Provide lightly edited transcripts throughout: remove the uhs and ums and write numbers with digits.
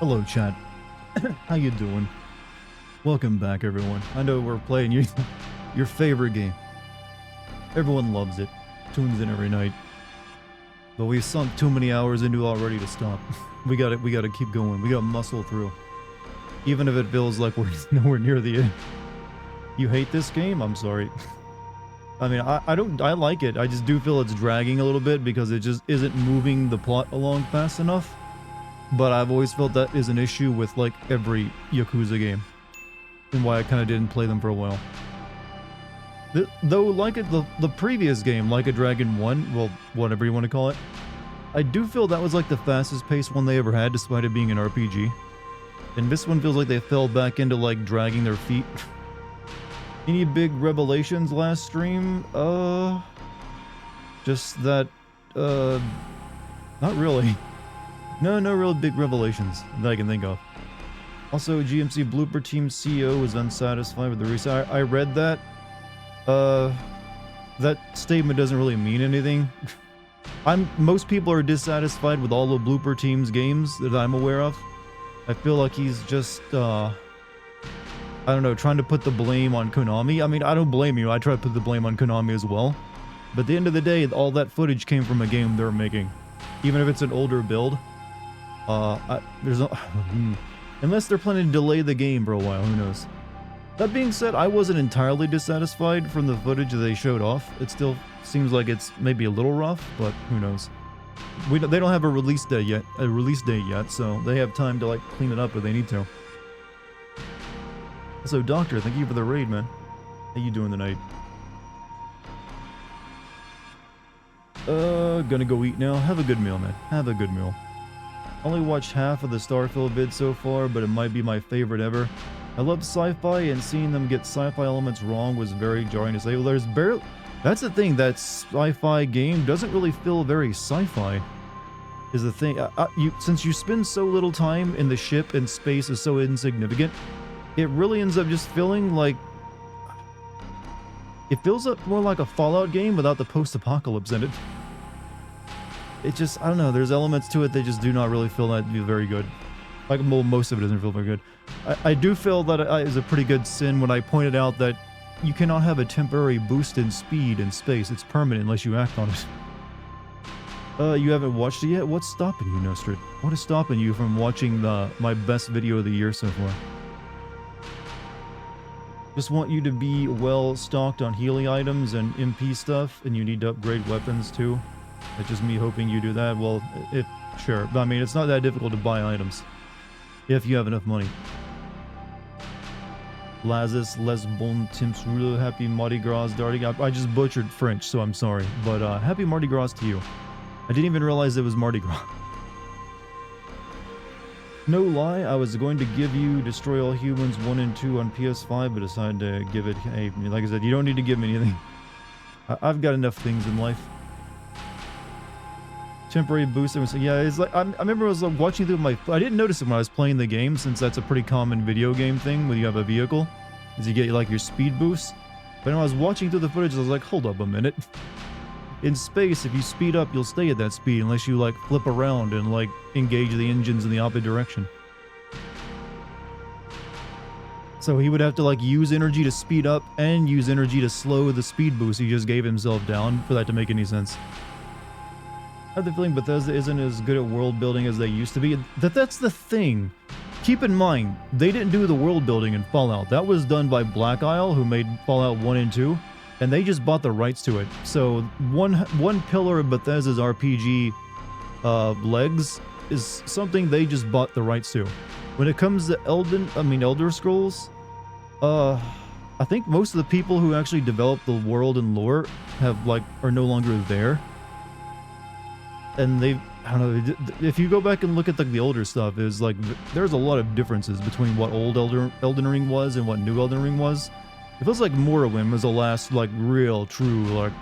Hello, chat. How you doing? Welcome back, everyone. I know we're playing your favorite game. Everyone loves it. Tunes in every night. But we've sunk too many hours into it already to stop. We gotta keep going. We gotta muscle through. Even if it feels like we're nowhere near the end. You hate this game? I'm sorry. I mean, I like it. I just do feel it's dragging a little bit because it just isn't moving the plot along fast enough. But I've always felt that is an issue with like every Yakuza game. And why I kind of didn't play them for a while. Though like the previous game, Like a Dragon 1, well, whatever you want to call it, I do feel that was like the fastest paced one they ever had despite it being an RPG. And this one feels like they fell back into like dragging their feet. Any big revelations last stream? Just that, not really. No real big revelations that I can think of. Also, GMC Blooper Team CEO was unsatisfied with the reset. I read that. That statement doesn't really mean anything. Most people are dissatisfied with all of Blooper Team's games that I'm aware of. I feel like he's just, I don't know, trying to put the blame on Konami. I mean, I don't blame you. I try to put the blame on Konami as well. But at the end of the day, all that footage came from a game they're making. Even if it's an older build. There's no... Unless they're planning to delay the game for a while, who knows. That being said, I wasn't entirely dissatisfied from the footage that they showed off. It still seems like it's maybe a little rough, but who knows. They don't have a release date yet, so they have time to like clean it up if they need to. So, Doctor, thank you for the raid, man. How you doing tonight? Gonna go eat now. Have a good meal, man. Have a good meal. Only watched half of the Starfield vid so far, but it might be my favorite ever. I love sci-fi, and seeing them get sci-fi elements wrong was very jarring to say. Well, there's barely... That's the thing, that sci-fi game doesn't really feel very sci-fi, is the thing. Since you spend so little time in the ship and space is so insignificant, it really ends up just feeling like... It feels more like a Fallout game without the post-apocalypse in it. It just, I don't know, there's elements to it that just do not really feel that to be very good. Like, well, most of it doesn't feel very good. I do feel that it is a pretty good sin when I pointed out that you cannot have a temporary boost in speed in space. It's permanent unless you act on it. You haven't watched it yet? What's stopping you, Nostrid? What is stopping you from watching my best video of the year so far? Just want you to be well stocked on healing items and MP stuff, and you need to upgrade weapons too. It's just me hoping you do that. Well, sure. But I mean, it's not that difficult to buy items. If you have enough money. Lazis, Les Bon, Tim's Rulo, happy Mardi Gras, Dartigan. I just butchered French, so I'm sorry. But happy Mardi Gras to you. I didn't even realize it was Mardi Gras. No lie, I was going to give you Destroy All Humans 1 and 2 on PS5, but decided to give it... Hey, like I said, you don't need to give me anything. I've got enough things in life. Temporary boost. Yeah, it's like I remember I was like watching through my. I didn't notice it when I was playing the game, since that's a pretty common video game thing when you have a vehicle, is you get like your speed boost. But when I was watching through the footage, I was like, hold up a minute. In space, if you speed up, you'll stay at that speed unless you like flip around and like engage the engines in the opposite direction. So he would have to like use energy to speed up and use energy to slow the speed boost he just gave himself down for that to make any sense. I have the feeling Bethesda isn't as good at world building as they used to be. That's the thing. Keep in mind, they didn't do the world building in Fallout. That was done by Black Isle, who made Fallout 1 and 2, and they just bought the rights to it. So one pillar of Bethesda's RPG legs is something they just bought the rights to. When it comes to Elder Scrolls, I think most of the people who actually developed the world and lore are no longer there. And I don't know, if you go back and look at the older stuff, is like, there's a lot of differences between what old Elden Ring was and what new Elden Ring was. It feels like Morrowind was the last, like, real, true, like,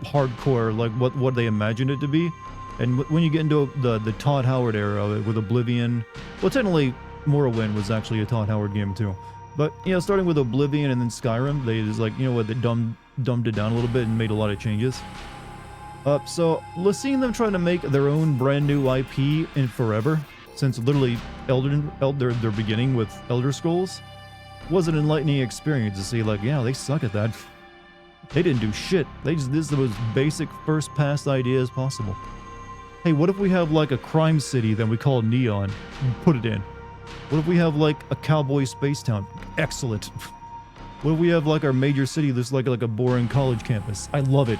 hardcore, like, what they imagined it to be. And when you get into the Todd Howard era of it with Oblivion, well, technically, Morrowind was actually a Todd Howard game, too. But, you know, starting with Oblivion and then Skyrim, they just, like, you know what, they dumbed it down a little bit and made a lot of changes. So seeing them trying to make their own brand new IP in forever since literally their beginning with Elder Scrolls was an enlightening experience to see, like, yeah, they suck at that. They didn't do shit. This is the most basic first pass idea as possible. Hey, what if we have like a crime city that we call Neon? Put it in. What if we have like a cowboy space town? Excellent. What if we have like our major city that's like a boring college campus? I love it.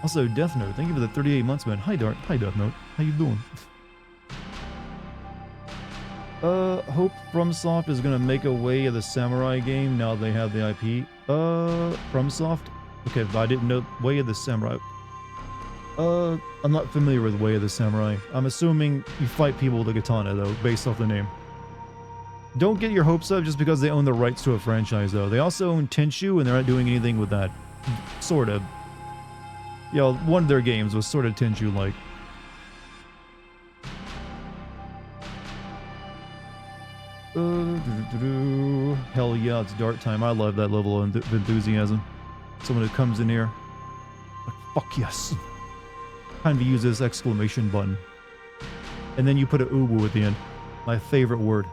Also, Death Note, thank you for the 38 months, man. Hi, Death Note. How you doing? Hope FromSoft is gonna make a Way of the Samurai game now they have the IP. FromSoft? Okay, but I didn't know Way of the Samurai. I'm not familiar with Way of the Samurai. I'm assuming you fight people with a katana, though, based off the name. Don't get your hopes up just because they own the rights to a franchise, though. They also own Tenchu, and they're not doing anything with that. Sort of. You know, one of their games was sort of Tenchu-like. Hell yeah, it's dart time. I love that level of enthusiasm. Someone who comes in here, like, fuck yes. Time to use this exclamation button. And then you put a uwu at the end. My favorite word.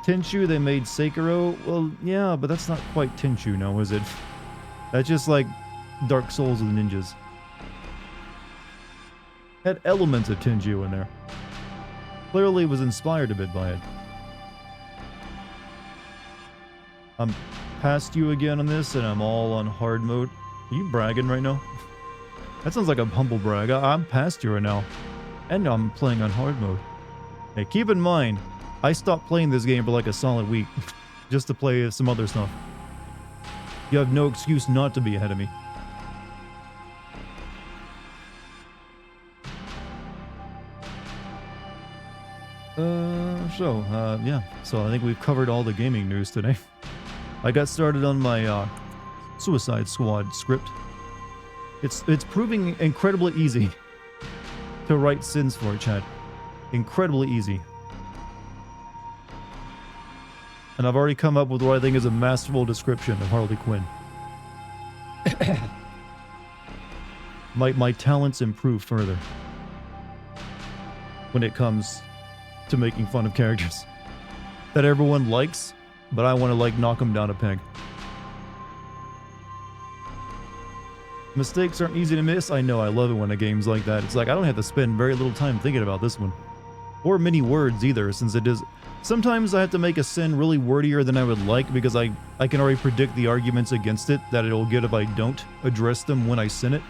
Tenchu, they made Sekiro. Well, yeah, but that's not quite Tenchu now, is it? That's just like Dark Souls with ninjas. Had elements of Tenchu in there. Clearly was inspired a bit by it. I'm past you again on this, and I'm all on hard mode. Are you bragging right now? That sounds like a humble brag. I'm past you right now. And I'm playing on hard mode. Hey, keep in mind, I stopped playing this game for like a solid week. Just to play some other stuff. You have no excuse not to be ahead of me. Yeah. So I think we've covered all the gaming news today. I got started on my Suicide Squad script. It's proving incredibly easy to write sins for it, chat. Incredibly easy. And I've already come up with what I think is a masterful description of Harley Quinn. My talents improve further when it comes to making fun of characters that everyone likes, but I want to like knock them down a peg. Mistakes aren't easy to miss. I know, I love it when a game's like that. It's like I don't have to spend very little time thinking about this one. Or many words either, since it is... Sometimes I have to make a sin really wordier than I would like because I can already predict the arguments against it that it'll get if I don't address them when I sin it.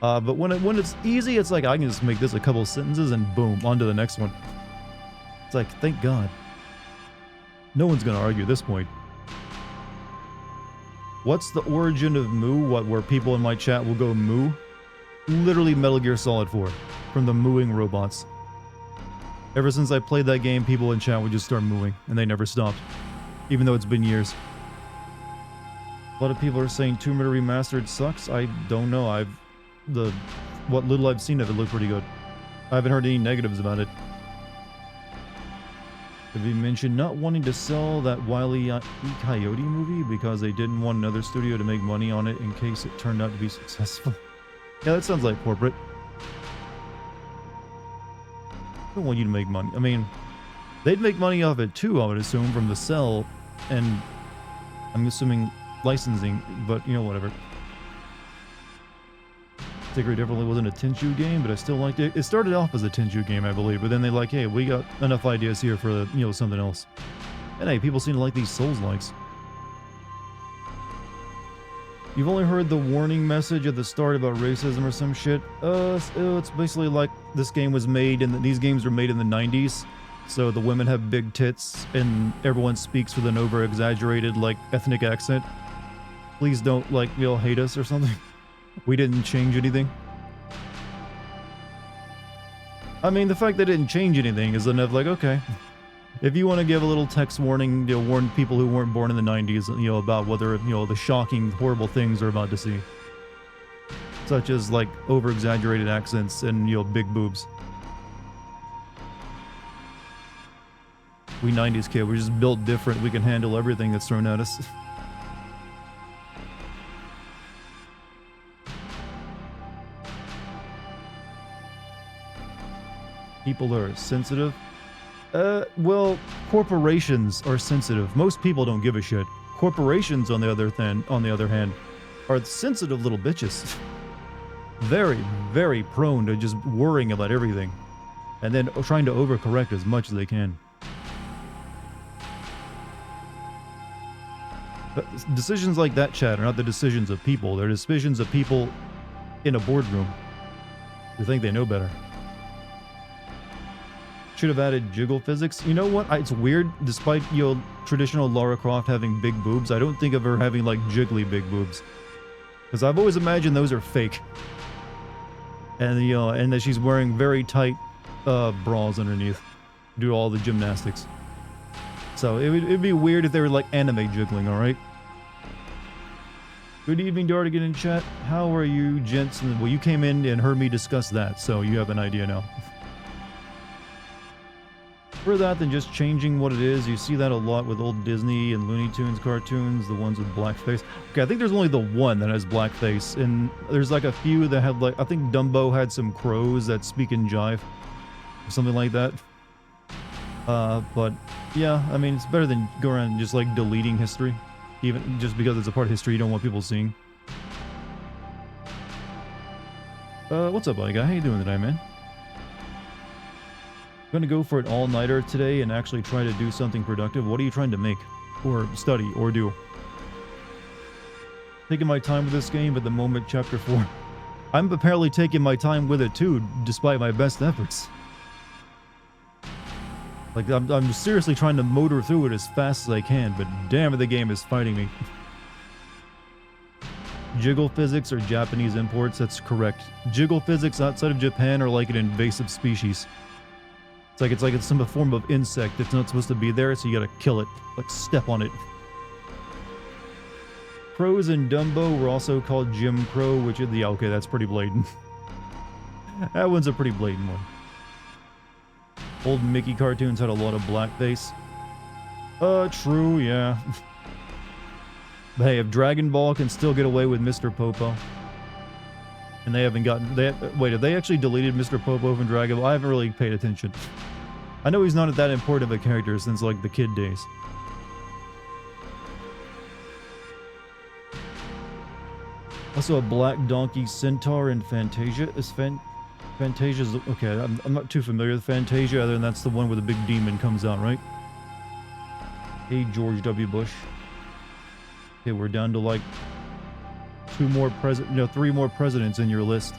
But when it's easy, it's like I can just make this a couple sentences and boom, on to the next one. It's like, thank God. No one's gonna argue this point. What's the origin of moo? Where people in my chat will go moo? Literally Metal Gear Solid 4. From the mooing robots. Ever since I played that game, people in chat would just start mooing, and they never stopped. Even though it's been years. A lot of people are saying Tomb Raider Remastered sucks. I don't know. What little I've seen of it looked pretty good. I haven't heard any negatives about it. Have you mentioned not wanting to sell that Wile E. Coyote movie because they didn't want another studio to make money on it in case it turned out to be successful? Yeah, that sounds like corporate. I don't want you to make money. I mean, they'd make money off it too, I would assume, from the sell, and I'm assuming licensing, but you know, whatever. Tigray definitely wasn't a Tenchu game, but I still liked it. It started off as a Tenchu game, I believe, but then they like, hey, we got enough ideas here for, you know, something else. And hey, people seem to like these Souls-likes. You've only heard the warning message at the start about racism or some shit. It's basically like this game was made, and these games were made in the 90s. So the women have big tits, and everyone speaks with an over-exaggerated, like, ethnic accent. Please don't, like, you'll hate us or something. We didn't change anything. I mean, the fact that it didn't change anything is enough, like, okay. If you want to give a little text warning, you know, warn people who weren't born in the 90s, you know, about whether, you know, the shocking, horrible things they're about to see. Such as, like, over-exaggerated accents and, you know, big boobs. We 90s kid, we're just built different. We can handle everything that's thrown at us. People are sensitive. Well, corporations are sensitive. Most people don't give a shit. Corporations, on the other hand, are sensitive little bitches. Very, very prone to just worrying about everything, and then trying to overcorrect as much as they can. But decisions like that, chat, are not the decisions of people. They're decisions of people in a boardroom who think they know better. Should have added jiggle physics. You know what? It's weird. Despite traditional Lara Croft having big boobs, I don't think of her having like jiggly big boobs, because I've always imagined those are fake. And and that she's wearing very tight bras underneath, do all the gymnastics. So it'd be weird if they were like anime jiggling. All right. Good evening, Dartigan in chat. How are you, gents? Well, you came in and heard me discuss that, so you have an idea now. For that than just changing what it is, you see that a lot with old Disney and Looney Tunes cartoons, the ones with blackface. Okay, I think there's only the one that has blackface, and there's like a few that have like, I think Dumbo had some crows that speak in jive, or something like that. But yeah, I mean, it's better than go around and just like deleting history, even just because it's a part of history you don't want people seeing. What's up, buddy guy? How you doing today, man? I'm gonna go for an all-nighter today and actually try to do something productive. What are you trying to make, or study, or do? Taking my time with this game at the moment, chapter 4. I'm apparently taking my time with it too, despite my best efforts. Like, I'm seriously trying to motor through it as fast as I can, but damn it, the game is fighting me. Jiggle physics are Japanese imports, that's correct. Jiggle physics outside of Japan are like an invasive species. It's like it's some form of insect that's not supposed to be there, so you gotta kill it. Like, step on it. Crows in Dumbo were also called Jim Crow, which is the... Okay, that's pretty blatant. That one's a pretty blatant one. Old Mickey cartoons had a lot of blackface. True, yeah. But hey, if Dragon Ball can still get away with Mr. Popo, and they haven't gotten... Wait, have they actually deleted Mr. Popo from Dragon Ball? I haven't really paid attention. I know he's not that important of a character since, like, the kid days. Also, a black donkey centaur in Fantasia. Is Fantasia's... Okay, I'm not too familiar with Fantasia, other than that's the one where the big demon comes out, right? Hey, George W. Bush. Okay, we're down to, like, 3 more presidents in your list.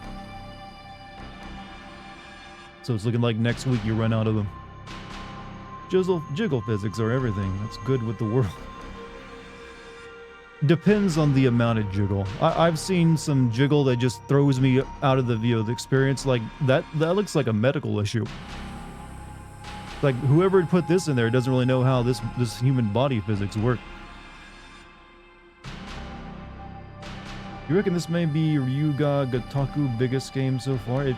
So it's looking like next week you run out of them. Jiggle physics are everything. That's good with the world. Depends on the amount of jiggle. I've seen some jiggle that just throws me out of the experience. Like, that looks like a medical issue. Like, whoever put this in there doesn't really know how this human body physics work. You reckon this may be Ryuga Gotoku biggest game so far?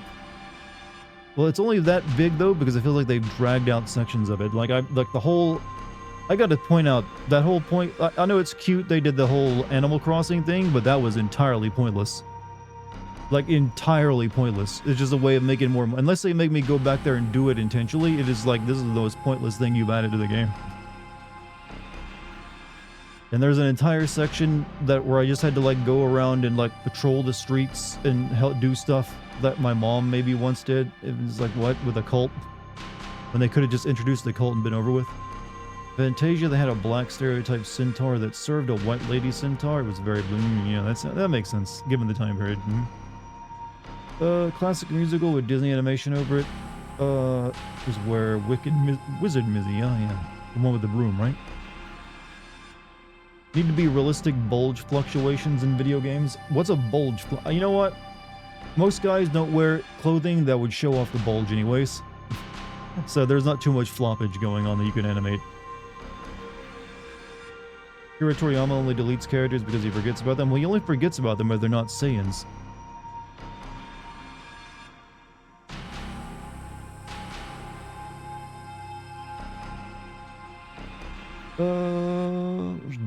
Well, it's only that big though because I feel like they've dragged out sections of it. Like the whole... I got to point out that whole point. I know it's cute they did the whole Animal Crossing thing, but that was entirely pointless. Like, entirely pointless. It's just a way of making more... Unless they make me go back there and do it intentionally, it is like, this is the most pointless thing you've added to the game. And there's an entire section where I just had to like go around and like patrol the streets and help do stuff that my mom maybe once did. It was like, what? With a cult? When they could have just introduced the cult and been over with. Fantasia, they had a black stereotype centaur that served a white lady centaur. It was very... Yeah, that makes sense, given the time period. Classic musical with Disney animation over it. Is where Wizard Mizzy, yeah. The one with the broom, right? Need to be realistic bulge fluctuations in video games. What's a bulge? You know what? Most guys don't wear clothing that would show off the bulge anyways. So there's not too much floppage going on that you can animate. Akira Toriyama only deletes characters because he forgets about them. Well, he only forgets about them if they're not Saiyans.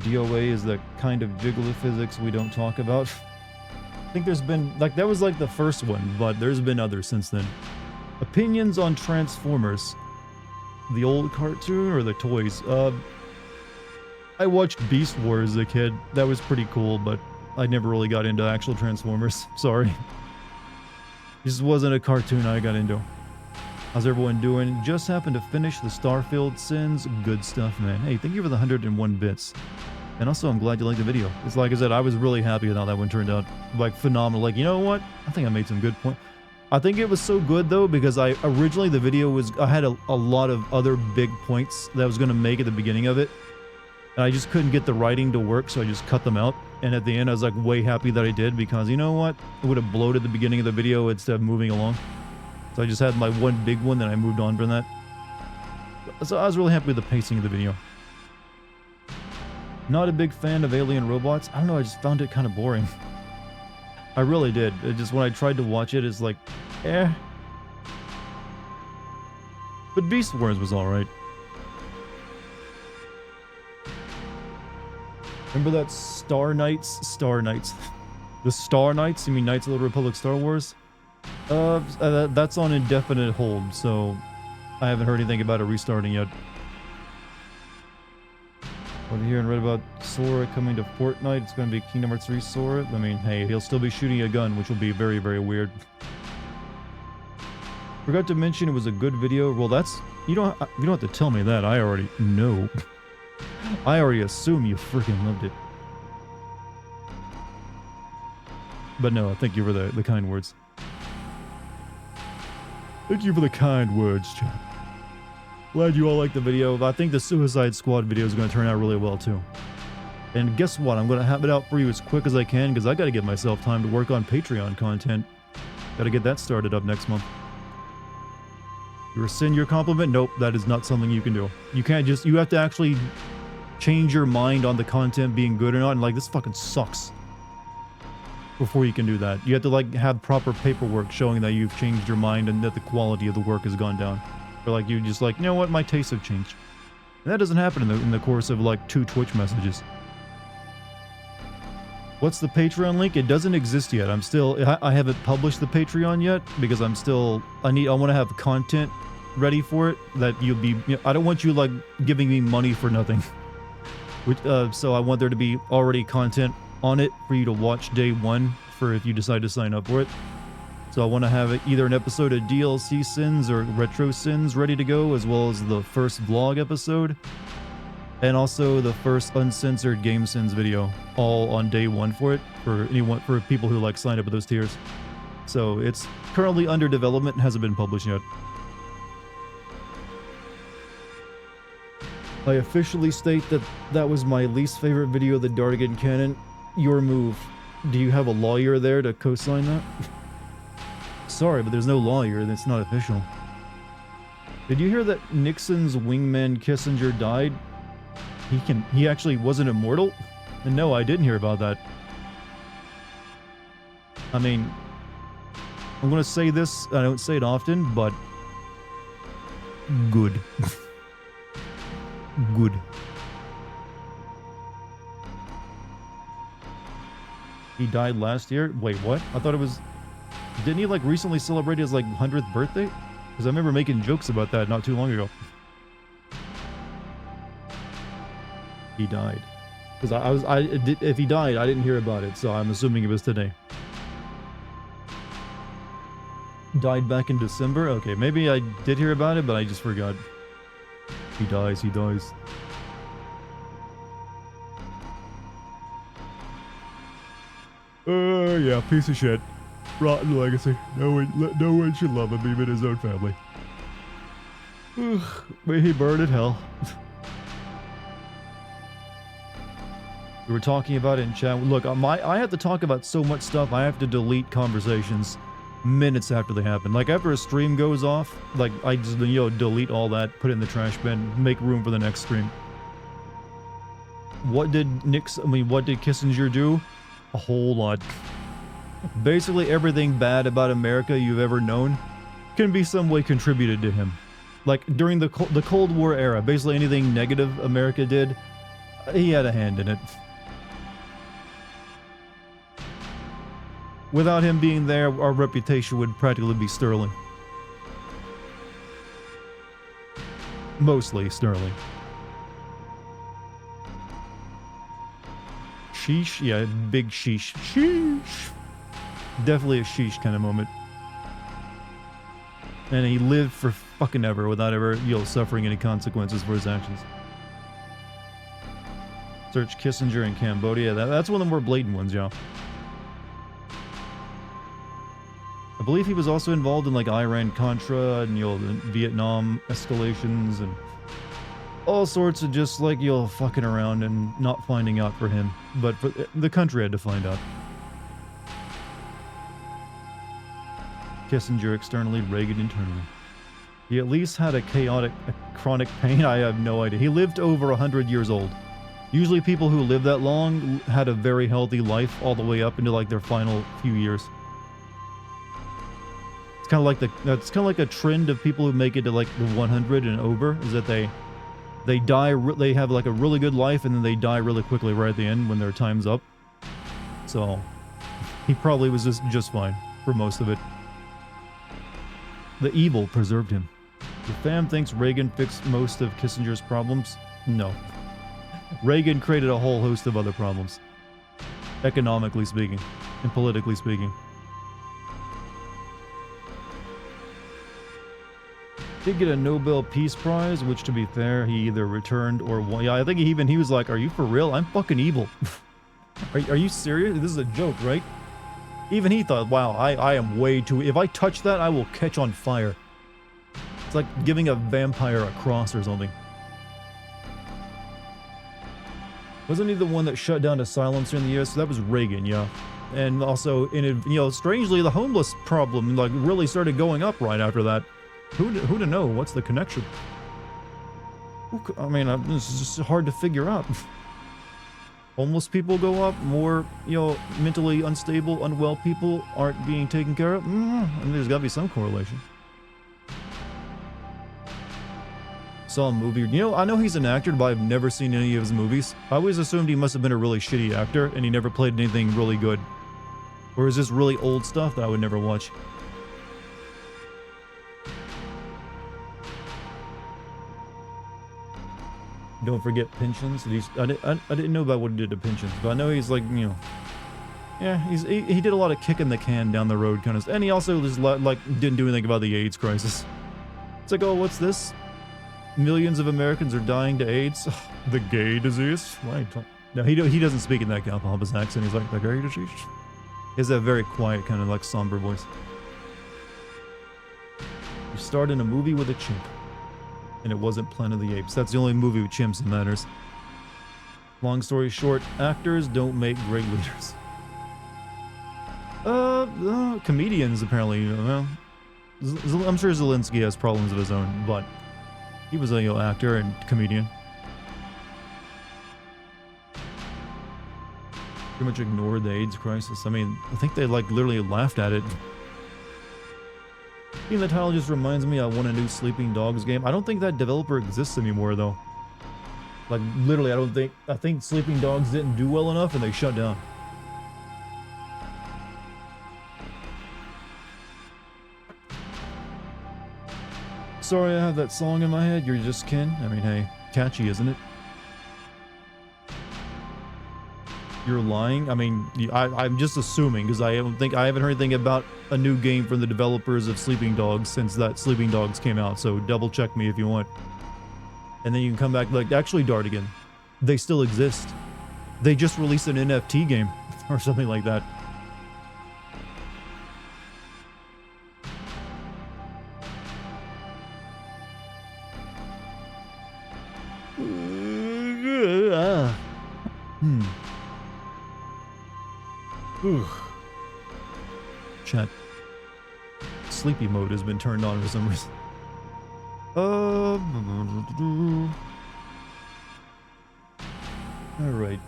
DOA is the kind of jiggly physics we don't talk about. I think there's been, like, that was like the first one, but there's been others since then. Opinions on Transformers. The old cartoon or the toys? I watched Beast Wars as a kid. That was pretty cool, but I never really got into actual Transformers. Sorry. This wasn't a cartoon I got into. How's everyone doing? Just happened to finish the Starfield Sins. Good stuff, man. Hey, thank you for the 101 bits. And also, I'm glad you liked the video. It's like I said, I was really happy with how that one turned out. Like, phenomenal. Like, you know what? I think I made some good points. I think it was so good, though, because originally the video was... I had a lot of other big points that I was going to make at the beginning of it. And I just couldn't get the writing to work, so I just cut them out. And at the end, I was, like, way happy that I did, because, you know what? It would have bloated the beginning of the video instead of moving along. So I just had my one big one, then I moved on from that. So I was really happy with the pacing of the video. Not a big fan of alien robots. I don't know, I just found it kind of boring. I really did. It just, when I tried to watch it, it's like, eh. But Beast Wars was alright. Remember that Star Knights? Star Knights. The Star Knights? You mean Knights of the Republic Star Wars? That's on indefinite hold, so I haven't heard anything about it restarting yet. Over here and read about Sora coming to Fortnite. It's going to be Kingdom Hearts 3 Sora. I mean, hey, he'll still be shooting a gun, which will be very, very weird. Forgot to mention it was a good video. Well, that's... You don't have to tell me that. I already know. I already assume you freaking loved it. But no, thank you for the kind words. Thank you for the kind words, chat. Glad you all liked the video. I think the Suicide Squad video is going to turn out really well, too. And guess what? I'm going to have it out for you as quick as I can, because I got to give myself time to work on Patreon content. Got to get that started up next month. You rescind your compliment? Nope, that is not something you can do. You can't just... You have to actually change your mind on the content being good or not, and like, this fucking sucks. Before you can do that. You have to, like, have proper paperwork showing that you've changed your mind and that the quality of the work has gone down. Or like, you just like, you know what, my tastes have changed. And that doesn't happen in the course of like 2 Twitch messages. What's the Patreon link? It doesn't exist yet. I haven't published the Patreon yet because I want to have content ready for it that you'll be, I don't want you like giving me money for nothing. So I want there to be already content on it for you to watch day 1 for if you decide to sign up for it. So I want to have either an episode of DLC Sins or Retro Sins ready to go, as well as the first vlog episode, and also the first uncensored Game Sins video, all on day 1 for it, for people who like sign up with those tiers. So it's currently under development and hasn't been published yet. I officially state that that was my least favorite video of the Dartigan canon. Your move. Do you have a lawyer there to co-sign that? Sorry, but there's no lawyer, that's not official. Did you hear that Nixon's wingman Kissinger died? He actually wasn't immortal? And no, I didn't hear about that. I mean, I'm gonna say this, I don't say it often, but... good. Good. He died last year? Wait, what? I thought it was... Didn't he like recently celebrate his like 100th birthday? Because I remember making jokes about that not too long ago. He died. Because if he died, I didn't hear about it, so I'm assuming it was today. Died back in December? Okay, maybe I did hear about it, but I just forgot. He dies, he dies. Yeah, piece of shit. Rotten legacy. No one should love him, even his own family. May he burn in hell. We were talking about it in chat. Look, I have to talk about so much stuff, I have to delete conversations minutes after they happen. Like, after a stream goes off, like, I just, delete all that, put it in the trash bin, make room for the next stream. What did Kissinger do? A whole lot. Basically everything bad about America you've ever known can be some way contributed to him. Like, during the Cold War era, basically anything negative America did, he had a hand in it. Without him being there, our reputation would practically be sterling. Mostly Sterling. Sheesh? Yeah, big sheesh. Sheesh! Definitely a sheesh kind of moment. And he lived for fucking ever without ever, suffering any consequences for his actions. Search Kissinger in Cambodia. That's one of the more blatant ones, y'all. I believe he was also involved in like Iran-Contra and, Vietnam escalations and all sorts of just like, fucking around and not finding out for him. But for the country had to find out. Kissinger externally, Reagan internally. He at least had a chronic pain. I have no idea. He lived over 100 years old. Usually people who live that long had a very healthy life all the way up into like their final few years. It's kind of like that's kind of like a trend of people who make it to like the 100 and over, is that they die, they have like a really good life and then they die really quickly right at the end when their time's up. So he probably was just fine for most of it. The evil preserved him. The fam thinks Reagan fixed most of Kissinger's problems. No. Reagan created a whole host of other problems. Economically speaking, and politically speaking. Did get a Nobel Peace Prize, which to be fair, he either returned or won. Yeah, I think he was like, are you for real? I'm fucking evil. Are you serious? This is a joke, right? Even he thought, wow, I am way too... If I touch that, I will catch on fire. It's like giving a vampire a cross or something. Wasn't he the one that shut down a silencer in the US? That was Reagan, yeah. And also, strangely, the homeless problem like really started going up right after that. Who to know? What's the connection? I mean, this is just hard to figure out. Homeless people go up, more, mentally unstable, unwell people aren't being taken care of. I mean, there's gotta be some correlation. Saw a movie. I know he's an actor, but I've never seen any of his movies. I always assumed he must have been a really shitty actor, and he never played anything really good. Or is this really old stuff that I would never watch? Don't forget pensions. I didn't know about what he did to pensions, but I know he's like, yeah, he did a lot of kicking the can down the road kind of stuff. And he also just like didn't do anything about the AIDS crisis. It's like, oh, what's this? Millions of Americans are dying to AIDS. The gay disease? Right. No, he doesn't speak in that kind of pompous accent. He's like, the gay disease? He has that very quiet kind of like somber voice. You starred in a movie with a chimp. And it wasn't Planet of the Apes. That's the only movie with chimps that matters. Long story short, actors don't make great leaders. Comedians apparently, I'm sure Zelensky has problems of his own, but he was a actor and comedian. Pretty much ignored the AIDS crisis. I mean, I think they like literally laughed at it. The title just reminds me I want a new Sleeping Dogs game. I don't think that developer exists anymore though. Like literally, I think Sleeping Dogs didn't do well enough and they shut down. Sorry I have that song in my head, You're Just Kin. I mean, hey, catchy, isn't it? You're lying? I mean, I'm just assuming, because I haven't heard anything about a new game from the developers of Sleeping Dogs since that Sleeping Dogs came out, so double check me if you want. And then you can come back like, actually Dartigan, they still exist. They just released an NFT game, or something like that. Chat. Sleepy mode has been turned on for some reason. Alright.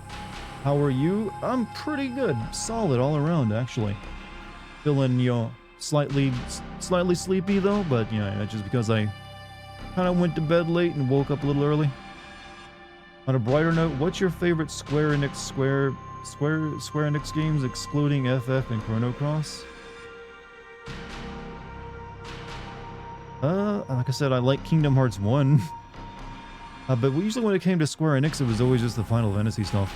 How are you? I'm pretty good. Solid all around, actually. Feeling, slightly sleepy though, but yeah, just because I kind of went to bed late and woke up a little early. On a brighter note, what's your favorite Square Enix games excluding FF and Chrono Cross? Like I said, I like Kingdom Hearts 1. But usually when it came to Square Enix, it was always just the Final Fantasy stuff.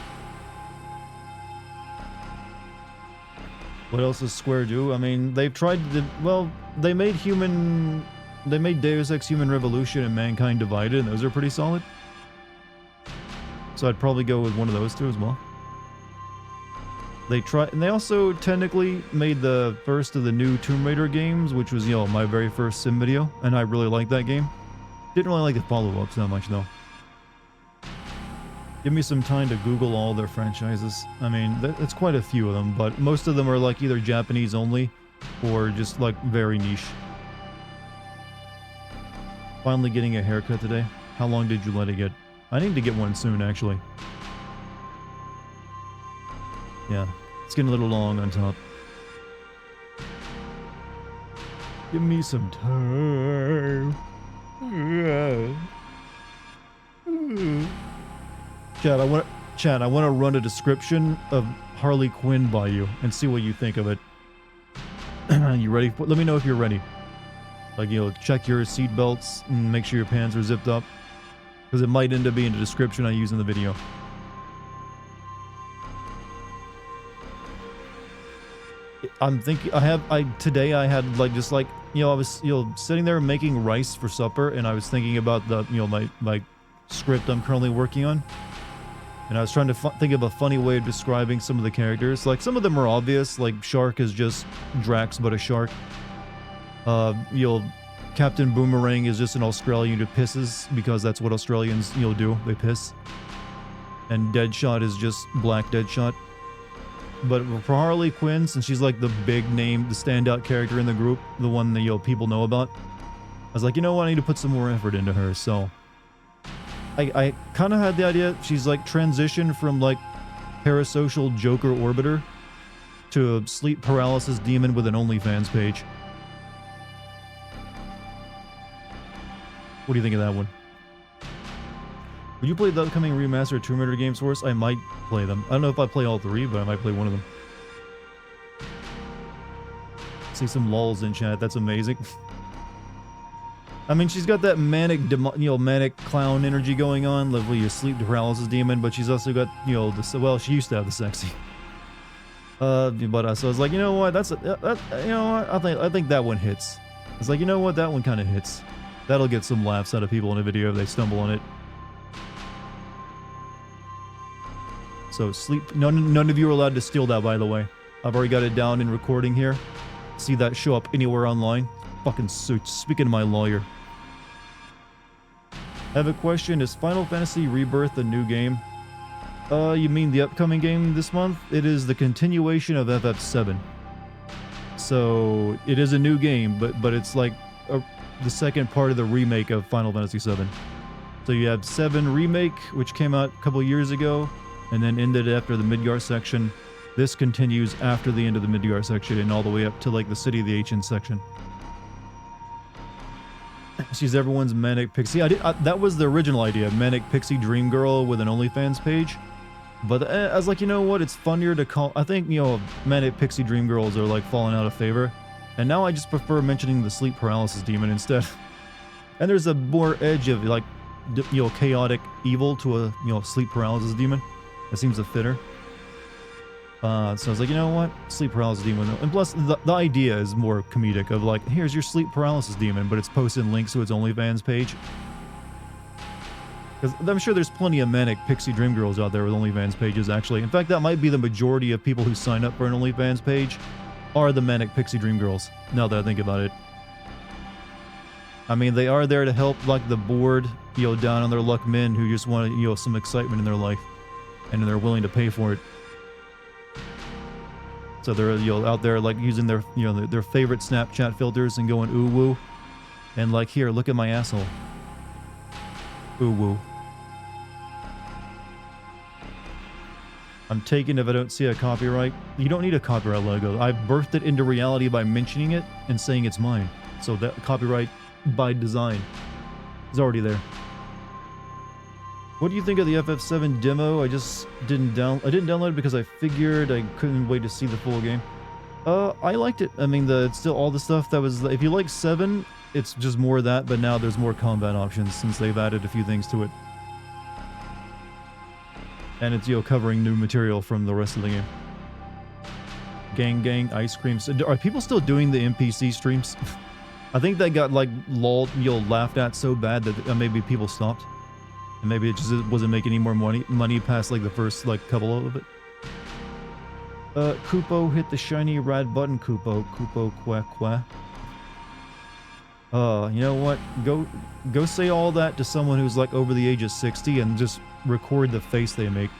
What else does Square do? I mean, they've tried to... Well, they made Deus Ex Human Revolution and Mankind Divided, and those are pretty solid. So I'd probably go with one of those two as well. And they also technically made the first of the new Tomb Raider games, which was, you know, my very first sim video, and I really liked that game. Didn't really like the follow-ups that much, though. Give me some time to Google all their franchises. I mean, that's quite a few of them, but most of them are like either Japanese only, or just like very niche. Finally getting a haircut today. How long did you let it get? I need to get one soon, actually. Yeah, it's getting a little long on top. Give me some time. Chad, I want to run a description of Harley Quinn by you and see what you think of it. You ready? Let me know if you're ready. Like, you know, check your seatbelts and make sure your pants are zipped up, because it might end up being the description I use in the video. I'm thinking, today I had like, just like, you know, I was, you know, sitting there making rice for supper, and I was thinking about the, you know, my script I'm currently working on. And I was trying to think of a funny way of describing some of the characters. Like, some of them are obvious, like Shark is just Drax but a shark. You know, Captain Boomerang is just an Australian who pisses, because that's what Australians, you know, do. They piss. And Deadshot is just Black Deadshot. But for Harley Quinn, since she's like the big name, the standout character in the group, the one that, you know, people know about, I was like, you know what, I need to put some more effort into her, so... I kind of had the idea she's like transitioned from like parasocial Joker Orbiter to a sleep paralysis demon with an OnlyFans page. What do you think of that one? Would you play the upcoming remastered Tomb Raider games for us? I might play them. I don't know if I play all three, but I might play one of them. See some lulls in chat. That's amazing. I mean, she's got that manic, you know, manic clown energy going on, lovely your sleep paralysis demon, but she's also got, you know, the, well, she used to have the sexy. So I was like, you know what, you know what, I think that one hits. I was like, you know what, that one kind of hits. That'll get some laughs out of people in a video if they stumble on it. So sleep, none of you are allowed to steal that, by the way. I've already got it down in recording here. See that show up anywhere online. Fucking suits. Speaking to my lawyer. I have a question. Is Final Fantasy Rebirth a new game? You mean the upcoming game this month? It is the continuation of FF7. So, it is a new game, but it's like the second part of the remake of Final Fantasy VII. So you have 7 Remake, which came out a couple years ago, and then ended after the Midgar section. This continues after the end of the Midgar section and all the way up to like the City of the Ancients section. She's everyone's Manic Pixie. That was the original idea, Manic Pixie Dream Girl with an OnlyFans page. But I was like, you know what, it's funnier to call... I think, you know, Manic Pixie Dream Girls are like falling out of favor. And now I just prefer mentioning the sleep paralysis demon instead. And there's a more edge of like, you know, chaotic evil to a, you know, sleep paralysis demon. That seems to fit her. So I was like, you know what? Sleep paralysis demon. And plus, the idea is more comedic of like, here's your sleep paralysis demon, but it's posting links to its OnlyFans page. Because I'm sure there's plenty of Manic Pixie Dream Girls out there with OnlyFans pages, actually. In fact, that might be the majority of people who sign up for an OnlyFans page are the Manic Pixie Dream Girls, now that I think about it. I mean, they are there to help, like, the bored, you know, down on their luck men who just want, you know, some excitement in their life. And they're willing to pay for it. So they're, you know, out there like using their, you know, their favorite Snapchat filters and going ooh woo, and like, here, look at my asshole. Ooh woo. I'm taken if I don't see a copyright. You don't need a copyright logo. I've birthed it into reality by mentioning it and saying it's mine. So that copyright by design is already there. What do you think of the FF7 demo? I didn't download it because I figured I couldn't wait to see the full game. I liked it. I mean, it's still all the stuff that was... If you like 7, it's just more of that, but now there's more combat options since they've added a few things to it. And it's, you know, covering new material from the rest of the game. Gang, ice cream. So are people still doing the NPC streams? I think they got, like, lulled, you know, laughed at so bad that maybe people stopped. And maybe it just wasn't making any more money past, like, the first, like, couple of it. Koopo hit the shiny red button, Koopo. Koopo, quack. You know what? Go say all that to someone who's, like, over the age of 60 and just record the face they make.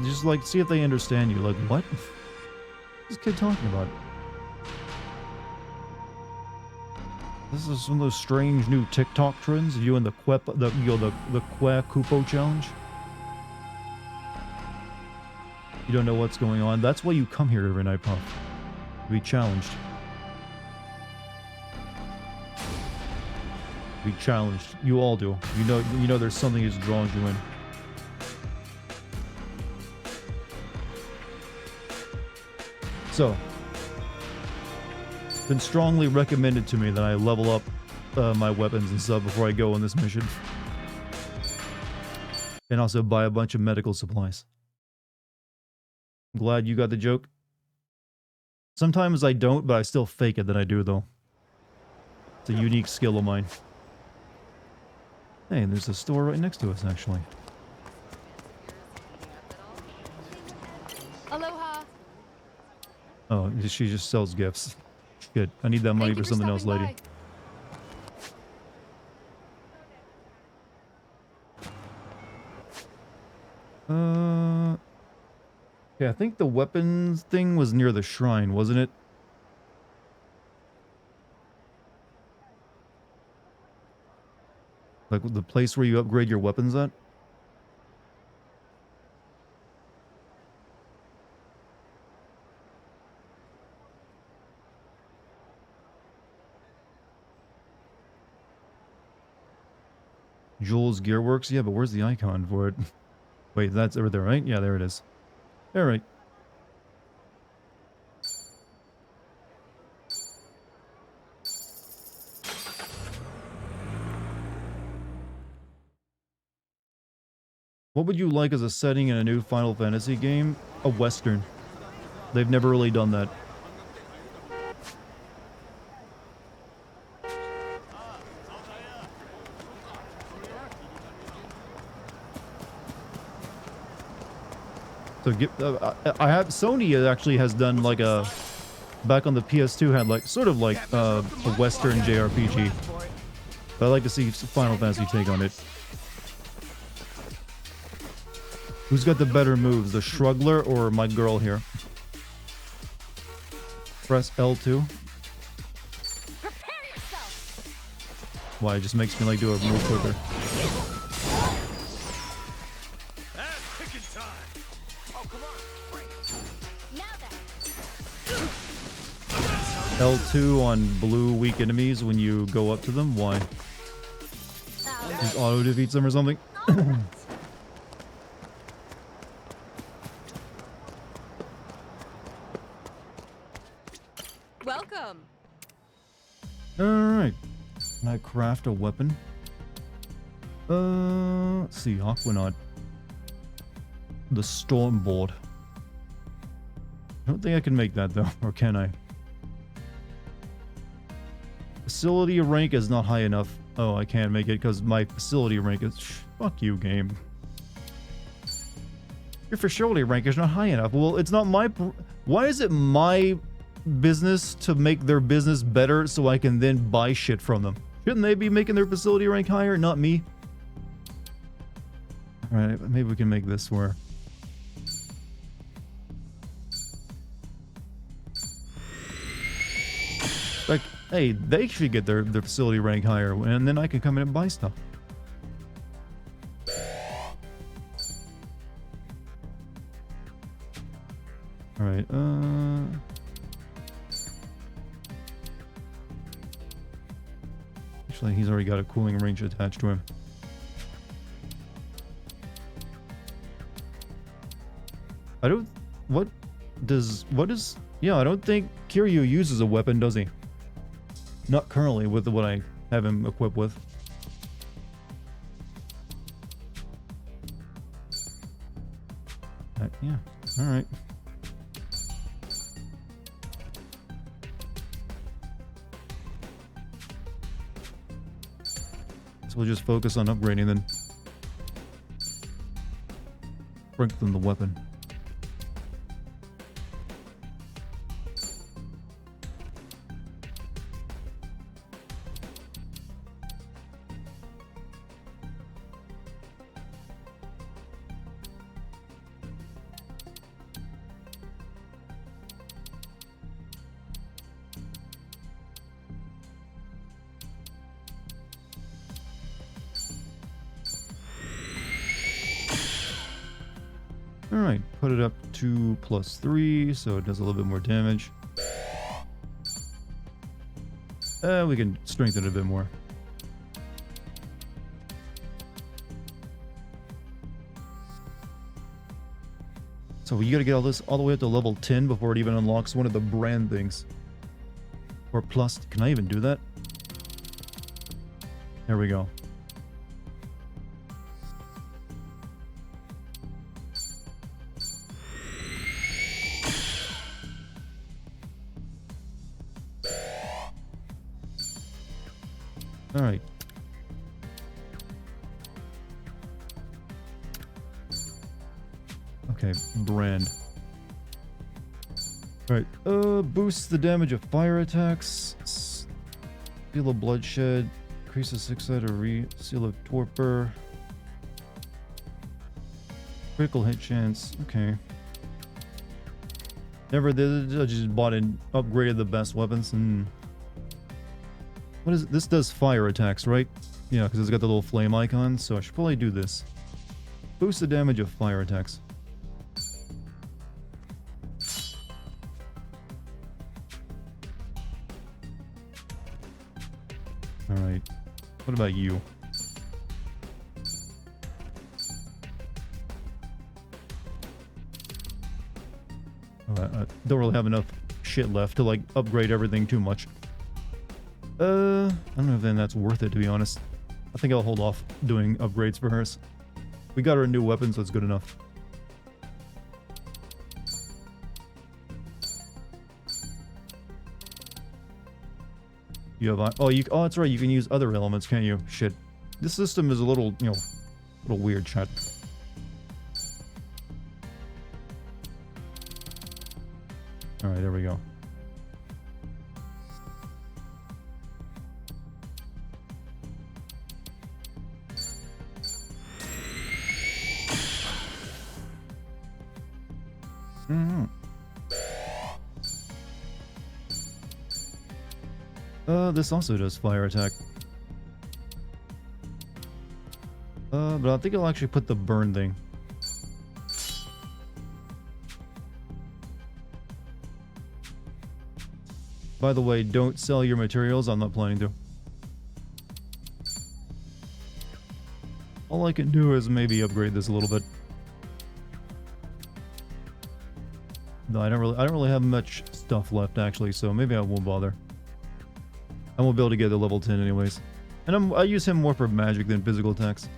Just like, see if they understand you. Like, what? What's this kid talking about? This is one of those strange new TikTok trends. You and the Qua Koopo challenge. You don't know what's going on. That's why you come here every night, Puff. To be challenged. Be challenged. You all do. You know there's something that's drawing you in. So, it's been strongly recommended to me that I level up my weapons and stuff before I go on this mission. And also buy a bunch of medical supplies. I'm glad you got the joke. Sometimes I don't, but I still fake it that I do, though. It's a unique skill of mine. Hey, there's a store right next to us, actually. Aloha. Oh, she just sells gifts. Good. I need that money for something else, lady. Yeah, I think the weapons thing was near the shrine, wasn't it? Like the place where you upgrade your weapons at? Jules Gearworks? Yeah, but where's the icon for it? Wait, that's over there, right? Yeah, there it is. Alright. What would you like as a setting in a new Final Fantasy game? A Western. They've never really done that. So I have Sony actually has done like a back on the PS2 had like sort of like a Western JRPG. But I'd like to see Final Fantasy take on it. Who's got the better moves, the Shruggler or my girl here? Press L2. Why? It just makes me like do a move quicker. L2 on blue weak enemies when you go up to them. Why? Just auto defeats them or something. Welcome. Alright. Can I craft a weapon? Let's see, Aquanaut. The Stormboard. I don't think I can make that though, or can I? Facility rank is not high enough. Oh, I can't make it because my facility rank is... Fuck you, game. Your facility rank is not high enough. Well, it's not my... Why is it my business to make their business better so I can then buy shit from them? Shouldn't they be making their facility rank higher, not me? Alright, maybe we can make this where... Like, hey, they should get their facility rank higher, and then I can come in and buy stuff. Alright, actually, he's already got a cooling range attached to him. I don't... What? what is... Yeah, I don't think Kiryu uses a weapon, does he? Not currently with what I have him equipped with. Yeah, alright. So we'll just focus on upgrading then. Strengthen the weapon. Alright, put it up to +3, so it does a little bit more damage. We can strengthen it a bit more. So you gotta get all this all the way up to level 10 before it even unlocks one of the brand things. Or plus, can I even do that? There we go. Alright. Okay, brand. Alright, boosts the damage of fire attacks. Seal of bloodshed. Increases 6-sided seal of torpor. Critical hit chance. Okay. Never did it. I just bought and upgraded the best weapons and... What is it? This does fire attacks, right? Yeah, because it's got the little flame icon, so I should probably do this. Boost the damage of fire attacks. Alright. What about you? I don't really have enough shit left to, like, upgrade everything too much. I don't know if then that's worth it, to be honest. I think I'll hold off doing upgrades for hers. We got her a new weapon, so it's good enough. You have... Oh, oh, that's right, you can use other elements, can't you? Shit. This system is a little, you know, a little weird, chat. Alright, there we go. This also does fire attack. But I think I'll actually put the burn thing. By the way, don't sell your materials. I'm not planning to. All I can do is maybe upgrade this a little bit. No, I don't really have much stuff left actually, so maybe I won't bother. I won't be able to get to level 10 anyways. And I use him more for magic than physical attacks.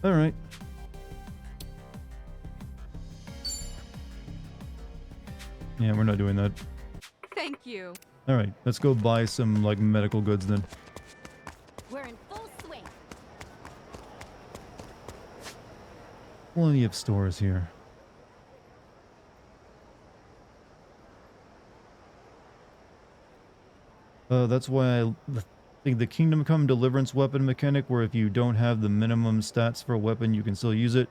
Alright. Yeah, we're not doing that. Thank you. Alright, let's go buy some, like, medical goods then. We're in full swing. Plenty of stores here. That's why I think the Kingdom Come Deliverance weapon mechanic, where if you don't have the minimum stats for a weapon, you can still use it.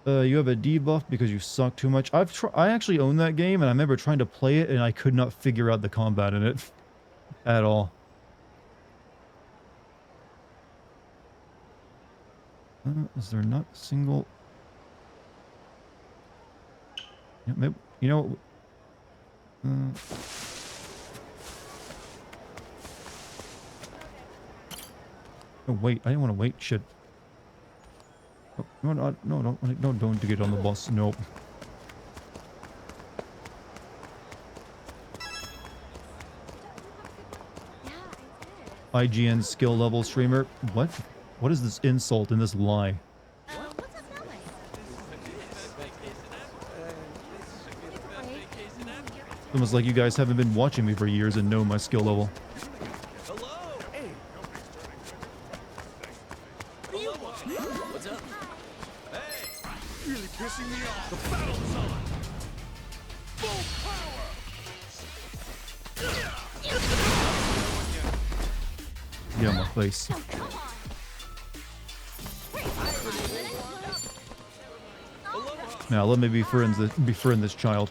You have a debuff because you suck too much. I actually own that game, and I remember trying to play it, and I could not figure out the combat in it at all. Is there not a single... Yeah, maybe, you know... Oh, wait, I didn't want to wait. Shit. Oh, no, don't get on the bus. Nope. IGN skill level streamer. What? What is this insult and this lie? What's up, Noah? It's almost like you guys haven't been watching me for years and know my skill level. Hello. Hey. What's up? Hey. Really pissing me off. The battle's on. Full power. Get on my face. Oh, come on. Now let me befriend this child.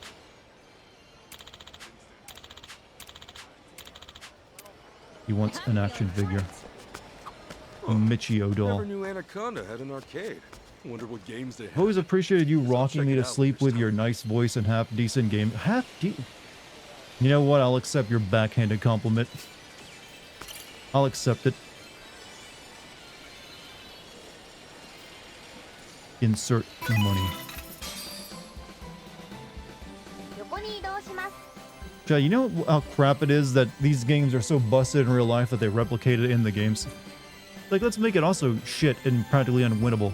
He wants an action figure. A Michio doll. Never knew Anaconda had an arcade. Wonder what games they have. I've always appreciated you I'll rocking check me it to out sleep when with there's your time. nice voice and half decent game. You know what? I'll accept your backhanded compliment. I'll accept it. Insert money. Jay, you know how crap it is that these games are so busted in real life that they replicate it in the games? Like, let's make it also shit and practically unwinnable.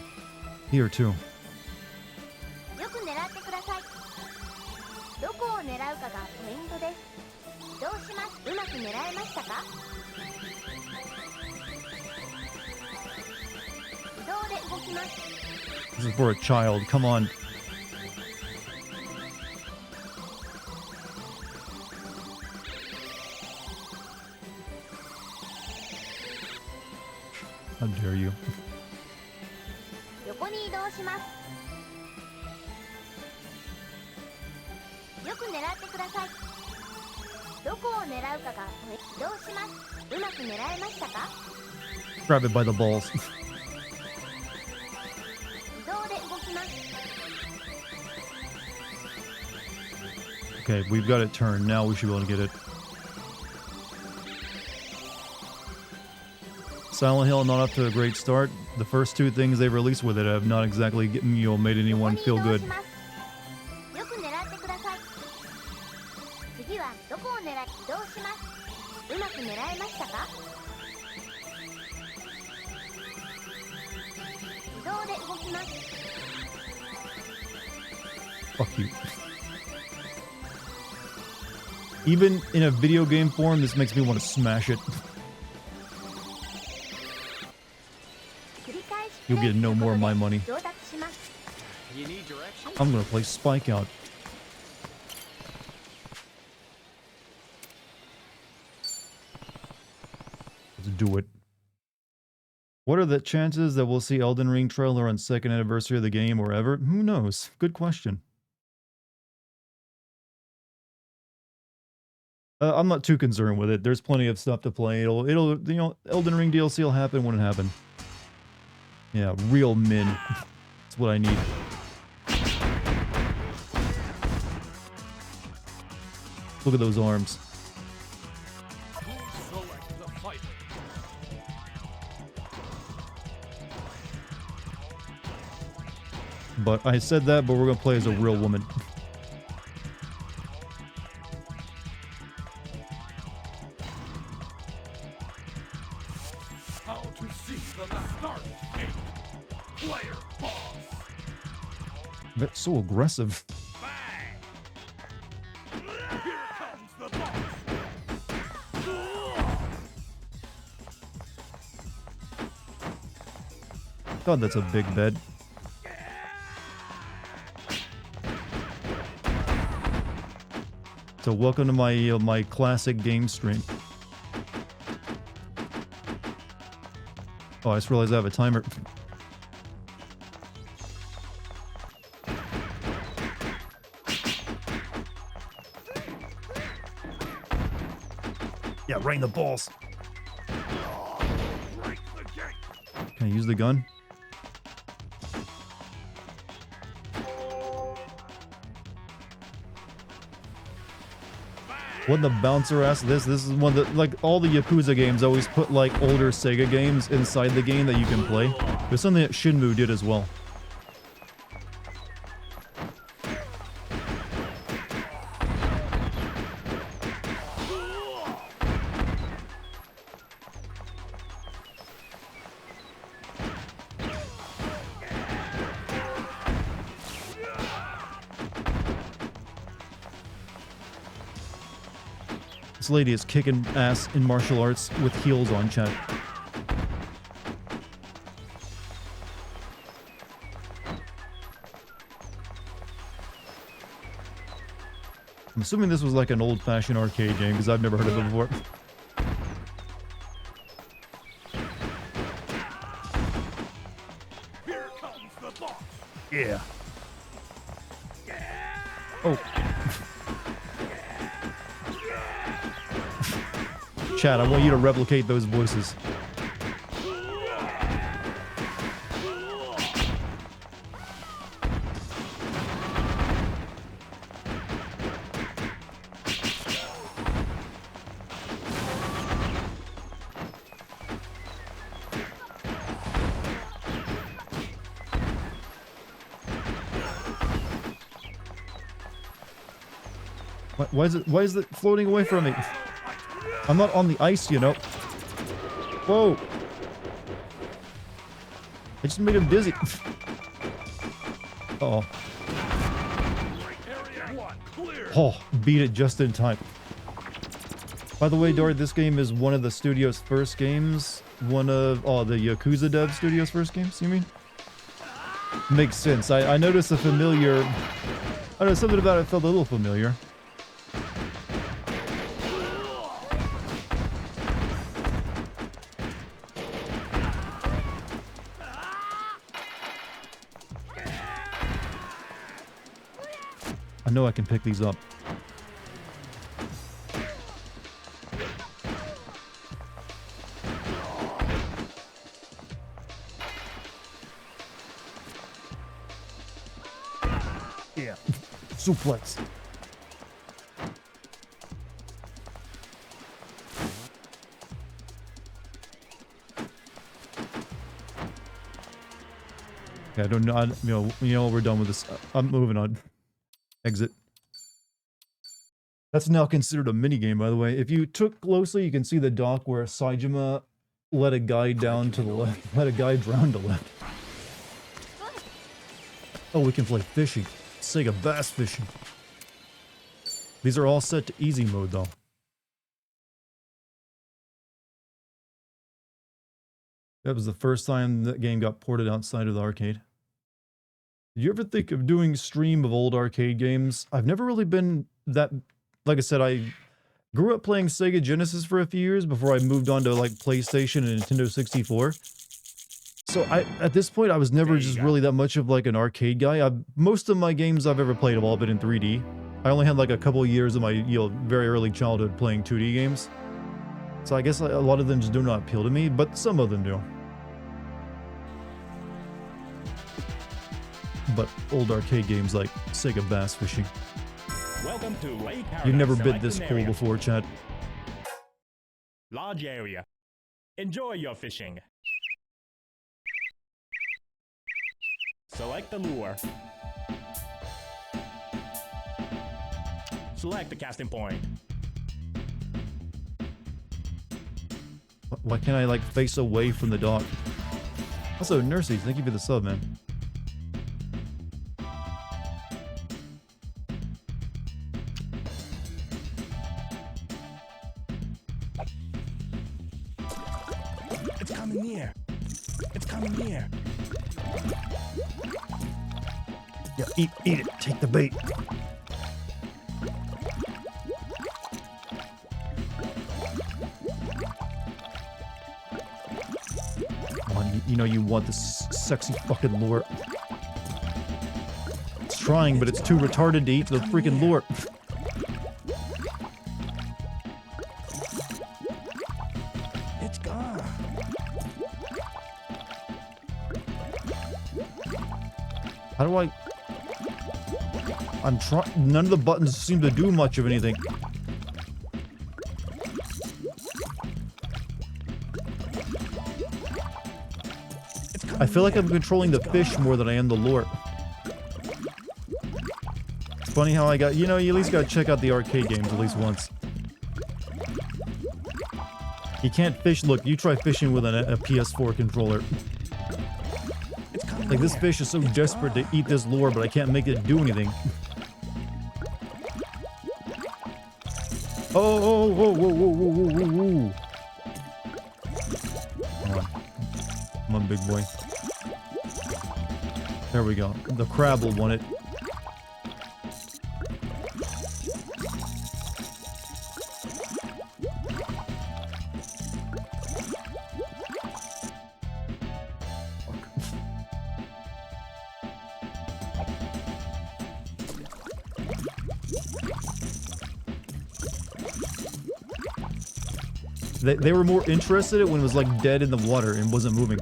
Here, too. This is for a child, come on. How dare you? Grab it by the balls. Okay, we've got it turned. Now we should be able to get it. Silent Hill not up to a great start. The first two things they've released with it have not exactly made anyone feel good. Fuck you. Even in a video game form, this makes me want to smash it. You'll get no more of my money. You need direction? I'm gonna play Spike Out. Let's do it. What are the chances that we'll see Elden Ring trailer on 2nd anniversary of the game or ever? Who knows? Good question. I'm not too concerned with it. There's plenty of stuff to play. It'll, you know, Elden Ring DLC will happen when it happens. Yeah, real min. That's what I need. Look at those arms. Select the fighter. But I said that, but we're gonna play as a real woman. How to see the start gate. Player boss. That's so aggressive. Bang. Here comes the boss. God, that's a big bed. So welcome to my my classic game stream. Oh, I just realized I have a timer. Yeah, right in the balls. Break the gate. Can I use the gun? What the bouncer ass this? This is one that, like, all the Yakuza games always put, like, older Sega games inside the game that you can play. There's something that Shinmu did as well. This lady is kicking ass in martial arts with heels on, chat. I'm assuming this was like an old-fashioned arcade game because I've never heard of it before. Here comes the boss. Yeah. Oh. Chad, I want you to replicate those voices. Why is it floating away from me? I'm not on the ice, you know. Whoa. I just made him dizzy. Uh-oh. Oh, beat it just in time. By the way, Dart, this game is one of the studio's first games. One of, the Yakuza Dev Studio's first games, you mean? Makes sense. I noticed a familiar... I don't know, something about it felt a little familiar. I know I can pick these up. Yeah. Suplex. Yeah, I don't know. You know, we're done with this. I'm moving on. Exit. That's now considered a minigame, by the way. If you took closely, you can see the dock where Saejima let a guy down to the left. Let a guy drown to the left. Oh, we can play fishing. Sega bass fishing. These are all set to easy mode, though. That was the first time that game got ported outside of the arcade. Did you ever think of doing stream of old arcade games? I've never really been that... Like I said, I grew up playing Sega Genesis for a few years before I moved on to like PlayStation and Nintendo 64. So at this point, I was never just really that much of like an arcade guy. Most of my games I've ever played have all been in 3D. I only had like a couple of years of my very early childhood playing 2D games. So I guess a lot of them just do not appeal to me, but some of them do. But old arcade games like Sega Bass Fishing. Welcome to Lake Paradise. You've never been Select this an cool area. before, Chad. Large area. Enjoy your fishing. Select the lure. Select the casting point. Why can't I like face away from the dock? Also, Nurses, thank you for the sub, man. It's coming near. It's coming near. Yeah, eat it. Take the bait. Come on, you know you want this sexy fucking lure. It's trying, but it's too retarded to eat the freaking lure. It's gone. How do I... I'm trying... None of the buttons seem to do much of anything. I feel like I'm controlling the fish more than I am the lure. It's funny how I got... You know, you at least gotta check out the arcade games at least once. You can't fish... Look, you try fishing with a PS4 controller. Like, this fish is so desperate to eat this lure, but I can't make it do anything. Oh, oh, whoa, whoa, whoa, whoa, whoa, whoa, whoa. Come on. Come on, big boy. There we go. The crab will want it. They were more interested when it was like dead in the water and wasn't moving.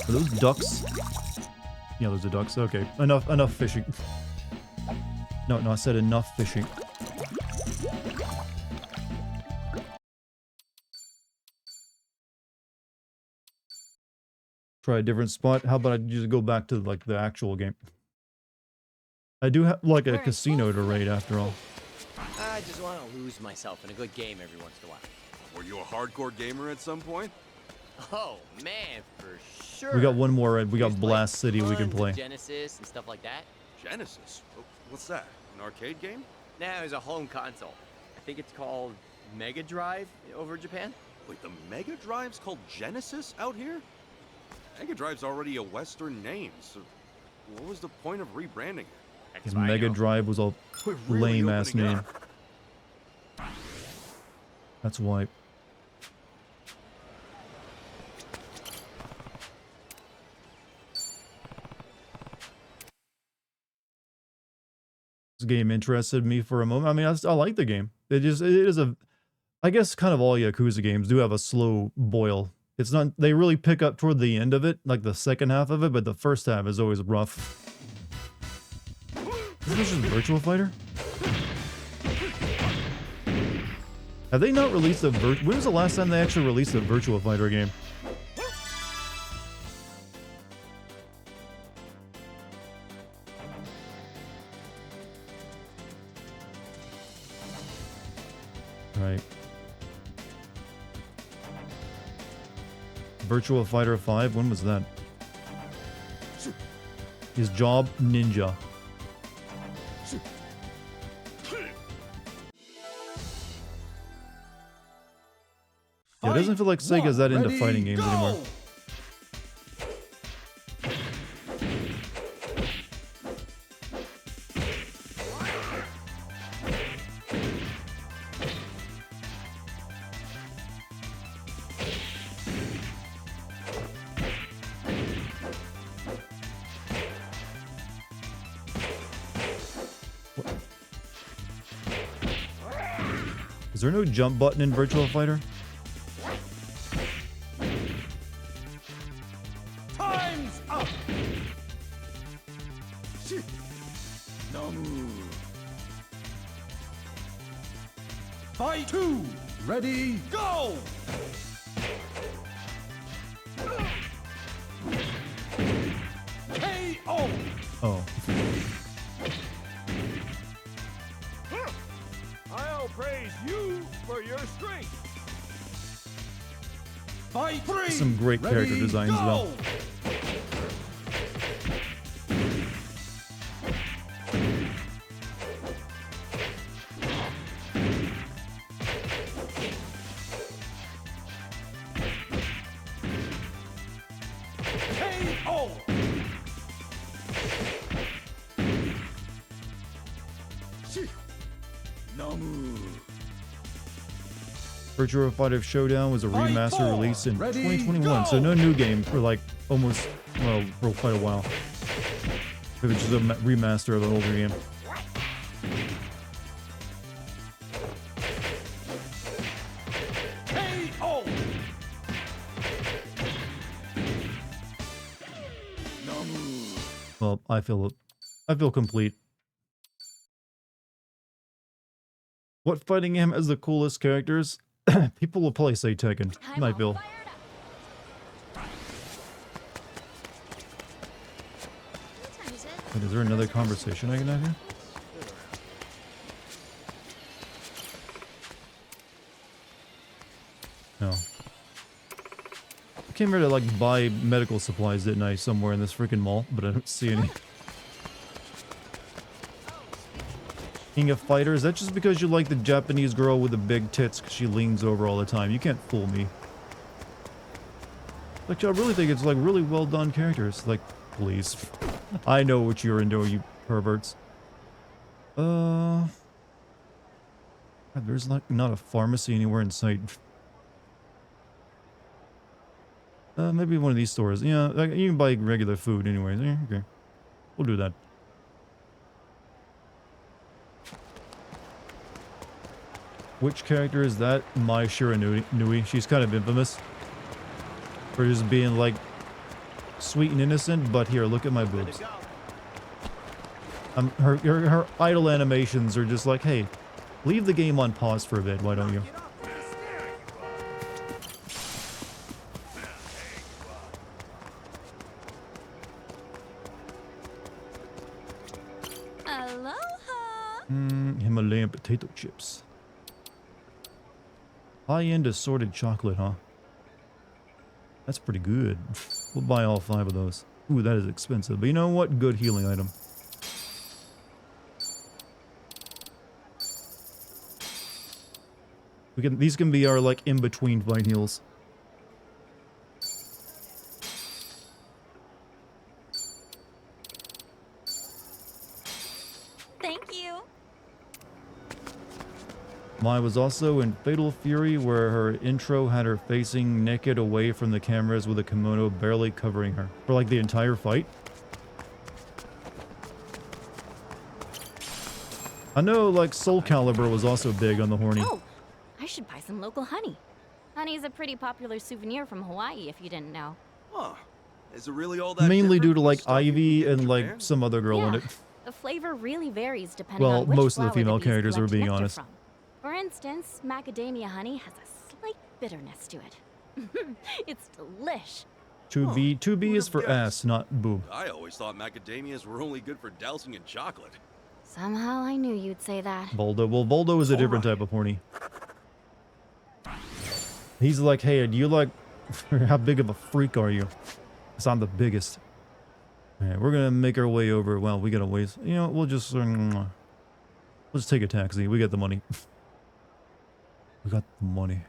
Are those ducks? Yeah, those are ducks. Okay, enough fishing. No, I said enough fishing. Try a different spot. How about I just go back to like the actual game? I do have like a casino to raid after all. I just want to lose myself in a good game every once in a while. Were you a hardcore gamer at some point? Oh man, for sure. We got one more raid. We got Used to Blast City we can tons of play. Genesis and stuff like that. Genesis? What's that? An arcade game? Now it's a home console. I think it's called Mega Drive over in Japan. Wait, the Mega Drive's called Genesis out here? Mega Drive's already a Western name, so what was the point of rebranding it? His Mega Drive was a We're really lame ass opening name. up. That's why. This game interested me for a moment. I mean, I like the game. It is a, I guess kind of all Yakuza games do have a slow boil. It's not, they really pick up toward the end of it, like the second half of it, but the first half is always rough. Is this just Virtua Fighter? Have they not released a when was the last time they actually released a Virtua Fighter game? Right. Virtua Fighter 5, when was that? His job, Ninja. Yeah, it doesn't feel like Sega's that into fighting games anymore. Is there no jump button in Virtua Fighter? Time's up. No. Fight 2. Ready, go. KO. Oh. I'll praise you for your strength. Fight 3. Some great character Ready, designs, go. though. KO. Namu. Virtua Fighter Showdown was a Fight remaster 4. release in Ready, 2021, so go. no new game for like almost, well, for quite a while. Maybe just a remaster of an older game. KO. Namu. Well, I feel complete. What fighting game has the coolest characters? People will probably say Tekken. I'm Might all Bill. fired up. What time is it? Wait, is there another conversation I can have here? No. I came here to like buy medical supplies, didn't I? Somewhere in this freaking mall, but I don't see any. King of Fighters, is that just because you like the Japanese girl with the big tits because she leans over all the time? You can't fool me. Like, I really think it's like really well done characters. Like, please. I know what you're into, you perverts. God, there's like not a pharmacy anywhere in sight. Maybe one of these stores. Yeah, like, you can buy regular food anyways. Yeah, okay. We'll do that. Which character is that? Mai Shiranui. She's kind of infamous for just being like sweet and innocent, but here, look at my boobs. Her idle animations are just like, hey, leave the game on pause for a bit, why don't you? Aloha. Himalayan potato chips. High-end assorted chocolate, huh? That's pretty good. We'll buy all 5 of those. Ooh, that is expensive. But you know what? Good healing item. These can be our, like, in-between fight heals. Thank you. Mai was also in Fatal Fury, where her intro had her facing naked away from the cameras with a kimono barely covering her. For, like, the entire fight. I know, like, Soul Calibur was also big on the horny. Oh, I should buy some local honey. Honey's a pretty popular souvenir from Hawaii, if you didn't know. Huh. Is it really all that Mainly due different to, from like, stuff you can Ivy get in and, like, Japan? some other girl in Yeah. it. The flavor really varies depending Well, on which most of the flower female bees characters are collect being nectar honest. from. For instance, macadamia honey has a slight bitterness to it. It's delish. 2B. 2B Who'd is have for guessed? ass, not boob. I always thought macadamias were only good for dousing in chocolate. Somehow I knew you'd say that. Voldo. Well, Voldo is a different type of horny. He's like, hey, do you like... how big of a freak are you? Because I'm the biggest. Alright, we're gonna make our way over. Well, we got a ways. You know, we'll just take a taxi. We got the money. We got the money.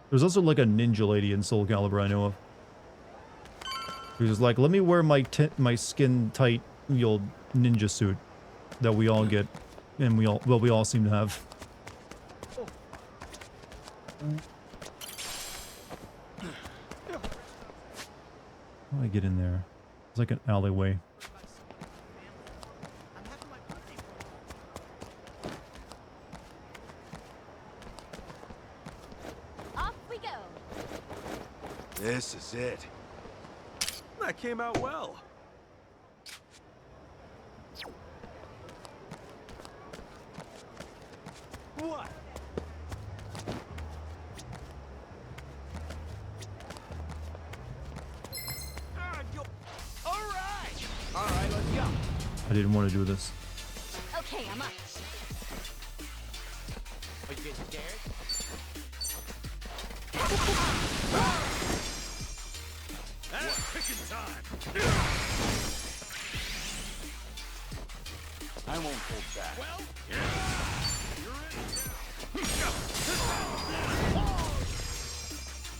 There's also like a ninja lady in Soul Calibur I know of. Who's just like, let me wear my skin tight, old ninja suit that we all get, and we all seem to have. How do I get in there? It's like an alleyway. Off we go. This is it. That came out well. What? All right, let's go. I didn't want to do this. Okay, I'm up. Are you getting scared? I won't hold back. Well,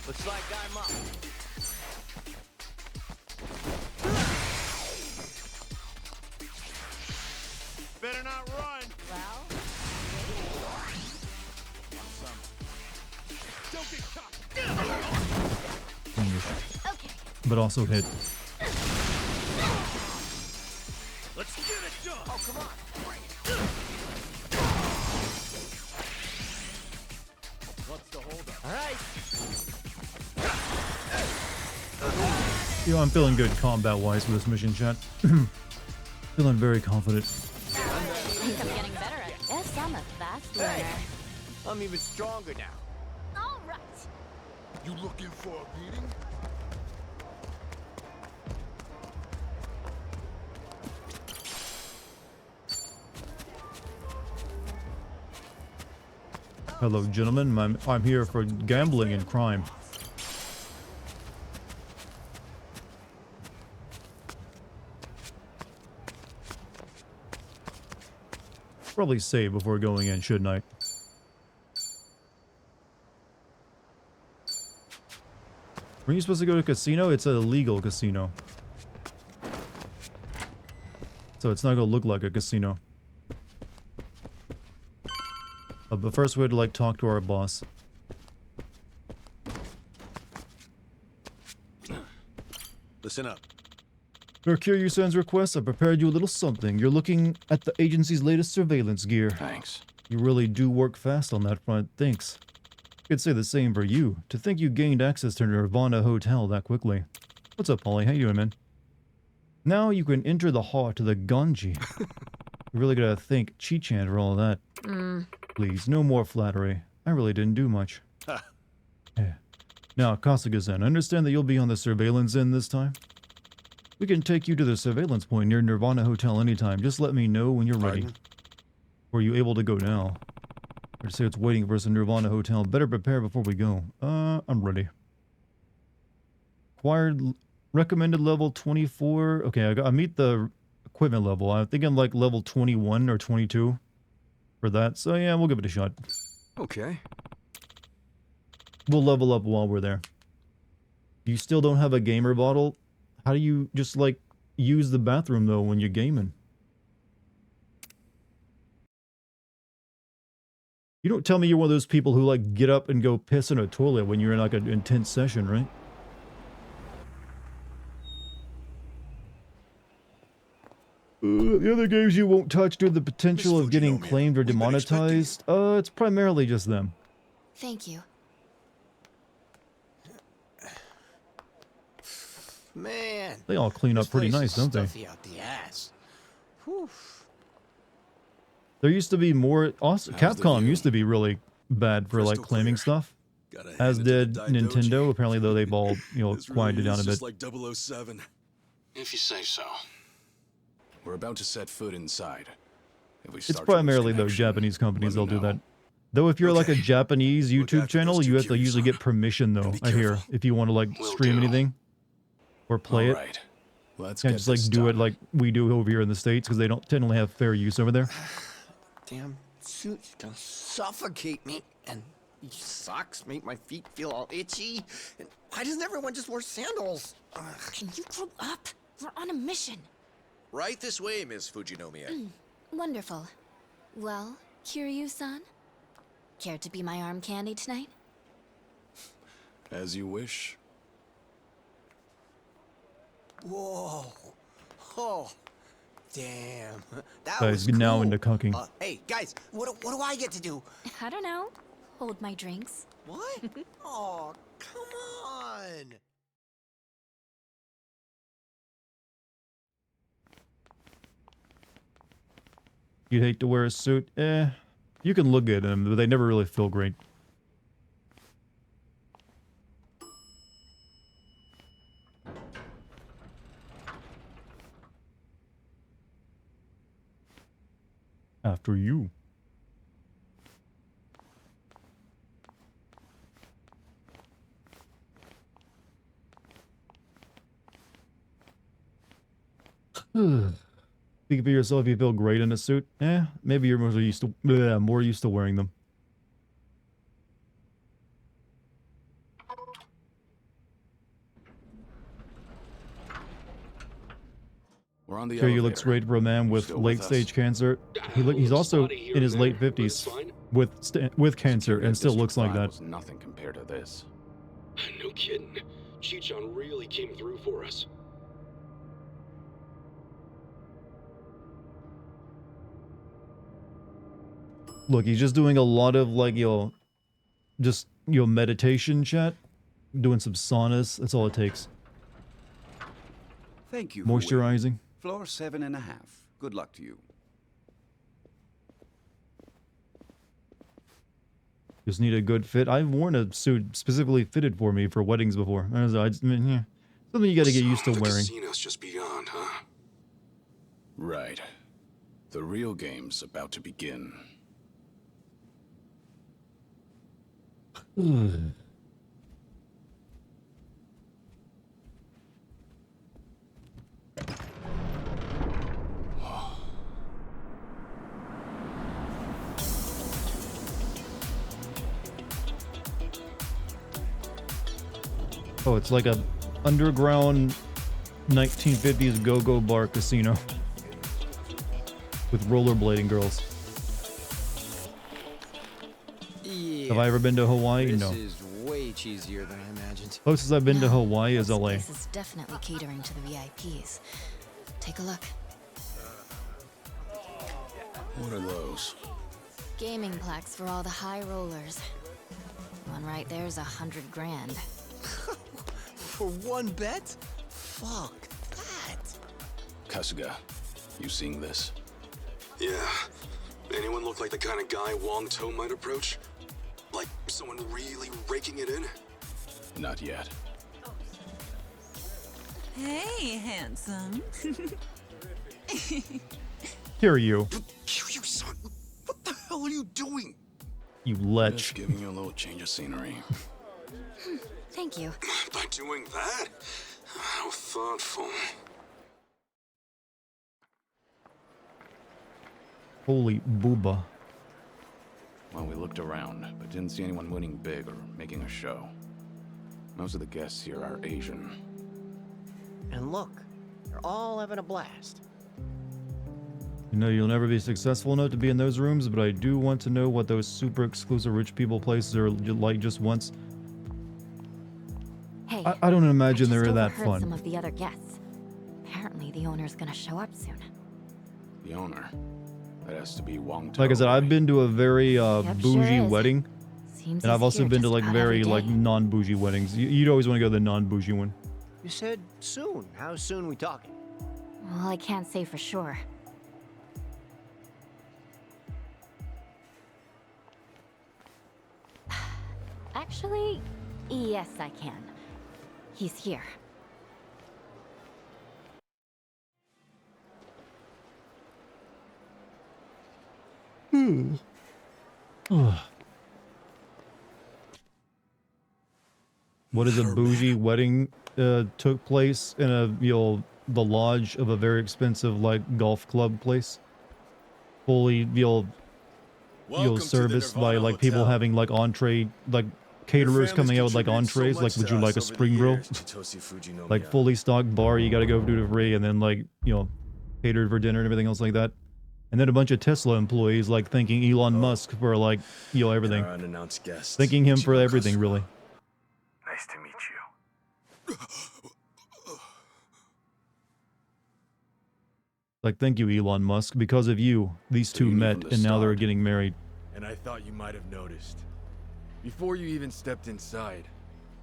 Looks like I'm up. better not run. Well, Don't get caught. English. okay. But also hit. Let's get it done. Oh, come on. Bring it. What's the holdup? All right. You know, I'm feeling good combat-wise for this mission, chat. Feeling very confident. I think I'm getting better at this. I'm a fast learner. I'm even stronger now. You looking for a beating? Hello, gentlemen. I'm here for gambling and crime. Probably save before going in, shouldn't I? Were you supposed to go to a casino? It's a legal casino. So it's not gonna look like a casino. But first we had to like talk to our boss. Listen up. For Kiryu-san's request, I prepared you a little something. You're looking at the agency's latest surveillance gear. Thanks. You really do work fast on that front, thanks. Could say the same for you. To think you gained access to Nirvana Hotel that quickly. What's up, Polly? How you doing, man? Now you can enter the hall to the Ganji. You really gotta thank Chi-chan for all of that. Please, no more flattery. I really didn't do much. Yeah. Now, Kasuga-san, I understand that you'll be on the surveillance end this time? We can take you to the surveillance point near Nirvana Hotel anytime. Just let me know when you're ready. Or are you able to go now? Or say it's waiting for us in Nirvana Hotel. Better prepare before we go. I'm ready. Recommended level 24. Okay, I meet the equipment level. I think I'm like level 21 or 22 for that. So yeah, we'll give it a shot. Okay. We'll level up while we're there. You still don't have a gamer bottle? How do you just like use the bathroom though when you're gaming? You don't tell me you're one of those people who like get up and go piss in a toilet when you're in like an intense session, right? The other games you won't touch due to the potential of getting claimed or demonetized, it's primarily just them. Thank you. Man, They all clean up pretty nice, don't they? Out the ass. Whew. There used to be more... Also, Capcom used to be really bad for like claiming stuff. As did Nintendo. Apparently, though, they've all, you know, quieted down a bit. Like 007. If you say so. We're about to set foot inside. If we It's start primarily, though, Japanese companies, they'll do that. Though if you're like a Japanese YouTube channel, you have to usually get permission, though, I hear, if you want to like stream anything or play it. Right. Let's Can't get just like this do it done. like we do over here in the States, because they don't generally have fair use over there. Damn suit's gonna suffocate me, and these socks make my feet feel all itchy. And why doesn't everyone just wear sandals? Ugh. Can you grow up? We're on a mission. Right this way, Miss Fujinomiya. Wonderful. Well, Kiryu-san? Care to be my arm candy tonight? As you wish. Whoa. Oh. Damn. That Guys, was now cool. into cucking. Hey, guys, what do I get to do? I don't know. Hold my drinks. What? Oh, come on. You'd hate to wear a suit? You can look at them, but they never really feel great. After you. Speak for yourself, you feel great in a suit. Maybe you're more used to wearing them. We're on the Kiryu elevator. looks great for a man with Still with late-stage us? cancer. He's also in his late 50s with cancer Security and still District looks like 5 that. was nothing compared to this. No kidding. Chi-chan really came through for us. Look, he's just doing a lot of like, meditation chat. Doing some saunas. That's all it takes. Thank you. for waiting. Moisturizing. Floor 7.5. Good luck to you. Just need a good fit. I've worn a suit specifically fitted for me for weddings before. I mean, yeah, something you got to get used to The wearing. casino's just beyond, huh? Right. The real game's about to begin. Oh, it's like a underground 1950s go-go bar casino with rollerblading girls. Yeah. Have I ever been to Hawaii? This No. is way cheesier than I imagined. Closest I've been to Hawaii is LA. This is definitely catering to the VIPs. Take a look. What are those? Gaming plaques for all the high rollers. One right there's 100 grand. For one bet? Fuck that. Kasuga, you seeing this? Yeah. Anyone look like the kind of guy Wong To might approach? Like someone really raking it in? Not yet. Hey, handsome. Here you. You son! What the hell are you doing? You lech. Just giving you a little change of scenery. Thank you. By doing that? How thoughtful. Holy booba. Well, we looked around, but didn't see anyone winning big or making a show. Most of the guests here are Asian. And look, they're all having a blast. You know, you'll never be successful enough to be in those rooms, but I do want to know what those super exclusive rich people places are like just once. Hey, I don't imagine I just they're that overheard fun. some of the other guests. Apparently, the owner's gonna show up soon. The owner. That has to be Wong To. Like I said, I've been to a very Yep, bougie sure is. wedding, Seems and I've he's also here been to just like about very every like day. non-bougie weddings. You'd always want to go to the non-bougie one. You said soon. How soon we talking? Well, I can't say for sure. Actually, yes, I can. He's here. What is a bougie wedding took place in a the lodge of a very expensive like golf club place, fully serviced by like people having like entree, like caterers coming out with like entrees, like would you like a spring grill? Like fully stocked bar, you gotta go duty free, and then like catered for dinner and everything else like that. And then a bunch of Tesla employees like thanking Elon Musk for like everything, unannounced guests. thanking him for everything really. Nice to meet you. Like, thank you, Elon Musk. Because of you, these two you knew met, from the and now they're start. getting married. And I thought you might have noticed. Before you even stepped inside,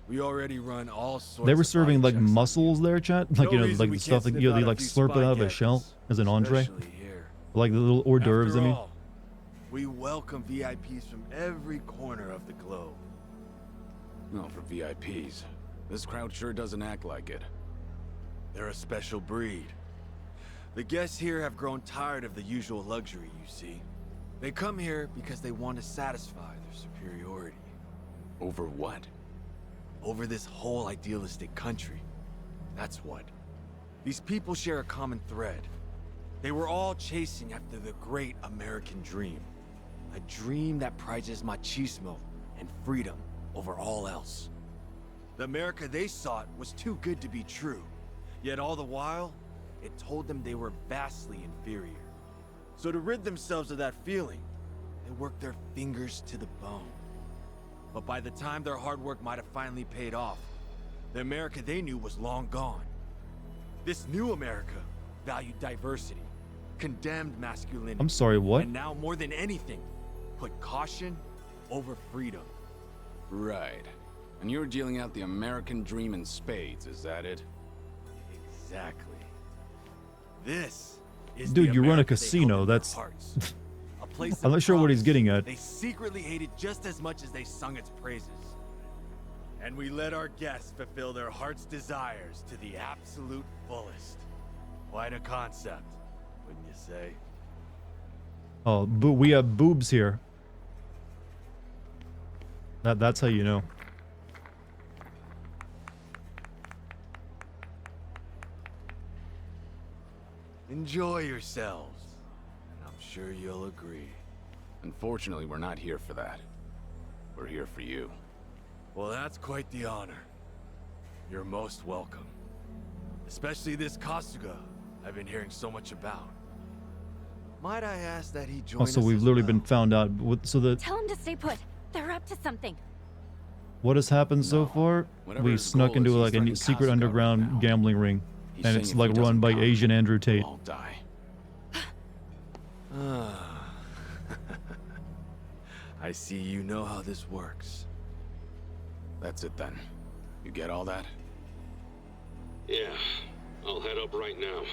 we already run all sorts They were of serving body like checks. mussels there, chat. Like No reason like we the stuff can't that sniff they out like a few slurp it spy out of a gadgets, shell as an entree, especially here. like the little hors d'oeuvres. After I mean, all, we welcome VIPs from every corner of the globe. No, for VIPs. This crowd sure doesn't act like it. They're a special breed. The guests here have grown tired of the usual luxury, you see. They come here because they want to satisfy their superiority. Over what? Over this whole idealistic country. That's what. These people share a common thread. They were all chasing after the great American dream. A dream that prizes machismo and freedom over all else. The America they sought was too good to be true. Yet all the while, it told them they were vastly inferior. So to rid themselves of that feeling, they worked their fingers to the bone. But by the time their hard work might have finally paid off, the America they knew was long gone. This new America valued diversity, condemned masculinity. I'm sorry, what? And now more than anything, put caution over freedom. Right. And you're dealing out the American dream in spades, is that it? Exactly. This is Dude, the you run a America they held casino, in their that's- hearts. A place I'm of not sure what he's promise, getting at. They secretly hate it just as much as they sung its praises. And we let our guests fulfill their heart's desires to the absolute fullest. Quite a concept, wouldn't you say? Oh, we have boobs here. That's how you know. Enjoy yourselves, and I'm sure you'll agree. Unfortunately, we're not here for that. We're here for you. Well, that's quite the honor. You're most welcome. Especially this Kasuga I've been hearing so much about. Might I ask that he join Also, us we've as literally well? been found out. So Tell him to stay put. They're up to something. what has happened so far? Whatever We his snuck goal into is, like he's a threatening secret Kasuga underground right now. gambling ring, He's and saying it's if like he run doesn't by come, Asian Andrew Tate. we'll all die. I see you know how this works. That's it then. You get all that? Yeah, I'll head up right now.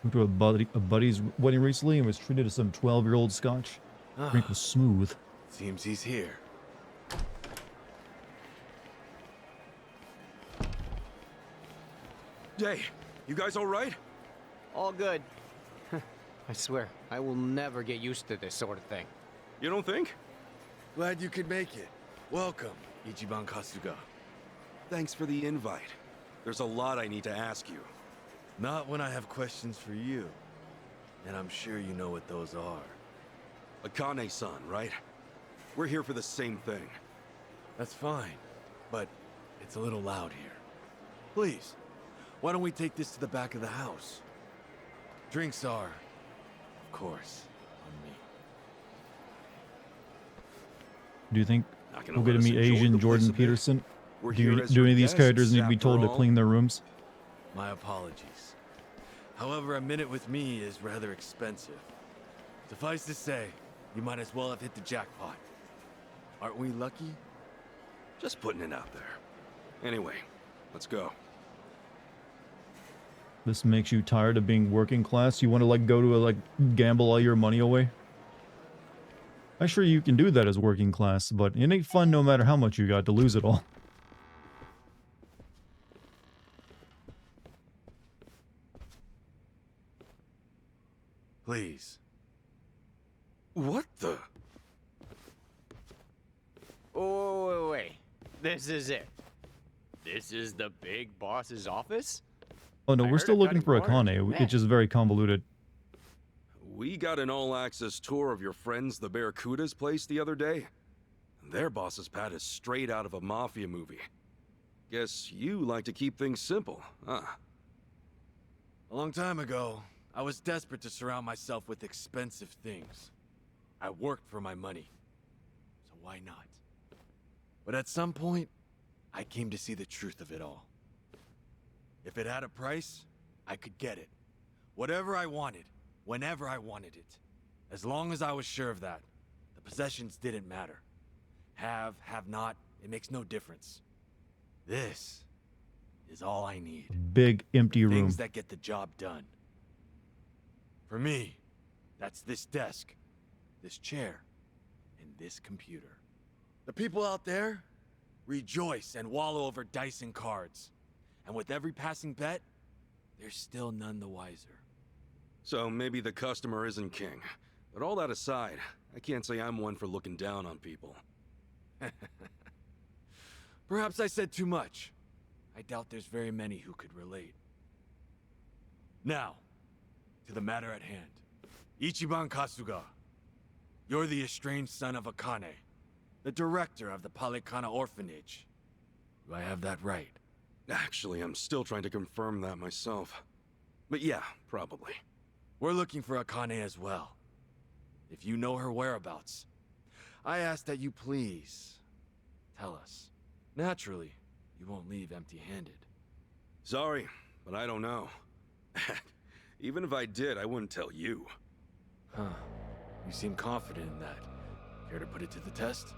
Went to a buddy's wedding recently and was treated to some 12-year-old scotch. Drink was smooth. Seems he's here. Hey, you guys all right? All good. I swear, I will never get used to this sort of thing. You don't think? Glad you could make it. Welcome, Ichiban Kasuga. Thanks for the invite. There's a lot I need to ask you. Not when I have questions for you. And I'm sure you know what those are. Akane-san, right? We're here for the same thing. That's fine, but it's a little loud here. Please, why don't we take this to the back of the house? Drinks are, of course, on me. Do you think Not gonna we'll get to let us meet enjoy Asian the Jordan bliss of it. Peterson? We're Do here as any your of these guests, characters need to be told to after all. clean their rooms? My apologies. However, a minute with me is rather expensive. Suffice to say, you might as well have hit the jackpot. Aren't we lucky? Just putting it out there. Anyway, let's go. This makes you tired of being working class? You want to like go to like gamble all your money away? I'm sure you can do that as working class, but it ain't fun no matter how much you got to lose it all. Please. What the? Oh, wait. This is it. This is the big boss's office? Oh no, I we're heard still it looking got for cornered. Akane. Man. It's just very convoluted. We got an all-access tour of your friends the Barracuda's place the other day. Their boss's pad is straight out of a mafia movie. Guess you like to keep things simple, huh? A long time ago, I was desperate to surround myself with expensive things. I worked for my money, so why not? But at some point, I came to see the truth of it all. If it had a price, I could get it. Whatever I wanted, whenever I wanted it. As long as I was sure of that, the possessions didn't matter. Have not, it makes no difference. This is all I need. Big empty room. Things that get the job done. For me, that's this desk, this chair, and this computer. The people out there rejoice and wallow over dice and cards. And with every passing bet, they're still none the wiser. So maybe the customer isn't king. But all that aside, I can't say I'm one for looking down on people. Perhaps I said too much. I doubt there's very many who could relate. Now, to the matter at hand. Ichiban Kasuga, you're the estranged son of Akane, the director of the Palikana orphanage. Do I have that right? Actually, I'm still trying to confirm that myself. But yeah, probably. We're looking for Akane as well. If you know her whereabouts, I ask that you please tell us. Naturally, you won't leave empty-handed. Sorry, but I don't know. Even if I did, I wouldn't tell you. Huh. You seem confident in that. Care to put it to the test?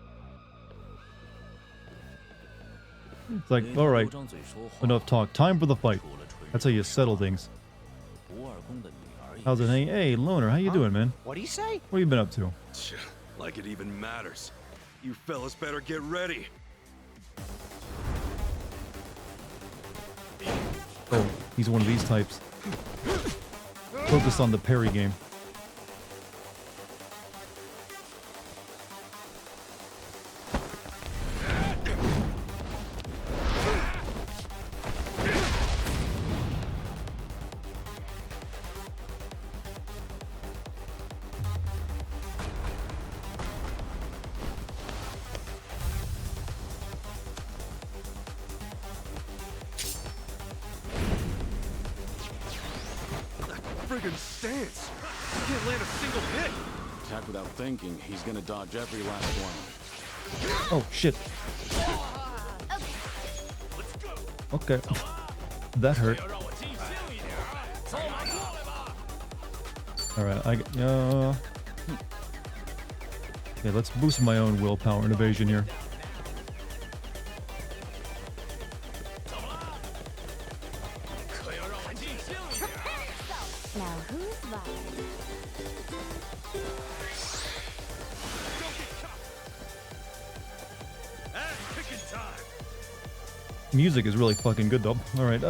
It's like, alright, enough talk. Time for the fight. That's how you settle things. How's it? Hey, Loner, how you doing, man? What do you say? What have you been up to? Like it even matters. You fellas better get ready. Oh, he's one of these types. Focus on the parry game. Friggin' stance! You can't land a single hit! Attack without thinking, he's gonna dodge every last one. Oh, shit. Okay. That hurt. Alright, okay, let's boost my own willpower and evasion here. Now who's that? Music is really fucking good though. Alright,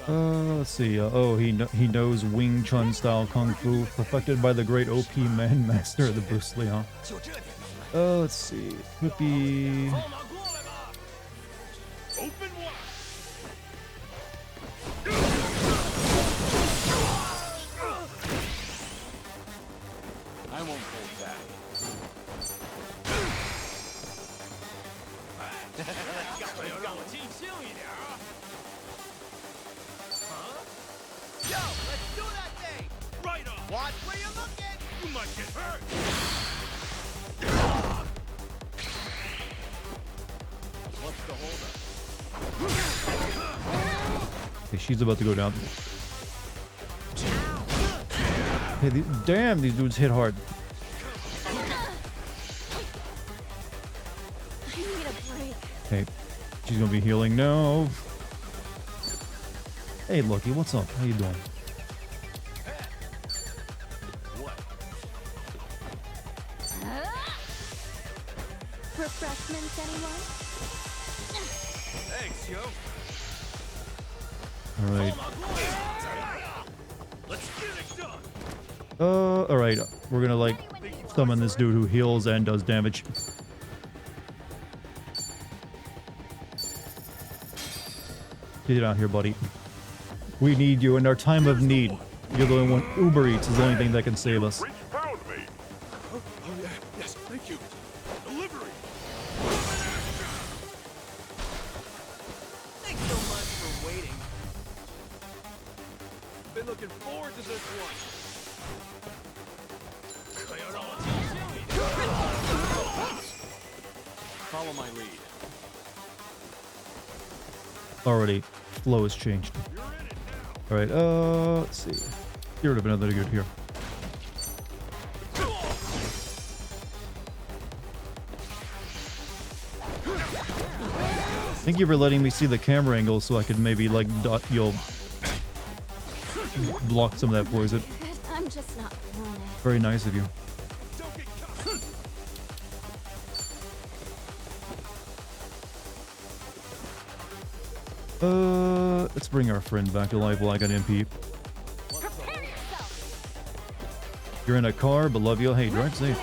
let's see. Oh, he knows Wing Chun style kung fu, perfected by the great OP man master of the Bruce Lee, huh? Let's see. Whippy. I won't hold back. Yo, let's do that thing! Right on! Watch where you're looking! You might get hurt! What's the holdup? Okay, she's about to go down. Hey, damn, these dudes hit hard. I need a break. Hey, she's gonna be healing. No. Hey, Lucky, what's up? How you doing? Refreshments, anyone? Thanks, yo. All right. Let's get it done. All right. We're gonna like summon this dude who heals and does damage. Get out here, buddy. We need you in our time of need. You're the only one. Uber Eats is the only thing that can save us. Found me. Oh yeah, yes, thank you. Delivery. Thanks so much for waiting. Been looking forward to this one. Follow my lead. Already, flow has changed. All right. Let's see. Get rid of another good here. Thank you for letting me see the camera angle so I could maybe like you'll block some of that poison. I'm just not feeling it. Very nice of you. Let's bring our friend back to life while I got MP. Prepare yourself. You're in a car, but love you. Hey, drive safe.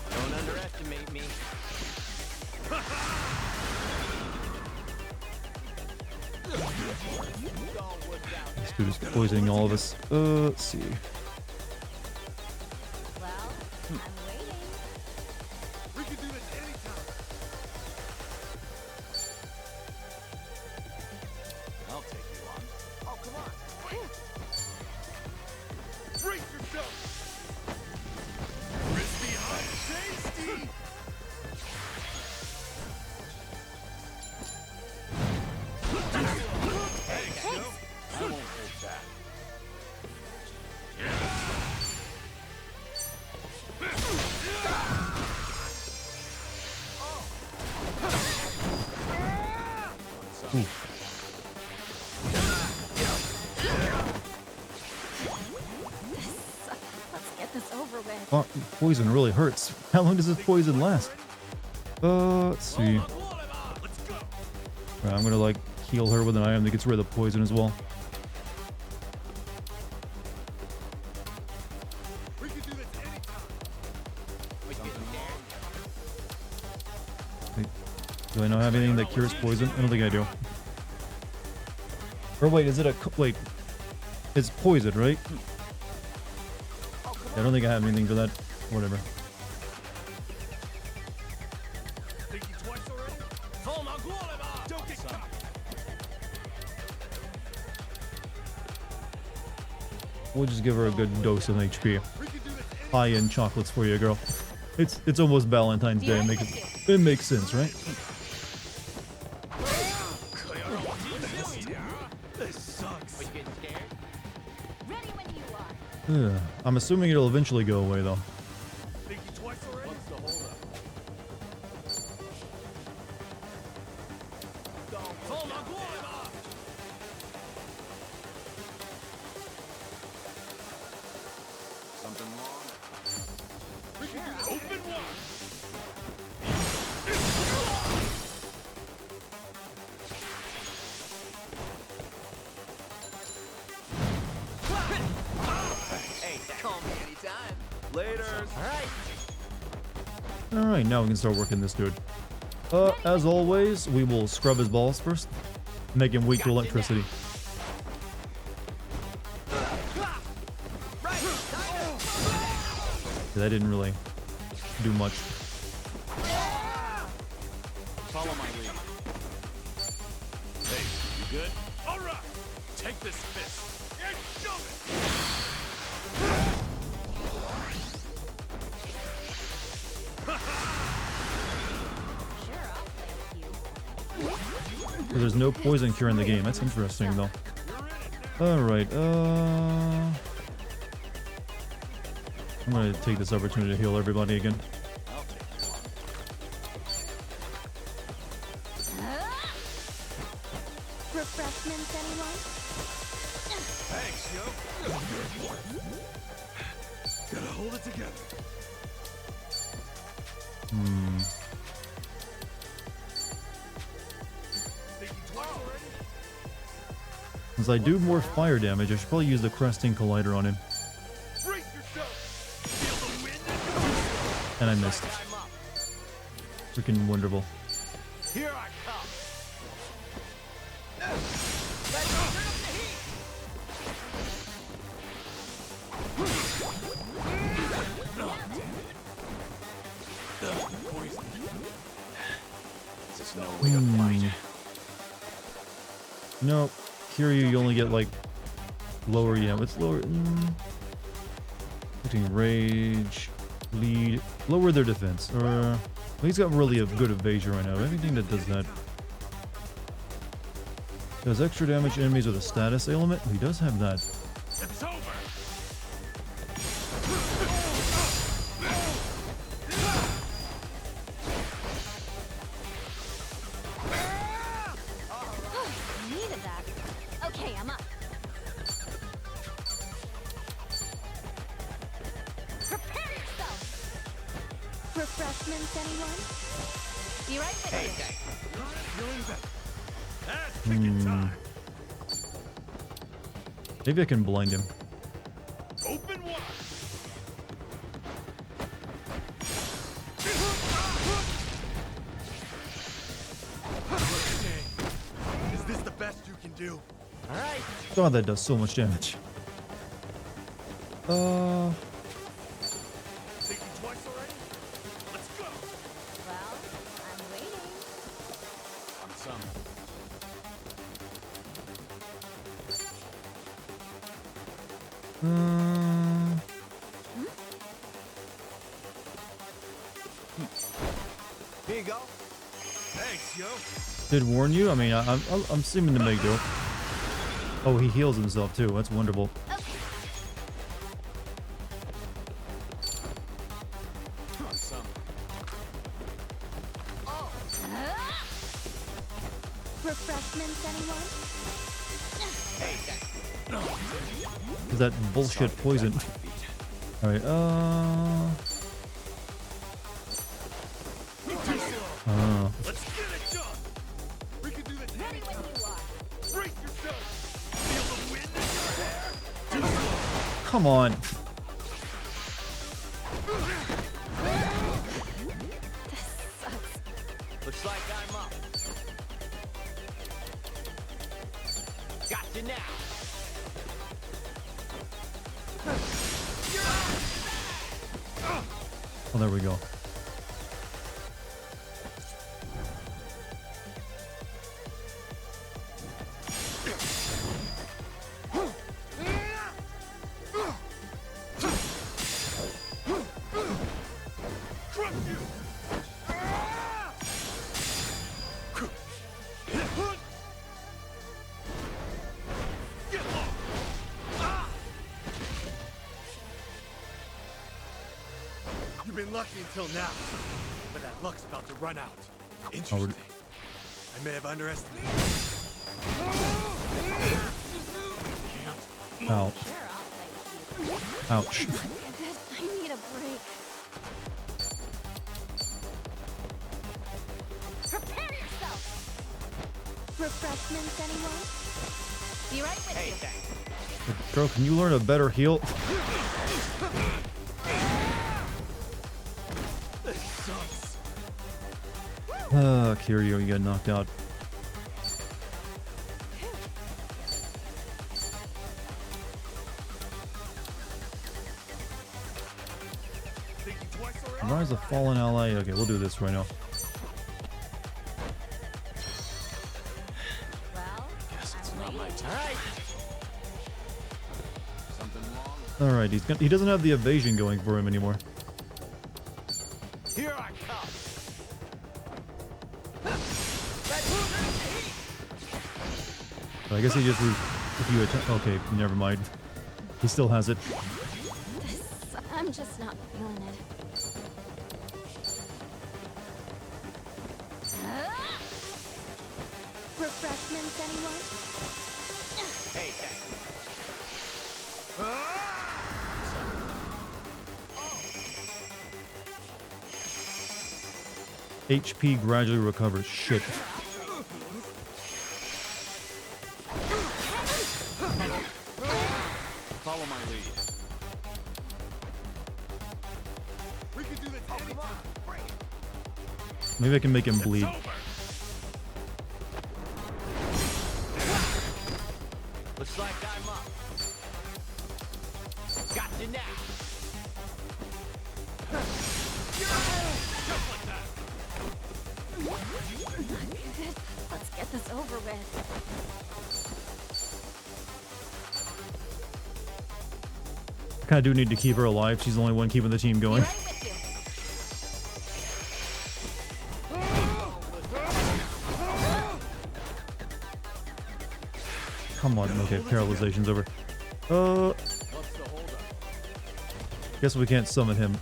Don't underestimate me. This dude is poisoning all of us. Let's see. Well, I'm waiting. We can do this anytime. I'll take you on. Oh, come on. Brace yourself. Crispy hot tasty. I won't hold back. Ooh. Poison really hurts. How long does this poison last? Let's see. Right, I'm gonna like heal her with an item that gets rid of the poison as well. Wait, do I not have anything that cures poison? I don't think I do. Or wait, is it a wait? It's poison, right? I don't think I have anything for that. Whatever. We'll just give her a good dose of HP. High-end chocolates for you, girl. It's almost Valentine's Day. It makes sense, right? I'm assuming it'll eventually go away, though. Alright, now we can start working this dude. As always, we will scrub his balls first. Make him weak to electricity. That didn't really do much. Follow my lead. Hey, you good? All right. Take this fist and shove So there's no poison cure in the game. That's interesting, though. Alright, I'm gonna take this opportunity to heal everybody again. Refreshments, anyone? Thanks, yo. Gotta hold it together. Since I do more fire damage, I should probably use the Cresting Collider on him. And I missed. Freaking wonderful. Here I come. There's no way to fight. No, Kiryu, you only get like lower. Yeah, it's lower. Rage, lead, lower their defense. Well, he's got really a good evasion right now. Anything that does that does extra damage to enemies with a status ailment. He does have that. It's over. Needed that. Okay, I'm up. Prepare yourself. Refreshments, anyone? Be right with Maybe I can blind him. Open wide. Is this the best you can do? All right. God, that does so much damage. Thinking twice already? Let's go. Well, I'm waiting. On some. Here you go. Thanks, yo. Did warn you? I mean, I'm seeming to make do. Oh, he heals himself too. That's wonderful. On some. Refreshments, anyone? Is that bullshit poison? Alright, Let's get it done. We can do this anytime. Brace yourself. Feel the wind in your hair. come on. This sucks. Looks like I'm up. Got you now. Oh, there we go. You've been lucky until now, but that luck's about to run out. Interesting. I may have underestimated. Ouch. Ouch. I need a break. Prepare yourself. Refreshments, anyone? Be right with you. Girl, can you learn a better heal? Kiryu, you got knocked out. Rise of Fallen Ally. Okay, we'll do this right now. Guess it's not my time. Something wrong? Alright, he doesn't have the evasion going for him anymore. Here I come. I guess he just if you attack. Okay, never mind. He still has it. I'm just not feeling it. Refreshments, anyone? Hey, thanks. HP gradually recovers. Shit. Follow my lead. We can do this anytime. Maybe I can make him bleed. Looks like I'm up. Got you now. Let's get this over with. I kinda do need to keep her alive. She's the only one keeping the team going. Come on, okay, paralyzation's over. Guess we can't summon him.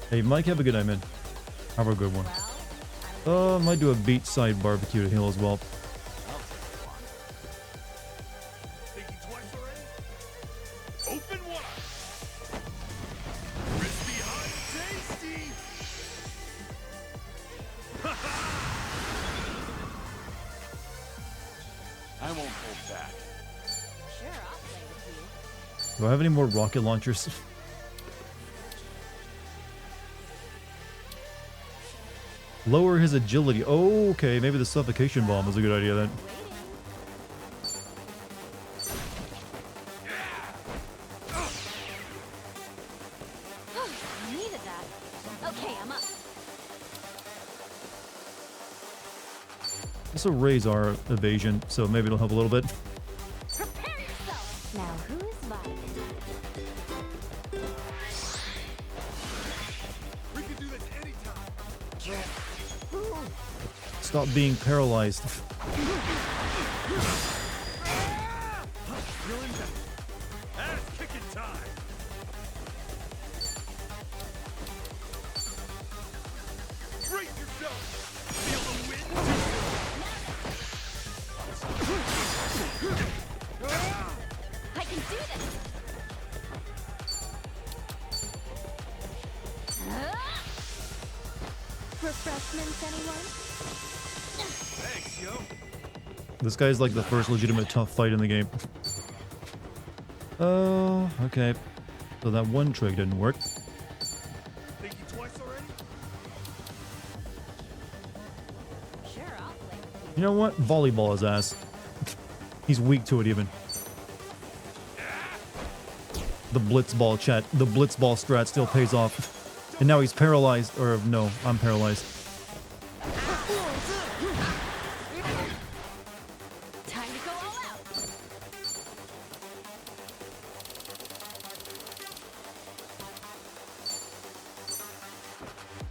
Hey, Mike, have a good night, man. Have a good one. Might do a beachside barbecue to heal as well. Thinking twice already? Open wide. Crispy hot and tasty. I won't hold back. Sure, I'll play with you. Do I have any more rocket launchers? Lower his agility. Oh, okay, maybe the suffocation bomb is a good idea then. I needed that. Okay, I'm up. This will raise our evasion, so maybe it'll help a little bit. Prepare yourself. Now who's vibing? We can do this anytime. Stop being paralyzed. Feeling better. Ass kicking time. Brace yourself. Feel the wind. I can do this. refreshments, anyone? Thanks, yo. This guy's like the first legitimate tough fight in the game. Oh, okay. So that one trick didn't work. Think you twice already? Sure, I'll play. You know what? Volleyball his ass. He's weak to it even. The blitzball chat. The blitzball strat still pays off. And now he's paralyzed. Or no, I'm paralyzed. Time to go all out.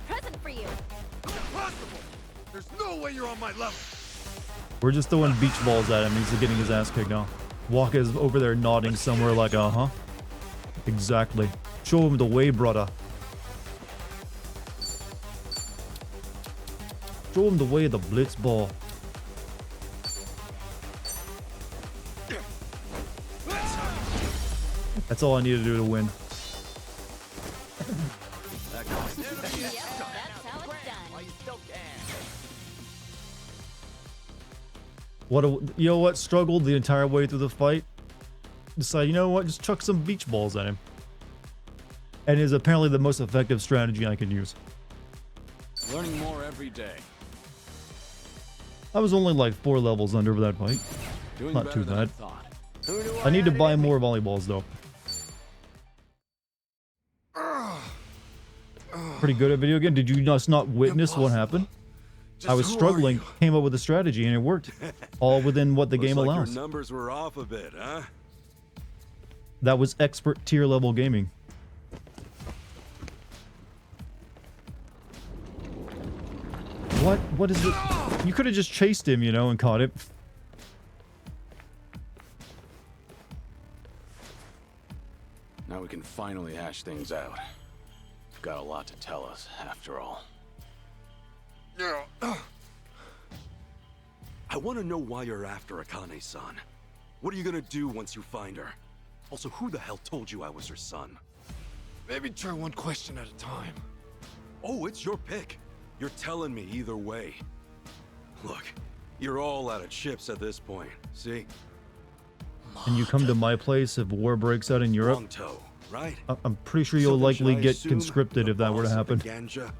Present for you. Impossible! There's no way you're on my level. We're just throwing beach balls at him. He's getting his ass kicked now. Waka's over there nodding somewhere like, uh-huh. Exactly. Show him the way, brother. Show him the way of the blitzball. That's all I need to do to win. Yep, that's how it's done. You know what? Struggled the entire way through the fight. Decide, you know what? Just chuck some beach balls at him. And is apparently the most effective strategy I can use. Learning more every day. I was only like 4 levels under that fight. Doing Not better too than I bad. thought. I need to buy more volleyballs though. Pretty good at video game. Did you just not witness what happened? I was struggling, came up with a strategy, and it worked. All within what the game Looks like allows. your numbers were off a bit, huh? That was expert tier level gaming. What is it? You could have just chased him, you know, and caught it. Now we can finally hash things out. Got a lot to tell us, after all. I want to know why you're after Akane-san. What are you gonna do once you find her? Also, who the hell told you I was her son? Maybe try one question at a time. Oh, it's your pick. You're telling me either way. Look, you're all out of chips at this point, see? And you come to my place if war breaks out in Europe. Wangto, right? I'm pretty sure you'll So then likely should I get assume conscripted the if that were to boss of the happen. Ganja?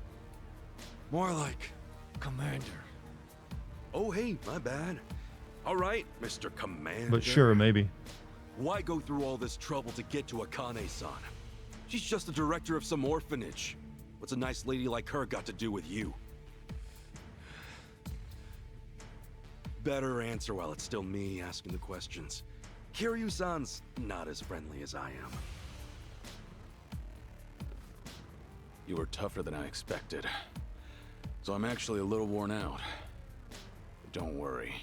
More like commander. Oh, hey, my bad. All right, Mr. Commander. But sure, maybe. Why go through all this trouble to get to Akane-san? She's just the director of some orphanage. What's a nice lady like her got to do with you? Better answer while it's still me asking the questions. Kiryu-san's not as friendly as I am. You were tougher than I expected. So I'm actually a little worn out. But don't worry.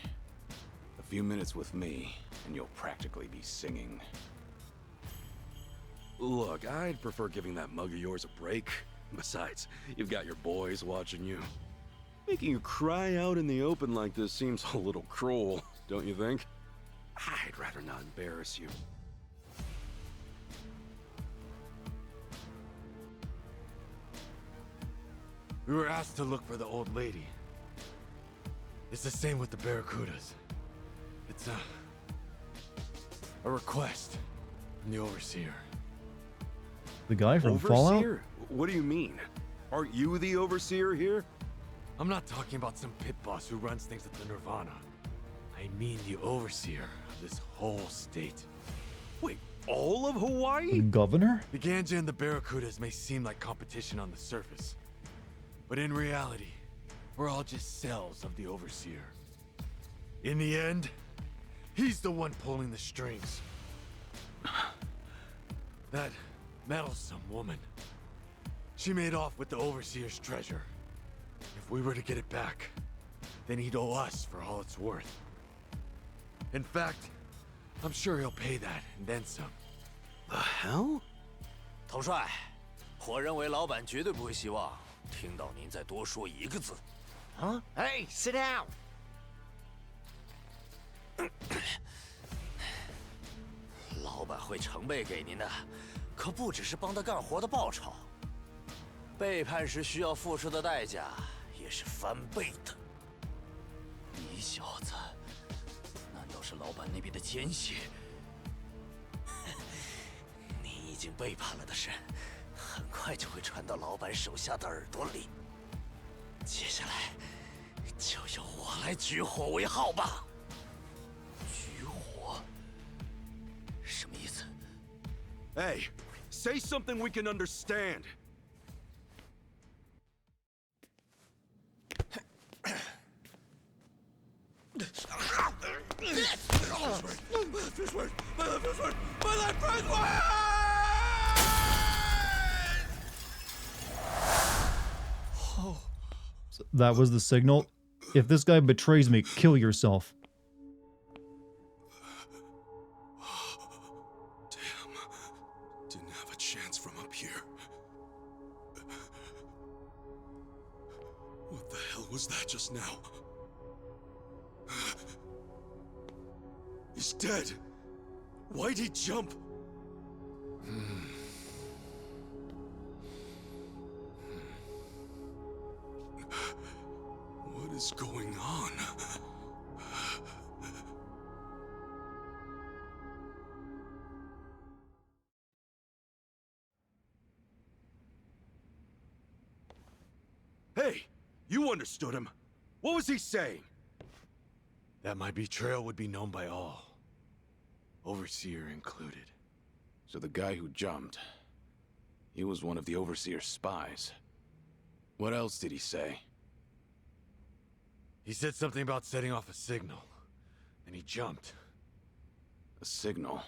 A few minutes with me, and you'll practically be singing. Look, I'd prefer giving that mug of yours a break. Besides, you've got your boys watching you. Making you cry out in the open like this seems a little cruel, don't you think? I'd rather not embarrass you. We were asked to look for the old lady. It's the same with the Barracudas. It's a request from the Overseer. The guy from Fallout? Overseer? What do you mean? Aren't you the Overseer here? I'm not talking about some pit boss who runs things at the Nirvana. I mean the Overseer of this whole state. Wait, all of Hawaii? Governor? The Ganja and the Barracudas may seem like competition on the surface, but in reality, we're all just cells of the Overseer. In the end, he's the one pulling the strings. That meddlesome woman. She made off with the Overseer's treasure. If we were to get it back, then he'd owe us for all it's worth. In fact, I'm sure he'll pay that and then some. The hell? 头帅，我认为老板绝对不会希望听到您再多说一个字。Huh? Hey, sit down. 老板会成倍给您的，可不只是帮他干活的报酬。背叛时需要付出的代价也也是翻倍的。你小子，难道是老板那边的奸细？你已经背叛了的事，很快就会传到老板手下的耳朵里。接下来，就由我来举火为号吧。举火？什么意思？ Hey, say something we can understand. So that was the signal. If this guy betrays me, kill yourself. Didn't have a chance from up here. What the hell was that just now? He's dead. Why'd he jump? What is going on? Hey, you understood him. What was he saying? That my betrayal would be known by all. Overseer included. So the guy who jumped, he was one of the Overseer's spies. What else did he say? He said something about setting off a signal. And he jumped. A signal?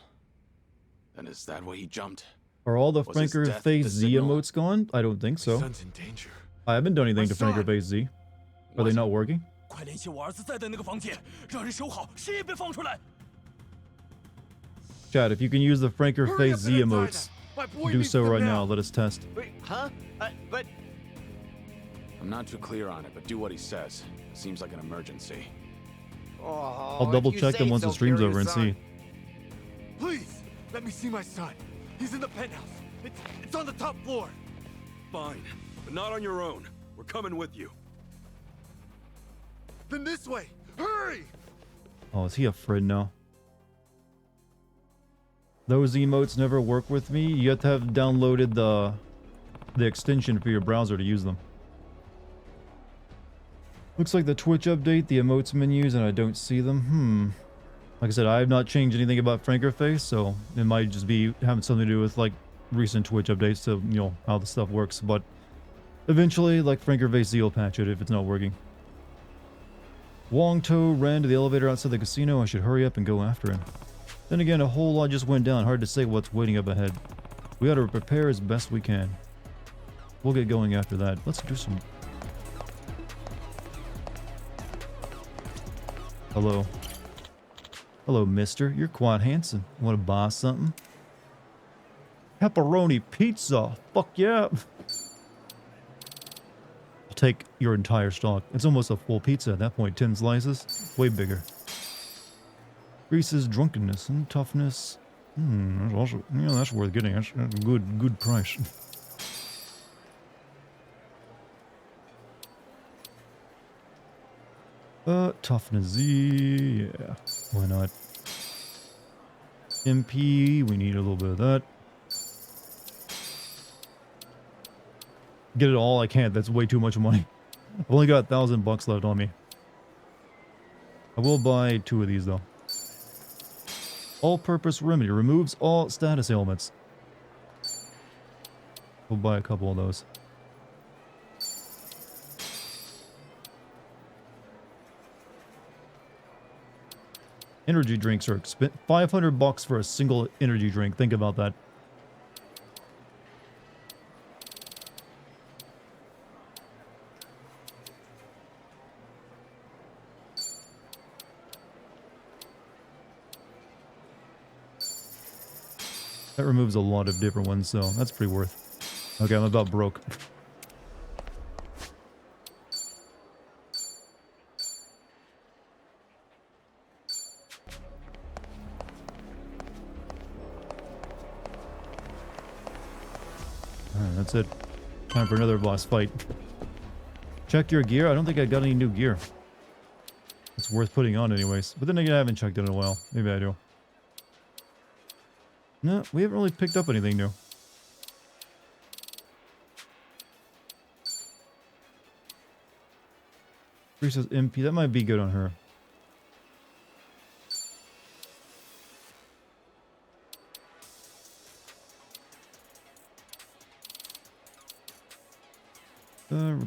Then is that why he jumped? Are all the Was his Franker death Phase the Z signal? emotes gone? I don't think so. My son's in danger. I haven't done anything to My Franker son! Phase Z. Are they not working? 快联系我儿子在的那个房间，让人守好，谁也别放出来。 Chad, if you can use the Franker Hurry Phase up Z and untie emotes, them. My boy do needs so them right now. now. Let us test. Wait, huh? But I'm not too clear on it, but do what he says. It seems like an emergency. oh, I'll double check them once the stream's over and see. Please, let me see my son. He's in the penthouse. It's on the top floor. Fine, but not on your own. We're coming with you. Then this way. Hurry! Oh, is he afraid now? Those emotes never work with me. You have to have downloaded the extension for your browser to use them. Looks like the Twitch update, the emotes menus, and I don't see them. Like I said, I have not changed anything about Frankerface, so it might just be having something to do with like recent Twitch updates to, you know, how the stuff works. But eventually, like Frankerface Z will patch it if it's not working. Wong To ran to the elevator outside the casino. I should hurry up and go after him. Then again, a whole lot just went down. Hard to say what's waiting up ahead. We ought to prepare as best we can. We'll get going after that. Let's do some... Hello. Hello, mister. You're quite handsome. Want to buy something? Pepperoni pizza. Fuck yeah. I'll take your entire stock. It's almost a full pizza at that point. 10 slices. Way bigger. Increases drunkenness and toughness. That's also, yeah, that's worth getting. That's a good price. Toughness Z, yeah, why not? MP, we need a little bit of that. Get it all I can't, that's way too much money. I've only got $1,000 left on me. I will buy 2 of these though. All-purpose remedy removes all status ailments. We'll buy a couple of those. Energy drinks are expensive. $500 for a single energy drink. Think about that. That removes a lot of different ones, so that's pretty worth. Okay, I'm about broke. Alright, that's it. Time for another boss fight. Check your gear. I don't think I got any new gear. It's worth putting on anyways. But then again, I haven't checked it in a while. Maybe I do. No, we haven't really picked up anything new. Increases MP. That might be good on her.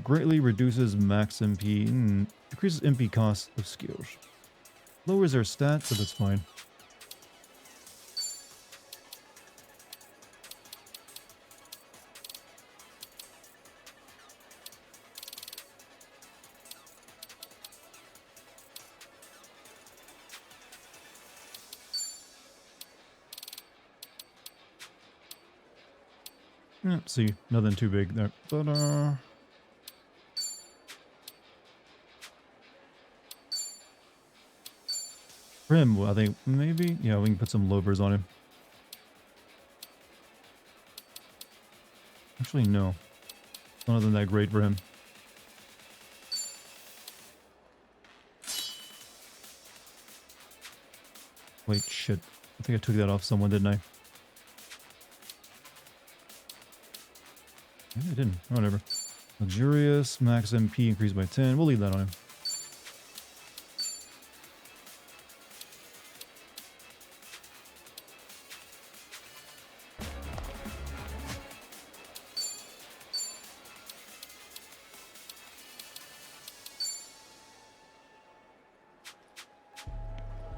Greatly reduces max MP. Decreases MP cost of skills. Lowers their stats, but that's fine. Yeah, see, nothing too big there. But, for him, I think, maybe? Yeah, we can put some lowers on him. Actually, no. None of them that great for him. Wait, shit. I think I took that off someone, didn't I? Maybe I didn't. Oh, whatever. Luxurious, max MP increased by 10. We'll leave that on him.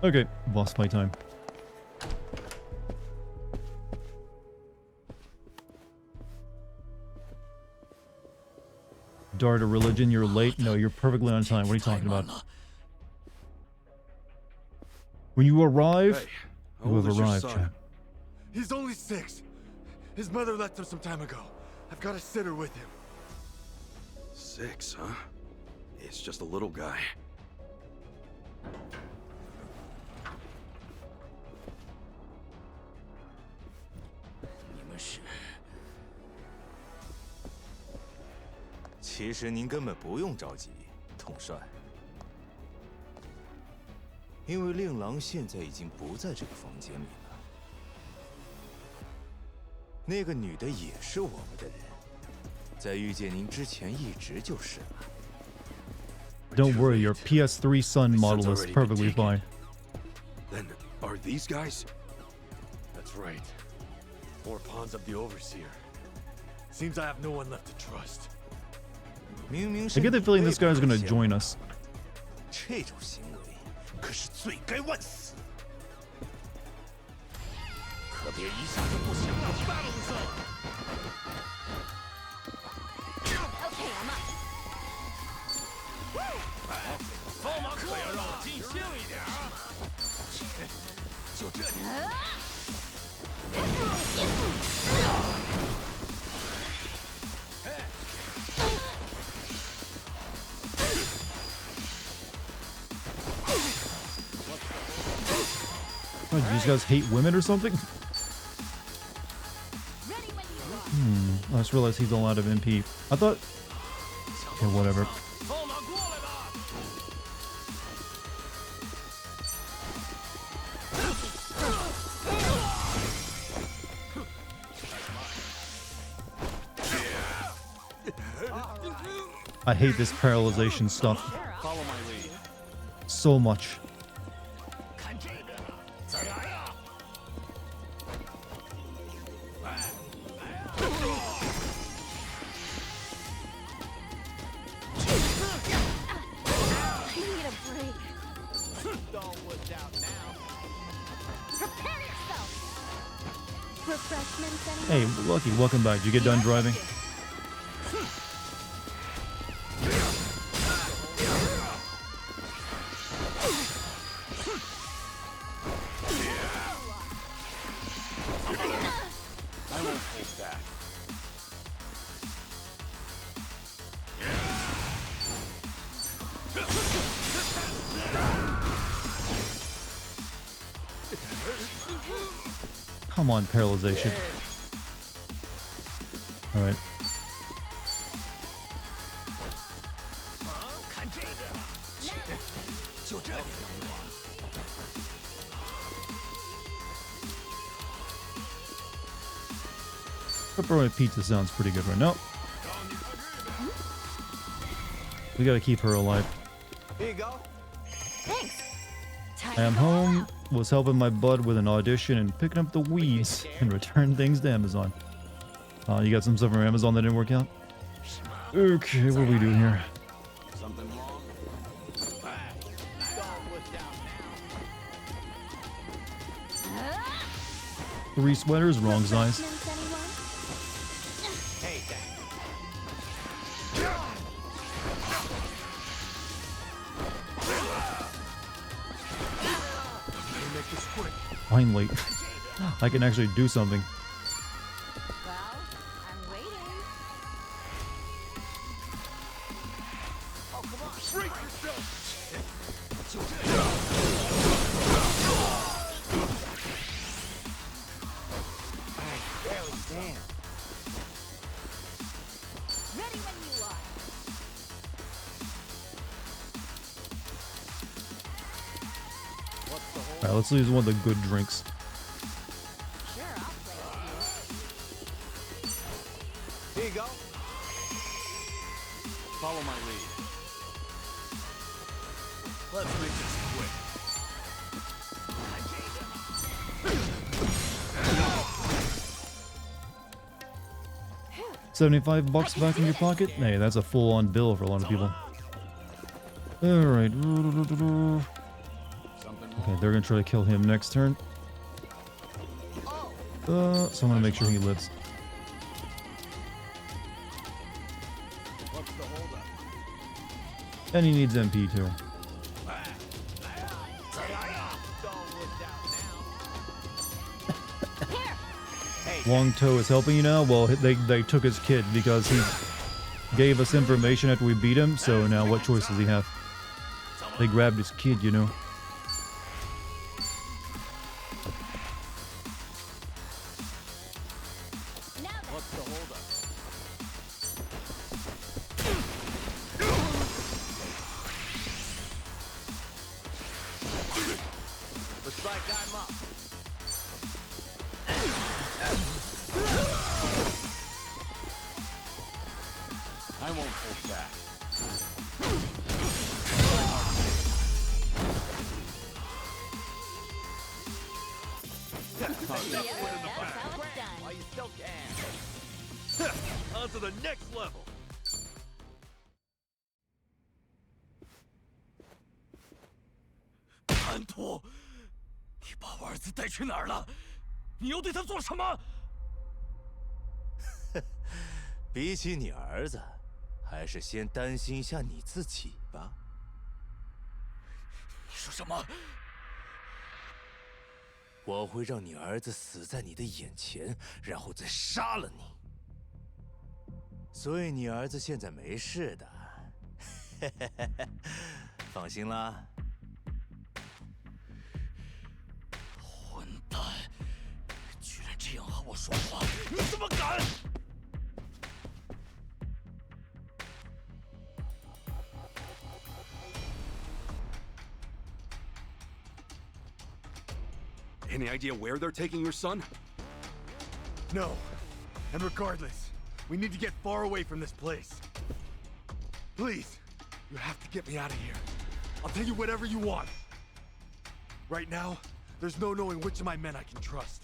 Okay, boss fight time. Dart of religion, you're late. No, you're perfectly on time. What are you talking about? When you arrive, Hey, you have arrived, chap. He's only 6. His mother left him some time ago. I've got a sitter with him. 6, huh? It's just a little guy.其实您根本不用着急，统帅，因为令郎现在已经不在这个房间里了。那个女的也是我们的人，在遇见您之前一直就是了。Don't worry, your PS3 Sun model is perfectly fine. Then, are these guys? That's right. 4 pawns of the Overseer. Seems I have no one left to trust. I get the feeling this guy's gonna join us. 这种行为可是罪该万死。可别一下就不想到半上。Okay, I'm up. 哎，帮忙可要让我尽兴一点啊！就这点。What, do these guys hate women or something? I just realized he's all out of MP. I thought... Okay, whatever. I hate this paralyzation stuff so much. Hey, Lucky, welcome back. Did you get done driving? I won't hold back. Come on, paralyzation. Alright. Pepperoni pizza sounds pretty good right now. We gotta keep her alive. Here you go. Thanks. I am home, was helping my bud with an audition and picking up the weeds and return things to Amazon. You got some stuff from Amazon that didn't work out? Okay, what do we do here? Something wrong? 3 sweaters, wrong size. Hey, Finally, I can actually do something. Well, I'm waiting. Oh, come on, break yourself! I barely stand. Ready when you are. Alright, let's use one of the good drinks. Sure, I'll play with Here you go. Follow my lead. Let's make this quick. 75 bucks back in your pocket? Hey, that's a full-on bill for a lot of people. Alright. Okay, they're gonna try to kill him next turn. So I'm gonna make sure he lives. And he needs MP too. Wong To is helping you now? Well, they took his kid because he gave us information after we beat him, so now what choice does he have? They grabbed his kid, you know. What's the holdup? Looks like I'm up. I won't hold back. While you still can. On to the next level.安托，你把我儿子带去哪儿了？你又对他做了什么？比起你儿子，还是先担心一下你自己吧。你说什么？我会让你儿子死在你的眼前，然后再杀了你。所以你儿子现在没事的，放心啦。混蛋！居然这样和我说话，你怎么敢？ Any idea where they're taking your son? No. And regardless, we need to get far away from this place. Please, you have to get me out of here. I'll tell you whatever you want. Right now, there's no knowing which of my men I can trust.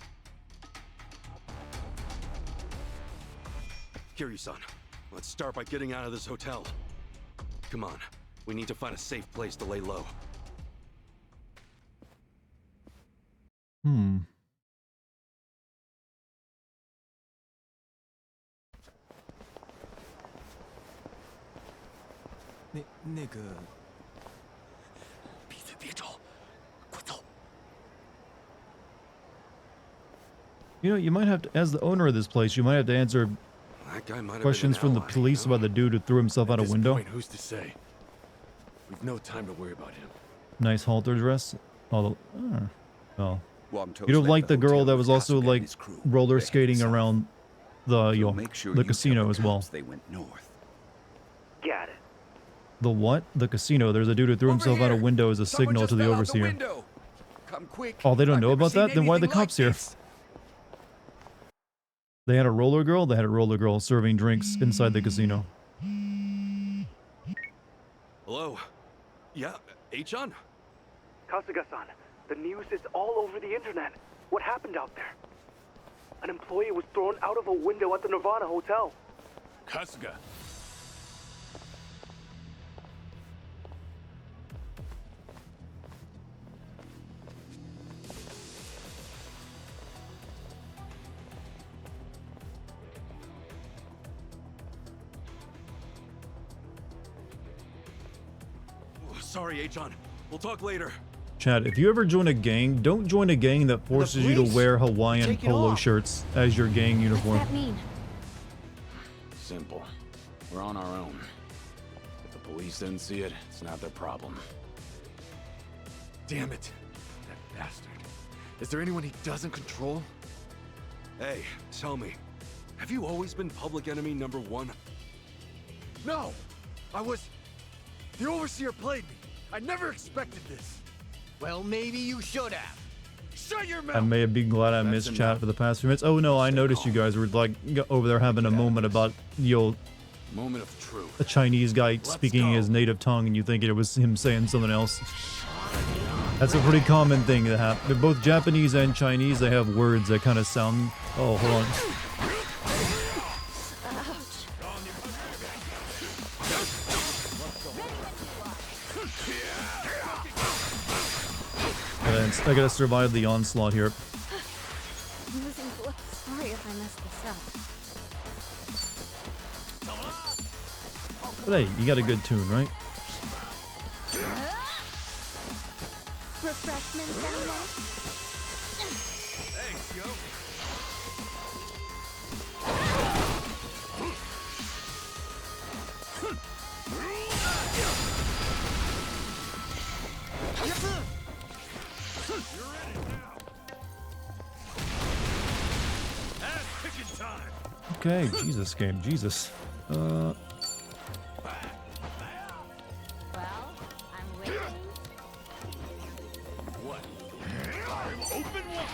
Kiryu-san, let's start by getting out of this hotel. Come on, we need to find a safe place to lay low. Hmm. 那个，闭嘴，别找，快走！ You know, you might have to, as the owner of this place, you might have to answer That guy might have questions been an from the ally, police you know? about the dude who threw himself out a window. Point, who's to say? We've no time to worry about him. Nice halter dress. Oh, oh. Wong-To's You don't left like the girl hotel that with was also Kasuga and like his crew. roller They skating headed around the south. So make sure the you tell casino as well. cops They went north. Got it. The what? The casino. There's a dude who threw himself out a window as a signal to the overseer. Come quick. Oh, they don't I've know never about seen that? Then why are the anything like cops here? this. They had a roller girl? They had a roller girl serving drinks inside the casino. Hello? Yeah, Achan? Kasuga-san, the news is all over the internet. What happened out there? An employee was thrown out of a window at the Nirvana Hotel. Kasuga. Sorry, Achan. We'll talk later. Chad, if you ever join a gang, don't join a gang that forces you to wear Hawaiian Take it polo off. shirts as your gang uniform. What's that mean? Simple. We're on our own. If the police didn't see it, it's not their problem. Damn it. That bastard. Is there anyone he doesn't control? Hey, tell me. Have you always been public enemy number one? No! I was... The Overseer played me. I never expected this. Well, maybe you should have. Shut your mouth! I may have been glad I missed chat for the past few minutes. Oh no, I noticed you guys were like over there having a moment about the old Moment of truth. a Chinese guy speaking his native tongue and you think it was him saying something else. That's a pretty common thing that happens. They're both Japanese and Chinese. They have words that kind of sound... Oh, hold on. I gotta survive the onslaught here. I'm losing blood. Sorry if I messed this up. But hey, you got a good tune, right? Refreshments, anyone? Thanks, yo. You're in it now. Ass picking time. Okay, Jesus game, Jesus. Well, I'm waiting. What? I'm open wide.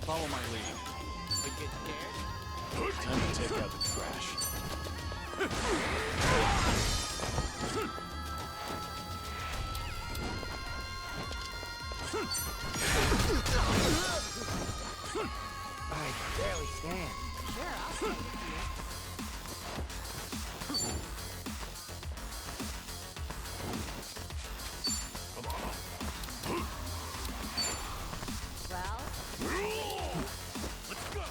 Follow my lead. Time to take out the trash. I barely stand. Sure, I'll stay with you. Well, Let's go.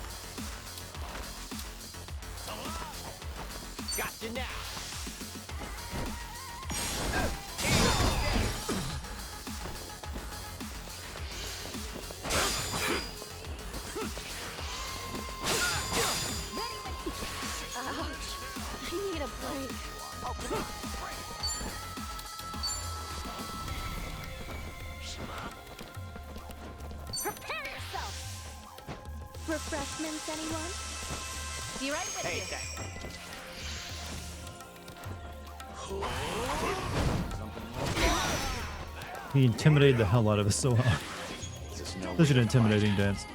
Gotcha now. ouch. I need a break. Prepare yourself. Refreshments, anyone? Be right with Hey, you. thanks. He intimidated the hell out of us so hard. Such an intimidating dance.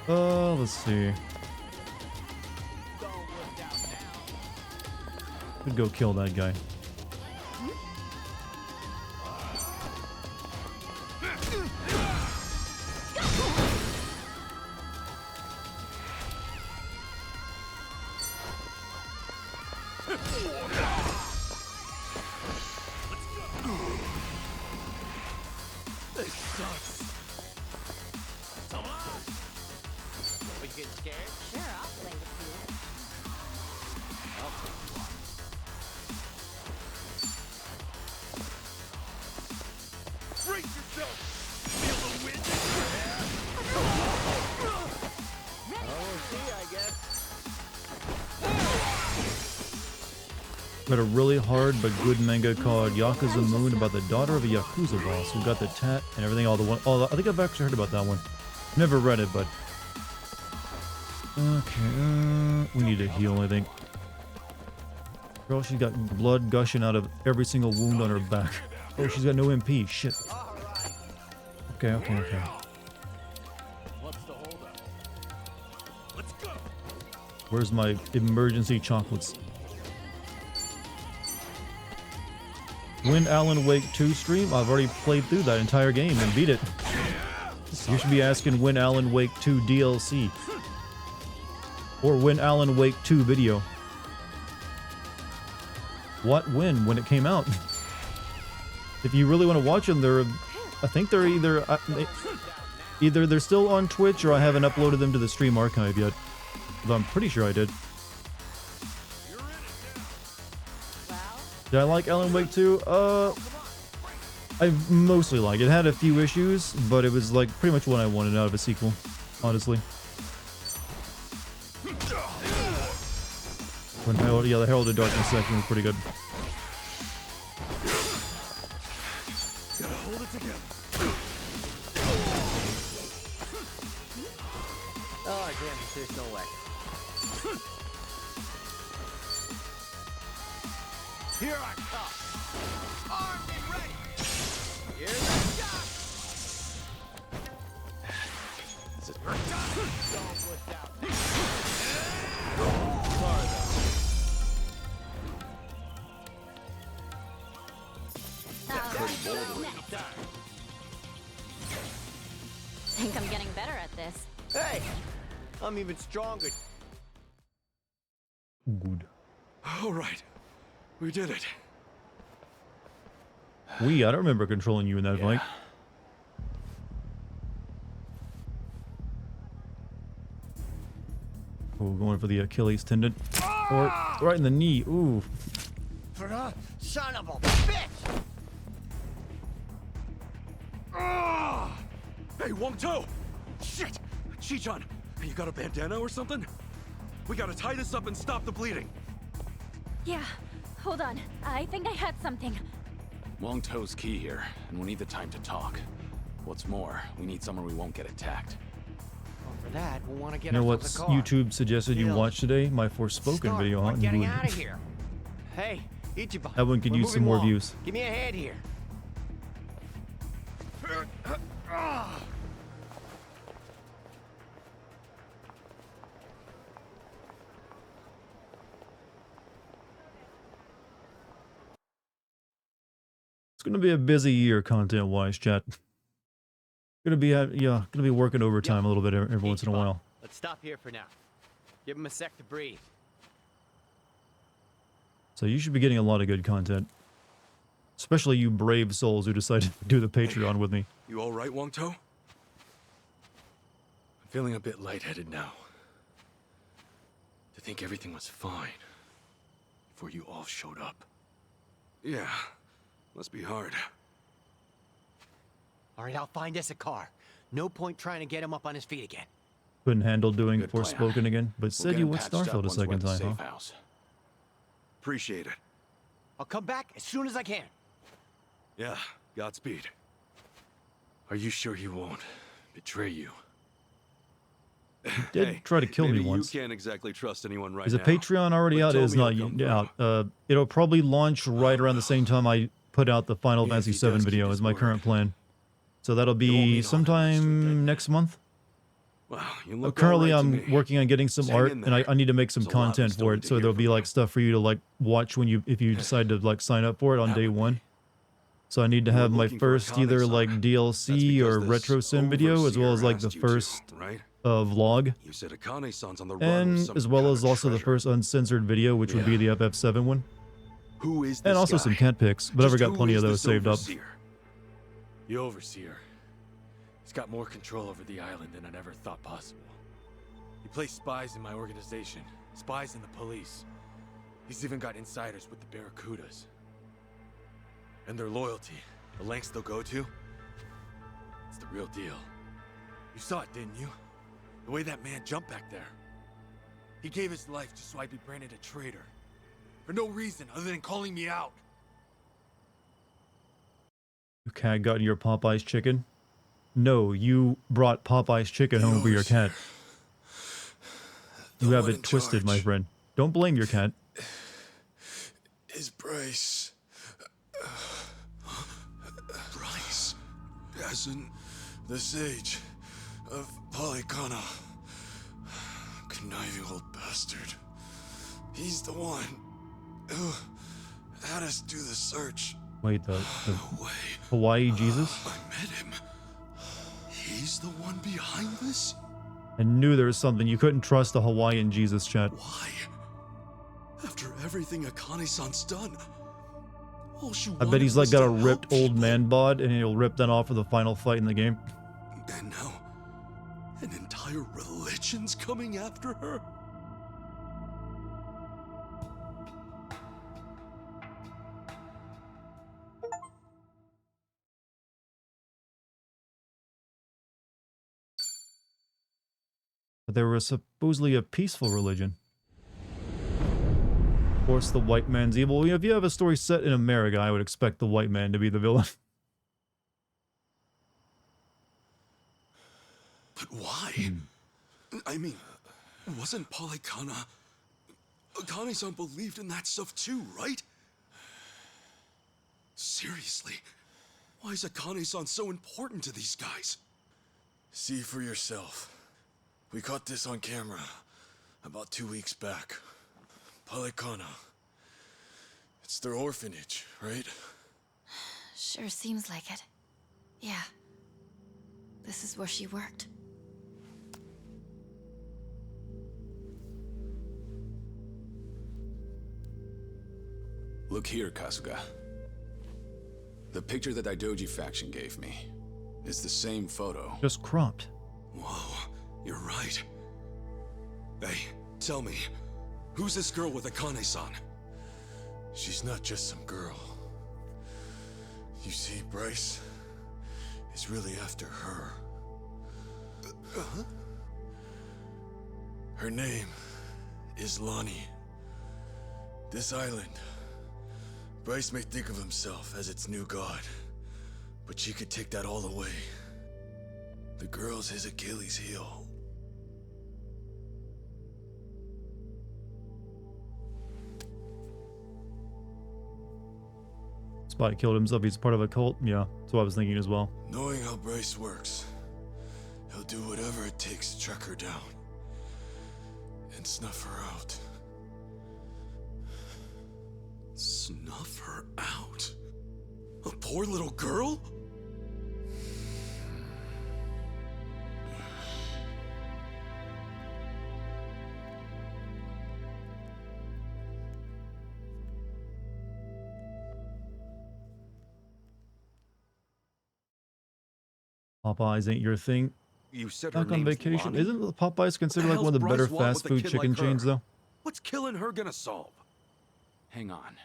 Let's see. Could go kill that guy. This sucks. Come on. Are you getting scared? Sure, I'll play with you. Brace yourself. Feel the wind in your hair. We'll see, I guess. Read a really hard but good manga called Yakuza Moon about the daughter of a Yakuza boss who got the tat and everything. I think I've actually heard about that one. Never read it, but... Okay, we need to heal, I think. Girl, she's got blood gushing out of every single wound on her back. Oh, she's got no MP. Shit. Okay, okay, okay. What's the holdup? Let's go. Where's my emergency chocolates? When Alan Wake 2 stream? I've already played through that entire game and beat it. You should be asking when Alan Wake 2 DLC. Or when Alan Wake 2 video. What when? When it came out. If you really want to watch them, I think they're either they're still on Twitch or I haven't uploaded them to the stream archive yet. But I'm pretty sure I did. Did I like Alan Wake 2? I mostly like it. It had a few issues, but it was like pretty much what I wanted out of a sequel, honestly. When the Herald of Darkness section was pretty good. Gotta hold it together. Oh, damn it, there's no way. Here I come. Army ready. Here they go. We're done. Don't without me. Sorry, though. Think I'm getting better at this. Hey, I'm even stronger. Good. All right. We did it. I don't remember controlling you in that fight. Oh, going for the Achilles tendon. Or right in the knee. Ooh. Son of a bitch! Hey, Wong-To! Shit! Chi-chan, you got a bandana or something? We gotta tie this up and stop the bleeding. Yeah, hold on. I think I had something. Wong-To's key here, and we need the time to talk. What's more, we need somewhere we won't get attacked. Well, for that, we'll want to get You know what ourselves a car. YouTube suggested you watch today? My Forspoken video on Getting Good. out of here. Hey, Ichiban. That one could we're use some moving more along. views. Give me a hand here. It's gonna be a busy year content-wise, chat. Gonna be gonna be working overtime a little bit every once in a while. Let's stop here for now. Give him a sec to breathe. So you should be getting a lot of good content. Especially you brave souls who decided to do the Patreon with me. You all right, Wong-To? I'm feeling a bit lightheaded now. To think everything was fine before you all showed up. Yeah, must be hard. All right, I'll find us a car. No point trying to get him up on his feet again. Couldn't handle doing Good plan. Forspoken again, but said get you him would patched up Starfield a once we're second at the time, safe huh? house. Appreciate it. I'll come back as soon as I can. Yeah, Godspeed. Are you sure he won't betray you? Did try to kill me maybe once. You can't exactly trust anyone right Is now. the Patreon already But out? It is Toby not will come out. It'll probably launch right around the same time I put out the Final Yeah, if Fantasy he does VII video keep is his my word. current plan. So that'll won't be mean all that much to it, sometime next month. Wow, you look Currently, all right to I'm me. working on getting some Hang art, in and I there. need to make some There's a lot of content us still for need it. to So hear there'll be from like stuff for you to like watch if you decide to like sign up for it on day one. So I need to You were have my looking for first either Akane-san. like DLC or Because retro this sim video, as well as overseer like the asked you to, first right? vlog, You said Akane-san's on the run and with some as well kind as of also the treasure. first uncensored video, which would be the FF7 one, Who is this and also guy? some cat pics. But I've Just got who plenty is of those this saved up. overseer? The Overseer. He's got more control over the island than I'd ever thought possible. He placed spies in my organization, spies in the police. He's even got insiders with the Barracudas. And their loyalty, the lengths they'll go to, it's the real deal. You saw it, didn't you? The way that man jumped back there. He gave his life just so I'd be branded a traitor. For no reason other than calling me out. Your cat got your Popeye's chicken? No, you brought Popeye's chicken home for your cat. You have it twisted, my friend. Don't blame your cat. Is Bryce. present, the sage of Polycana. Conniving old bastard. He's the one who had us do the search. Wait, the Hawaii Jesus? I met him. He's the one behind this? I knew there was something. You couldn't trust the Hawaiian Jesus, chat. Why? After everything Akane-san's done, all she I bet he's like got a ripped old man bod, and he'll rip that off for the final fight in the game. And now, an entire religion's coming after her? But they were supposedly a peaceful religion. Of course, the white man's evil. If you have a story set in America, I would expect the white man to be the villain. But why? I mean, wasn't Polycana... Akane-san believed in that stuff too, right? Seriously, why is Akane-san so important to these guys? See for yourself. We caught this on camera about 2 weeks back. Polycana. It's their orphanage, right? Sure seems like it. Yeah. This is where she worked. Look here, Kasuga. The picture that Daidoji faction gave me is the same photo. Just cropped. Whoa, you're right. Hey, tell me, who's this girl with Akane-san? She's not just some girl. You see, Bryce is really after her. Her name is Lonnie. This island, Bryce may think of himself as its new god, but she could take that all away. The girl's his Achilles heel. Spot killed himself. He's part of a cult. Yeah, that's what I was thinking as well. Knowing how Bryce works, he'll do whatever it takes to track her down and snuff her out. Snuff her out? A poor little girl? Popeyes ain't your thing. You said her Back on name's vacation. Lonnie? Isn't Popeyes considered like hell's one of the better Bryce want fast with a food kid chicken like her? chains, though? What's killing her gonna solve? Hang on.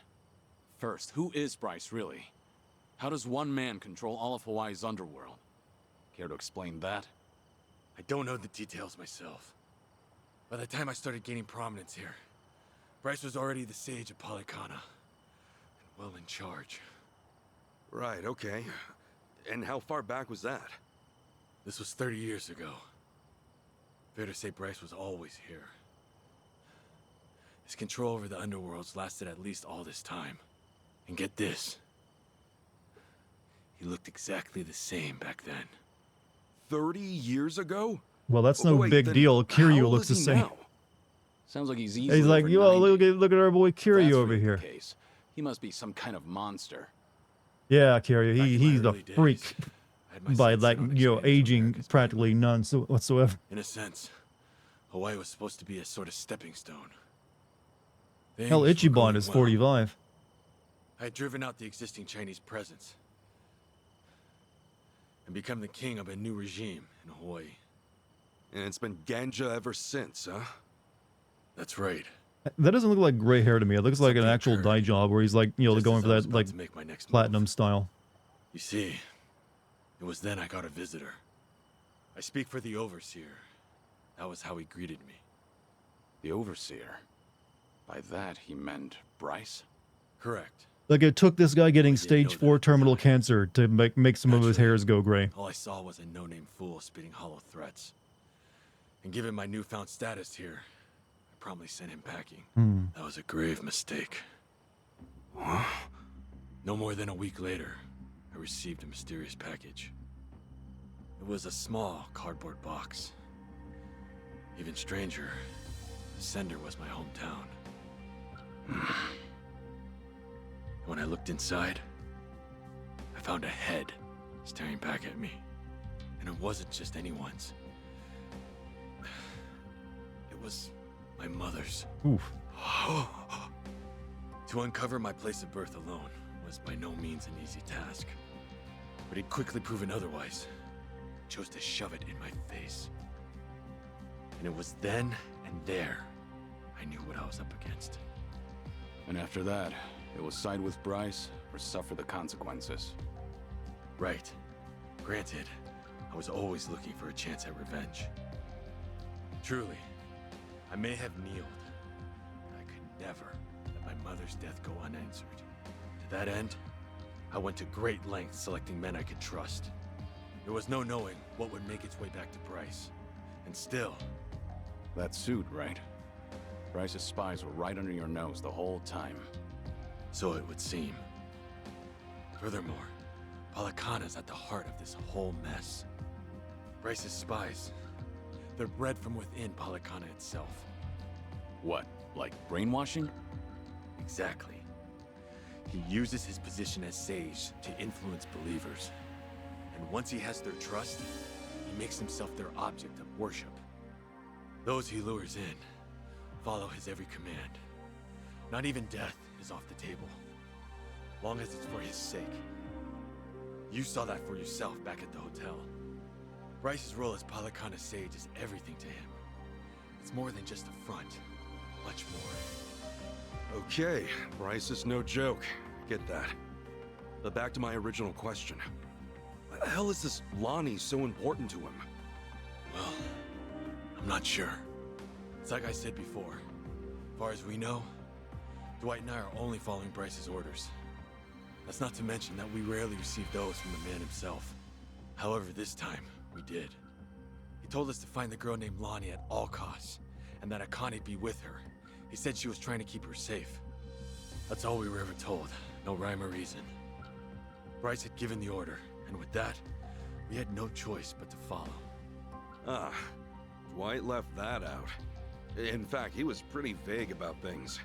First, who is Bryce, really? How does one man control all of Hawaii's underworld? Care to explain that? I don't know the details myself. By the time I started gaining prominence here, Bryce was already the sage of Polycana, and well in charge. Right, okay. And how far back was that? This was 30 years ago. Fair to say Bryce was always here. His control over the underworlds lasted at least all this time. And get this. He looked exactly the same back then. 30 years ago? Well, that's no Wait, big then deal. how Kiryu old looks the is he same. now? Sounds like he's He's like, over yo, 90. look at our boy Kiryu That's over really here. the case. He must be some kind of monster. Yeah, Kiryu, Back in he's my a early days, freak I had my by sights like, set on you know, expanding to aging America's practically none whatsoever. In a sense, Hawaii was supposed to be a sort of stepping stone. Hell, Things were Ichiban going is well. 45. I had driven out the existing Chinese presence and become the king of a new regime in Hawaii. And it's been ganja ever since, huh? That's right. That doesn't look like gray hair to me. It looks like an actual dye job where he's like, you know, Just going as for I was that about like to make my next platinum style. You see, it was then I got a visitor. I speak for the Overseer. That was how he greeted me. The Overseer? By that, he meant Bryce? Correct. Like it took this guy getting I didn't know stage 4 terminal cancer to make some of his hairs go gray. All I saw was a no-name fool spitting hollow threats. And given my newfound status here, I promptly sent him packing. That was a grave mistake. No more than a week later, I received a mysterious package. It was a small cardboard box. Even stranger, the sender was my hometown. When I looked inside, I found a head staring back at me. And it wasn't just anyone's. It was my mother's. Oof. To uncover my place of birth alone was by no means an easy task. But he'd quickly proven otherwise. Chose to shove it in my face. And it was then and there I knew what I was up against. And after that, it was side with Bryce or suffer the consequences. Right. Granted, I was always looking for a chance at revenge. Truly, I may have kneeled, but I could never let my mother's death go unanswered. To that end, I went to great lengths selecting men I could trust. There was no knowing what would make its way back to Bryce. And still... That suit, right? Bryce's spies were right under your nose the whole time. So it would seem. Furthermore, Palakana's at the heart of this whole mess. Bryce's spies, they're bred from within Palakana itself. What, like brainwashing? Exactly. He uses his position as sage to influence believers. And once he has their trust, he makes himself their object of worship. Those he lures in follow his every command. Not even death is off the table, long as it's for his sake. You saw that for yourself back at the hotel. Bryce's role as Palakana's sage is everything to him. It's more than just a front, much more. Okay, Bryce is no joke. I get that. But back to my original question. Why the hell is this Lonnie so important to him? Well, I'm not sure. It's like I said before. As far as we know, Dwight and I are only following Bryce's orders. That's not to mention that we rarely receive those from the man himself. However, this time, we did. He told us to find the girl named Lonnie at all costs, and that Akane be with her. He said she was trying to keep her safe. That's all we were ever told. No rhyme or reason. Bryce had given the order, and with that, we had no choice but to follow. Ah, Dwight left that out. In fact, he was pretty vague about things.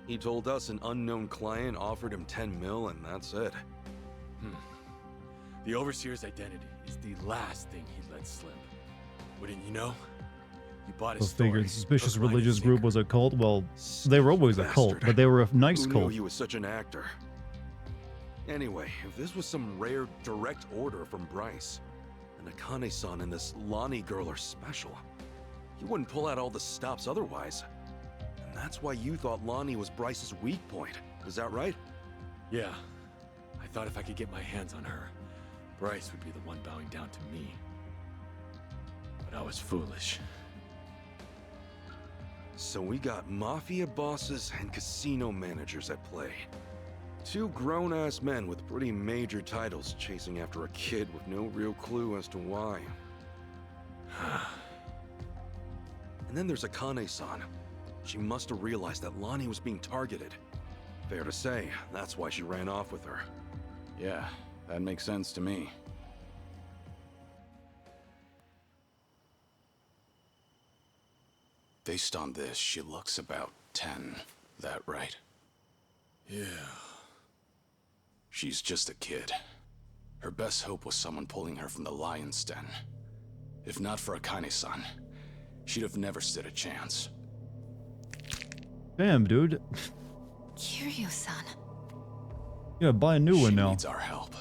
He told us an unknown client offered him 10 mil and that's it. The Overseer's identity is the last thing he let slip. Wouldn't you know? He bought his So figured story, suspicious took line and religious group sinker. was a cult. Well, they were always a cult, but they were a nice Who cult. knew he was such an actor? Anyway, if this was some rare direct order from Bryce, and Akane-san and this Lonnie girl are special, he wouldn't pull out all the stops otherwise. And that's why you thought Lonnie was Bryce's weak point. Is that right? Yeah. I thought if I could get my hands on her, Bryce would be the one bowing down to me. But I was foolish. So we got mafia bosses and casino managers at play. Two grown-ass men with pretty major titles chasing after a kid with no real clue as to why. And then there's Akane-san. She must have realized that Lonnie was being targeted. Fair to say, that's why she ran off with her. Yeah, that makes sense to me. Based on this, she looks about 10. That right? Yeah. She's just a kid. Her best hope was someone pulling her from the lion's den. If not for Akane-san, she'd have never stood a chance. Damn, dude. Kiryu-san. Yeah, buy a new one now. She needs our help.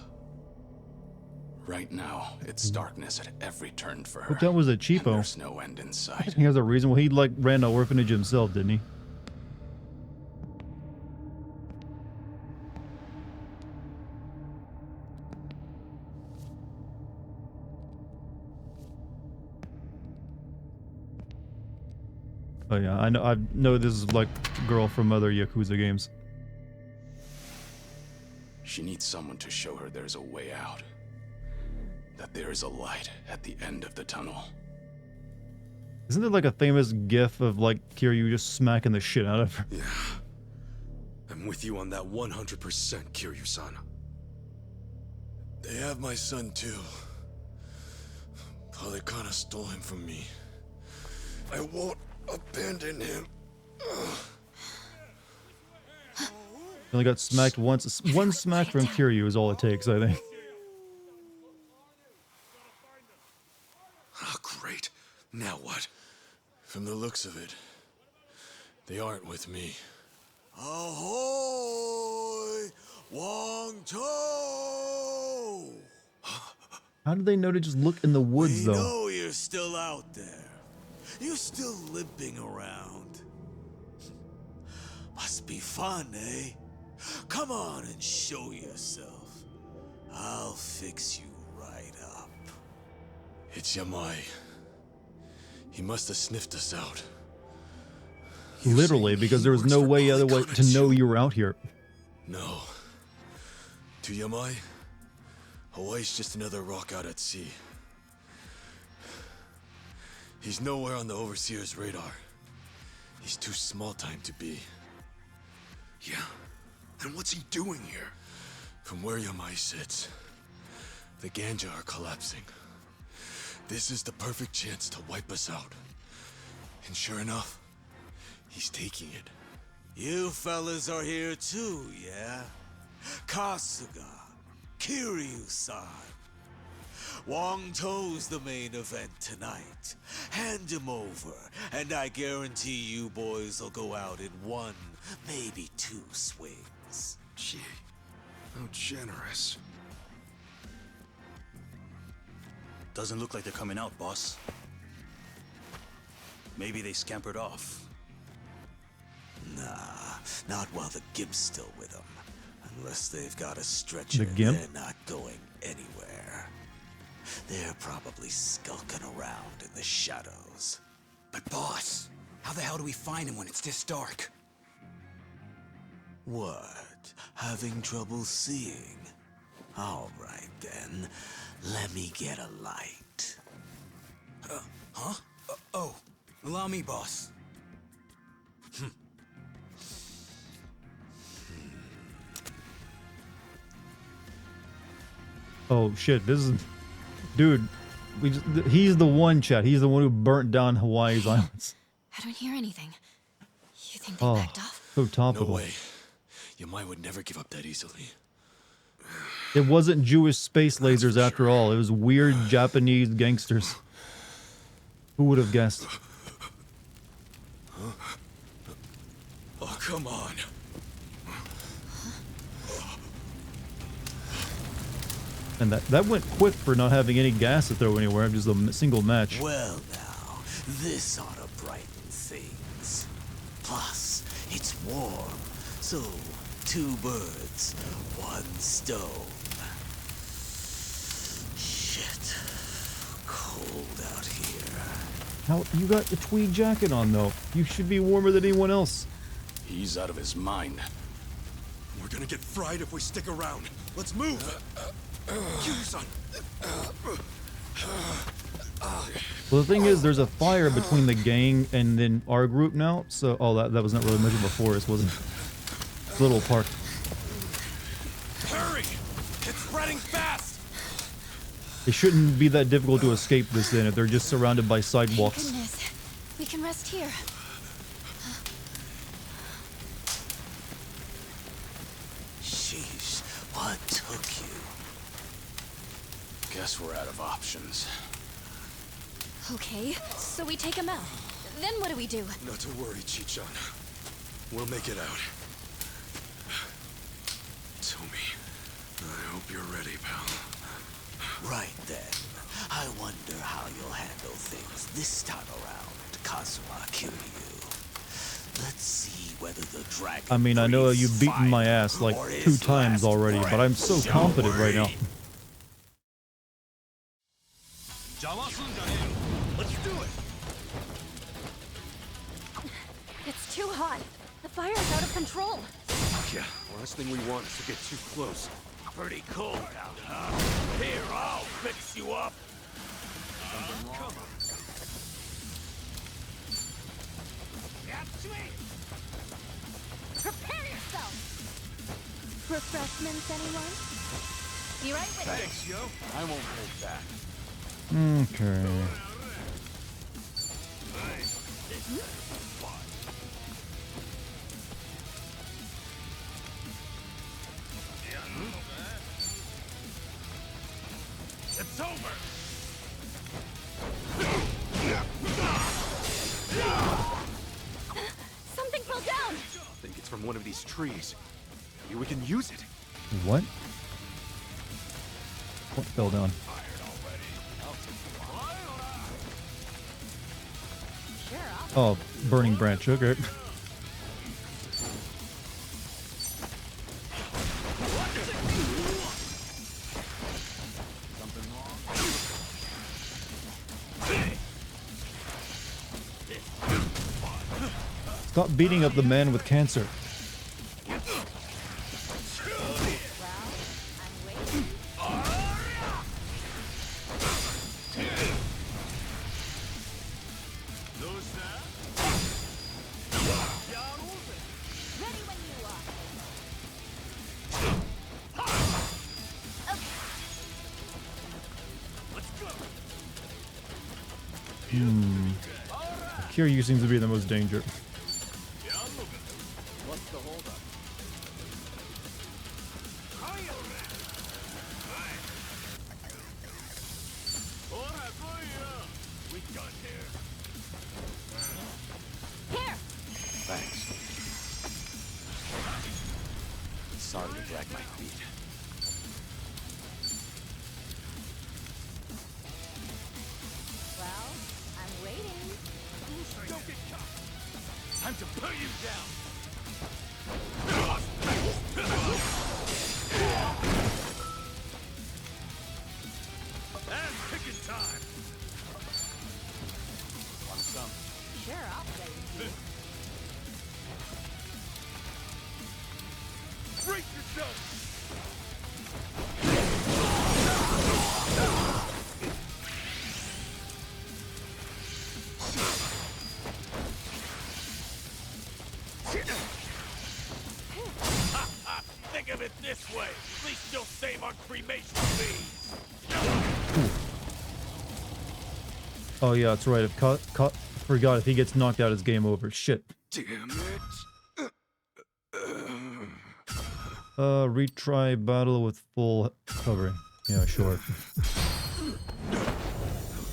Right now, it's darkness at every turn for her. But that was a and cheapo. there's no end in sight. He has a reason. Well, he like ran an orphanage himself, didn't he? Oh yeah, I know this is like girl from other Yakuza games. She needs someone to show her there's a way out. That there is a light at the end of the tunnel. Isn't there like a famous gif of like Kiryu just smacking the shit out of her? Yeah. I'm with you on that 100%, Kiryu-san. They have my son too. Father kinda stole him from me. I won't abandon him. He only got smacked once. One smack from Kiryu is all it takes, I think. Oh, great. Now what? From the looks of it, they aren't with me. Ahoy! Wong Cho! How did they know to just look in the woods, though? We know you're still out there. You're still limping around. Must be fun, eh? Come on and show yourself. I'll fix you right up. It's Yamai. He must have sniffed us out. Literally, because there was no way other way to know you were out here. No. To Yamai, Hawaii's just another rock out at sea. He's nowhere on the Overseer's radar. He's too small time to be. Yeah? And what's he doing here? From where Yamai sits, the Ganja are collapsing. This is the perfect chance to wipe us out. And sure enough, he's taking it. You fellas are here too, yeah? Kasuga, Kiryu-san. Wong To's the main event tonight. Hand him over, and I guarantee you boys will go out in one, maybe two swings. Gee, how generous. Doesn't look like they're coming out, boss. Maybe they scampered off. Nah, not while the Gimp's still with them. Unless they've got a stretcher, The Gimp? they're not going anywhere. They're probably skulking around in the shadows. But boss, how the hell do we find him when it's this dark? What? Having trouble seeing? All right then, let me get a light. Huh? Oh, allow me, boss. Oh shit, this is... Dude, he's the one, chat. He's the one who burnt down Hawaii's islands. I don't hear anything. You think they Oh, backed off? so topical. No way. Yamai would never give up that easily. It wasn't Jewish space lasers after all. It was weird Japanese gangsters. Who would have guessed? Oh, come on. And that went quick for not having any gas to throw anywhere. Just a single match. Well now, this ought to brighten things. Plus, it's warm, so 2 birds, 1 stone. Shit, cold out here. How you got a tweed jacket on though? You should be warmer than anyone else. He's out of his mind. We're gonna get fried if we stick around. Let's move! Kiryu-san! Well, the thing is, there's a fire between the gang and then our group now. So, oh, that was not really much of a forest, was it? It's a little park. Hurry! It's spreading fast! It shouldn't be that difficult to escape this then if they're just surrounded by sidewalks. Goodness, we can rest here. Sheesh, what took you? Guess we're out of options. Okay, so we take him out. Then what do we do? Not to worry, Chichan. We'll make it out. Tommy, I hope you're ready, pal. Right then. I wonder how you'll handle things this time around, Kazuma Kiryu. Let's see whether the dragon... I mean, I know you've beaten my ass like 2 times already, but I'm so confident right now. Let's do it! It's too hot. The fire's out of control. Yeah, last thing we want is to get too close. Pretty cold out, huh? Here, I'll fix you up. Come on. Prepare yourself! Refreshments, anyone? Be right with you. Thanks, yo. I won't hold back. Okay. It's over. Something fell down. I think it's from one of these trees. Maybe we can use it. What? What fell down? Oh, burning branch. Okay. Stop beating up the man with cancer. Kiryu seems to be the most dangerous. What's the holdup? We got here. Here. Thanks. Sorry to drag my feet. Well, I'm waiting. Don't get caught. Time to put you down. And picking time. Want some? Sure, I'll play with you. Brace yourself. Think of it this way. At least you'll save on cremation fees. Oh yeah, that's right. Forgot if he gets knocked out, it's game over. Shit. Damn it. Retry battle with full covering. Yeah, sure. I'll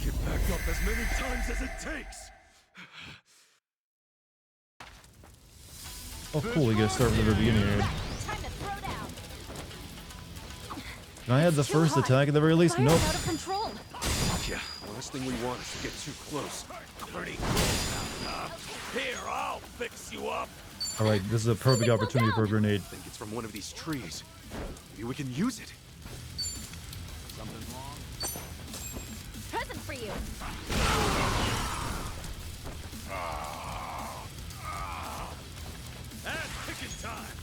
get back up as many times as it takes. Oh cool, we gotta start from the very beginning here. Can I have the first attack at the very least? Nope. Out of control. Yeah, last thing we want is to get too close. Pretty close now, huh? Here, I'll fix you up. Alright, this is a perfect opportunity for a grenade. I think it's from one of these trees. Maybe we can use it. Something wrong? Present for you. And picking time.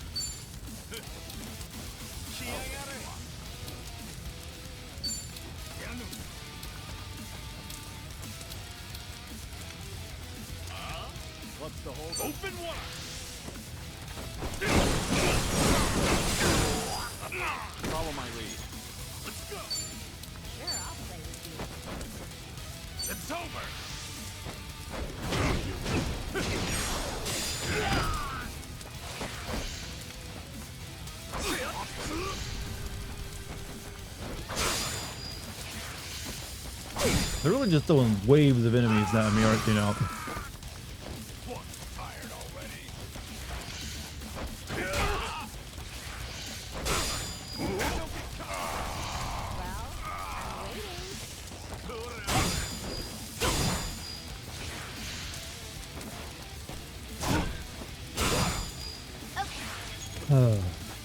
What's the hold? Open wide. Follow my lead. Let's go. Sure, I'll play with you. It's over. They're really just throwing waves of enemies at me, aren't they now? Tired already.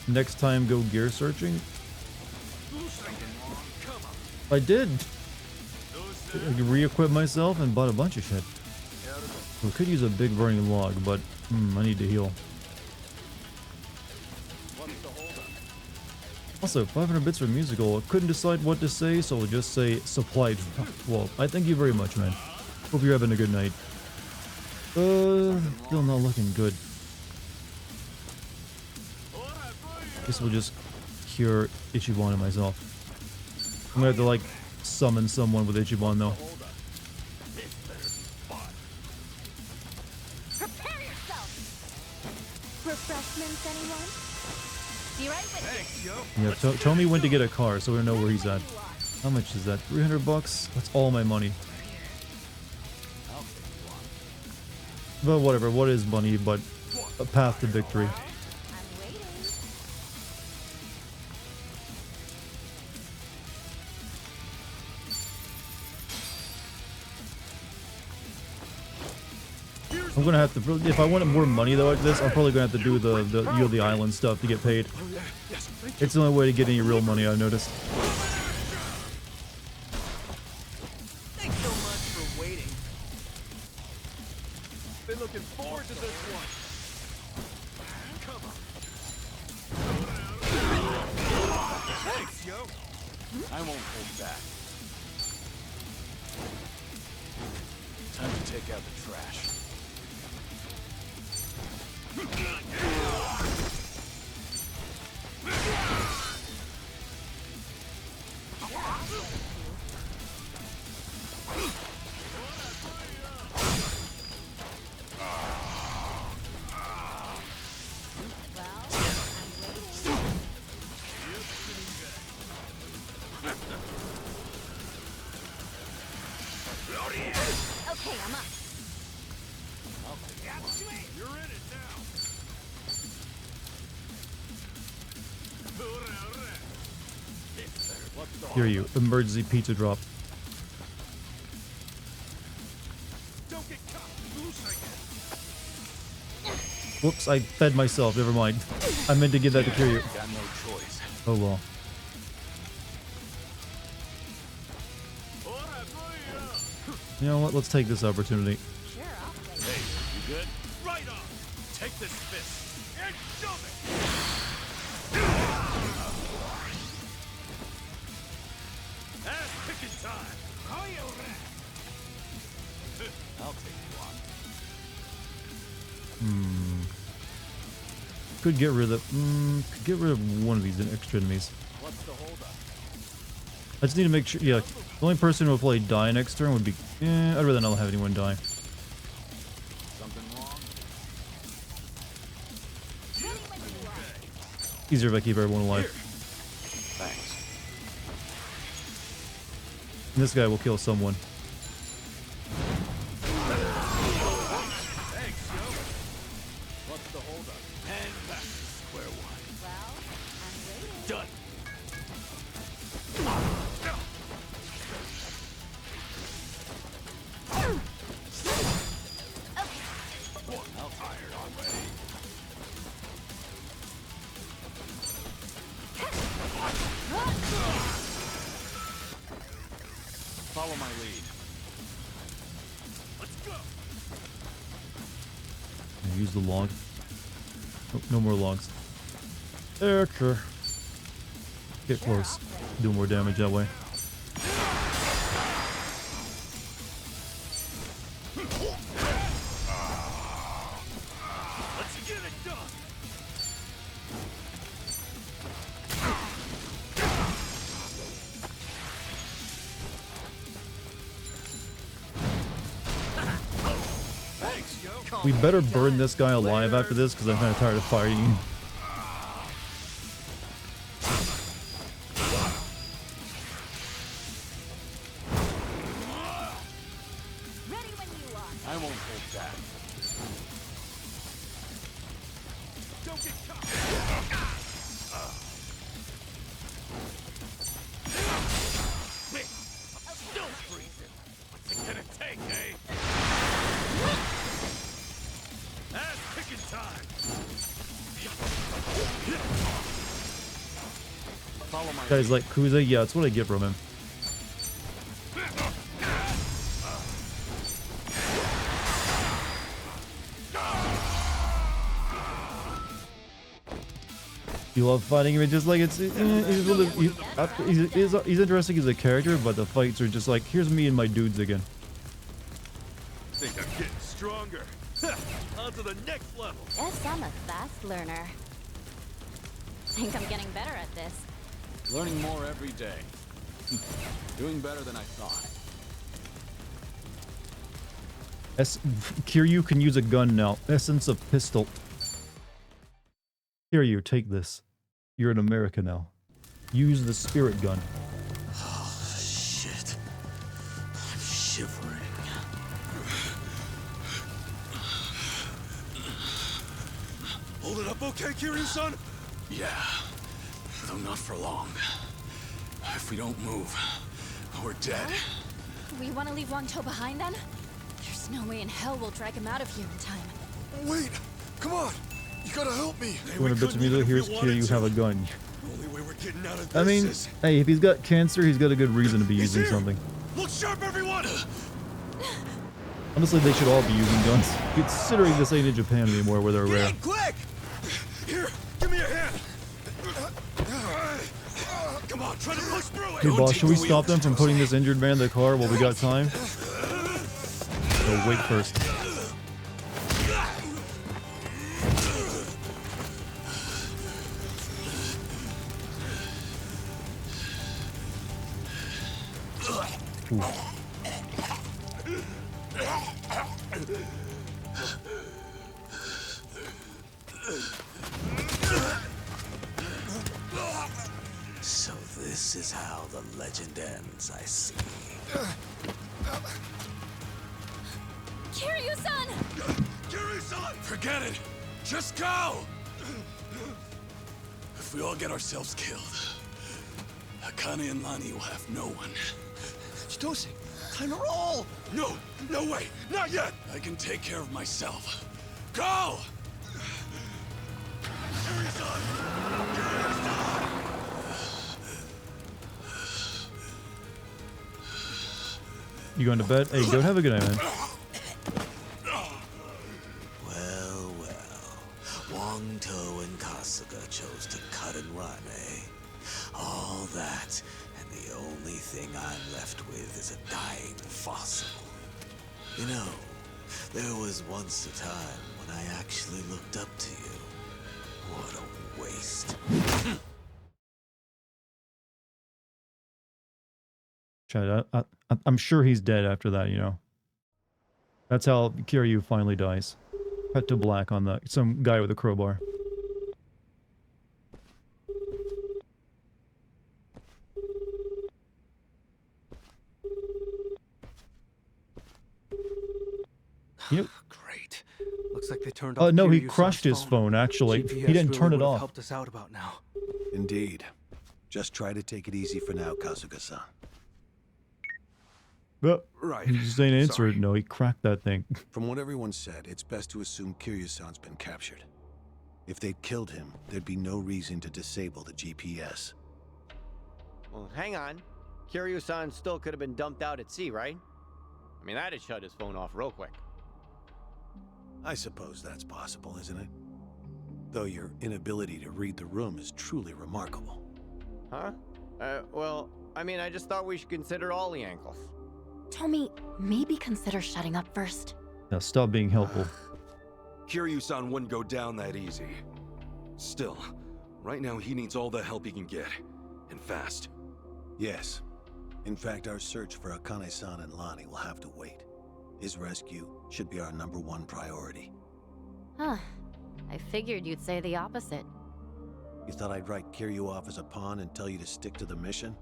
Next time, go gear searching. I did. I re-equip myself and bought a bunch of shit. We could use a big burning log, but I need to heal. Also, 500 bits for musical. I couldn't decide what to say, so I'll just say supplied. Well, I thank you very much, man. Hope you're having a good night. Still not looking good. Guess we'll just cure Ichiban and myself. I'm gonna have to, like, summon someone with Ichiban though. Prepare yourself! Refreshments, anyone? Be right with you. Yeah, tell me when to get a car so we know where he's at. How much is that? 300 bucks? That's all my money. But whatever, what is money but a path to victory? I'm gonna have to, if I wanted more money though like this, I'm probably gonna have to do the Yield the Island stuff to get paid. It's the only way to get any real money, I've noticed. Thanks so much for waiting. Been looking forward to this one. Come on. Thanks, yo. I won't hold back. Time to take out the trash. Okay, I'm up. You're in it now. Here you, emergency pizza drop. Don't get caught losing it. Whoops, I fed myself, never mind. I meant to give that to Kiryu. Got no choice. Oh well. You know what, let's take this opportunity. Hey, you good? Right on. Take this fist and shove it. Ass kicking time. I'll take you on. Could get rid of one of these extra enemies. What's the holdup? I just need to make sure, yeah, the only person who will probably die next turn would be, I'd rather not have anyone die. Something wrong? Easier if I keep everyone alive. Thanks. And this guy will kill someone. Thanks, yo. What's the holdup? And back to square one. Well, I'm waiting. Done. I'm tired already. Follow my lead. Let's go. Use the log. Nope, no more logs. Okay. Get close. Do more damage that way. Let's get it done. Thanks, yo. We better burn this guy alive after this because I'm kind of tired of fighting him. Ready when you are. I won't hold back. Don't get caught. Wait, I'm still freezing. What's it gonna take, eh? Ass kicking time. Follow my Guys like Kuze, yeah, that's what I get from him. You love fighting him, just like he's interesting as a character, but the fights are just like, here's me and my dudes again. Think I'm getting stronger. On to the next level. Guess I'm a fast learner. Think I'm getting better at this. Learning more every day. Doing better than I thought. Kiryu can use a gun now. Essence of pistol. Kiryu, take this. You're in America now. Use the spirit gun. Oh, shit. I'm shivering. Hold it up okay, Kiryu-san? Yeah. Though not for long. If we don't move, we're dead. We want to leave Wangto behind then? There's no way in hell we'll drag him out of here in time. Wait! Come on! You gotta help me! When a bit of music, here's Kiryu have a gun. Only way we're getting out of this I mean, is... hey, if he's got cancer, he's got a good reason to be using something. Look sharp, everyone! Honestly, they should all be using guns, considering this ain't in Japan anymore where they're rare. Quick! Here, give me a hand! Come on, try to push through it! Hey boss, should we stop them from putting this injured man in the car while we got time? Oh, wait first. Ooh. So this is how the legend ends, I see. Kiryu-san! Kiryu-san! Forget it! Just go! If we all get ourselves killed, Akane and Lani will have no one. Chitose, time to roll! No! No way! Not yet! I can take care of myself. Go! Kiryu-san! Kiryu-san! You going to bed? Hey, go have a good night, man. Well, Wangto and Kasuga chose to cut and run, eh? All that, and the only thing I'm left with is a dying fossil. You know, there was once a time when I actually looked up to you. What a waste. Chad, I'm sure he's dead after that, you know. That's how Kiryu finally dies. Cut to black on some guy with a crowbar. Yep. Great. Looks like they turned off. Oh no, he Kiryu's crushed his phone. Actually, GPS he didn't really turn it would have off. Helped us out about now. Indeed. Just try to take it easy for now, Kasuga-san. But Right. he just ain't answered. No, he cracked that thing. From what everyone said, it's best to assume Kiryu-san's been captured. If they'd killed him, there'd be no reason to disable the GPS. Well, hang on. Kiryu-san still could have been dumped out at sea, right? I mean, that'd shut his phone off real quick. I suppose that's possible, isn't it? Though your inability to read the room is truly remarkable. Huh? Well, I mean, I just thought we should consider all the angles. Tommy, maybe consider shutting up first. Now stop being helpful. Kiryu-san wouldn't go down that easy. Still, right now he needs all the help he can get. And fast. Yes. In fact, our search for Akane-san and Lani will have to wait. His rescue should be our #1 priority. Huh. I figured you'd say the opposite. You thought I'd write Kiryu off as a pawn and tell you to stick to the mission?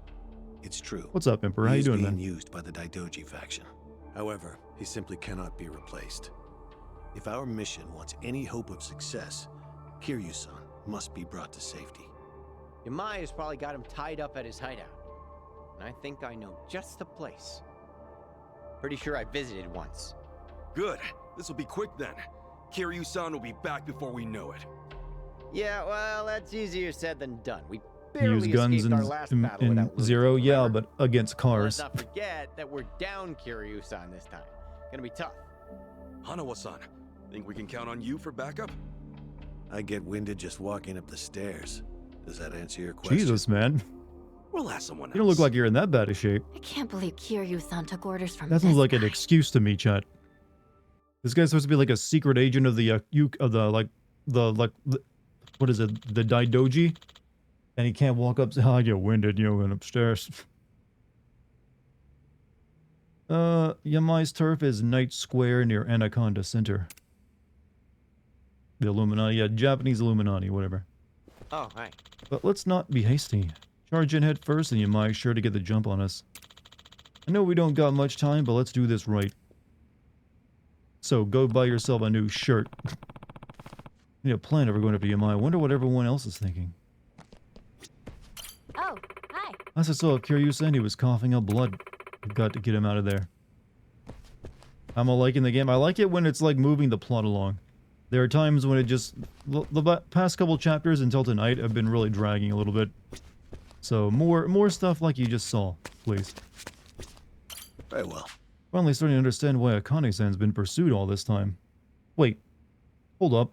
It's true. What's up, Emperor? How you doing, man? He is being used by the Daidoji faction. However, he simply cannot be replaced. If our mission wants any hope of success, Kiryu-san must be brought to safety. Yamai has probably got him tied up at his hideout. And I think I know just the place. Pretty sure I visited once. Good. This will be quick then. Kiryu-san will be back before we know it. Yeah, well, that's easier said than done. We Use barely guns escaped our last battle in without losing, Zero, yeah, remember? but against cars. Let's not forget that we're down Kiryu-san this time. Gonna be tough. Hanawa-san, think we can count on you for backup? I get winded just walking up the stairs. Does that answer your question? Jesus, man. We'll ask someone else. You don't look like you're in that bad a shape. I can't believe Kiryu-san took orders from That sounds like an excuse to me, chat. This guy's supposed to be like a secret agent of the what is it? The Daidoji, and he can't walk up. I get winded, you know, going upstairs. Yamai's turf is Knight Square near Anaconda Center. The Illuminati, yeah, Japanese Illuminati, whatever. Oh, hi. But let's not be hasty. Charge in head first and Yamai's sure to get the jump on us. I know we don't got much time, but let's do this right. So, go buy yourself a new shirt. Need a plan if we're going up to Yamai. I wonder what everyone else is thinking. Oh, hi. As I saw Kiryu-san, he was coughing up blood. We've got to get him out of there. I'm liking the game. I like it when it's like moving the plot along. There are times when it just... The past couple chapters until tonight have been really dragging a little bit. So, more stuff like you just saw, please. Very well. Finally starting to understand why Akane-san's been pursued all this time. Wait. Hold up.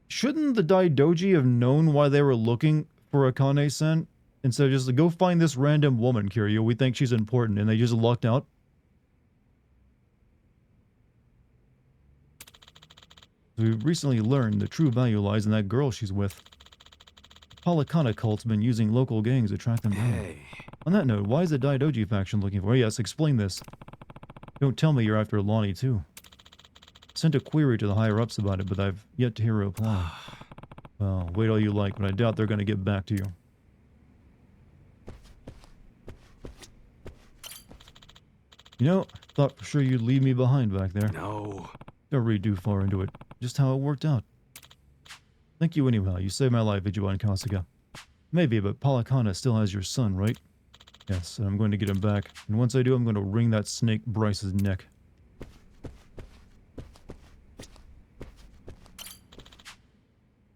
Shouldn't the Daidoji have known why they were looking for Akane-san? Instead of just, go find this random woman, Kiryu. We think she's important, and they just lucked out? We've recently learned the true value lies in that girl she's with. The Palakana cult's been using local gangs to track them down. Hey. On that note, why is the Daidoji faction looking for... Yes, explain this. Don't tell me you're after Lonnie, too. Sent a query to the higher-ups about it, but I've yet to hear a reply. Well, wait all you like, but I doubt they're going to get back to you. You know, thought for sure you'd leave me behind back there. No. Don't read too far into it. Just how it worked out. Thank you anyhow. You saved my life, Ichiban Kasuga. Maybe, but Palakana still has your son, right? Yes, and I'm going to get him back. And once I do, I'm going to wring that snake Bryce's neck.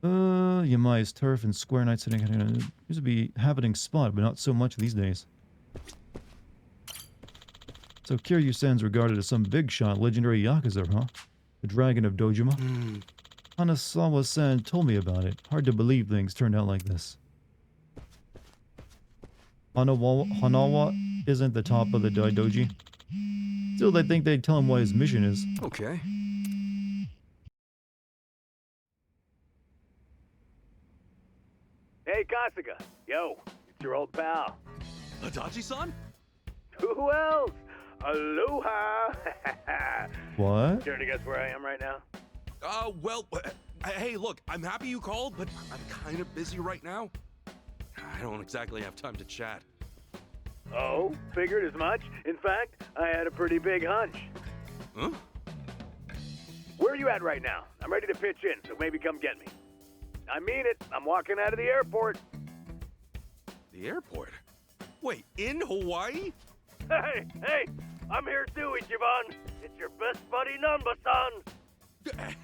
Yamai's turf and Square Night sitting used to be a happening spot, but not so much these days. So Kiryu-san's regarded as some big shot legendary Yakuza, huh? The Dragon of Dojima? Hanasawa-san told me about it. Hard to believe things turned out like this. Hanawa isn't the top of the Daidoji. Still, they think they'd tell him what his mission is. Okay. Hey, Kasuga. Yo, it's your old pal. Adachi-san? Who else? Aloha! What? Care to guess where I am right now? Well, hey, look, I'm happy you called, but I'm kind of busy right now. I don't exactly have time to chat. Oh, figured as much. In fact, I had a pretty big hunch. Huh? Where are you at right now? I'm ready to pitch in, so maybe come get me. I mean it. I'm walking out of the airport. The airport? Wait, in Hawaii? Hey, I'm here too, Ichiban. It's your best buddy, Nanba-san.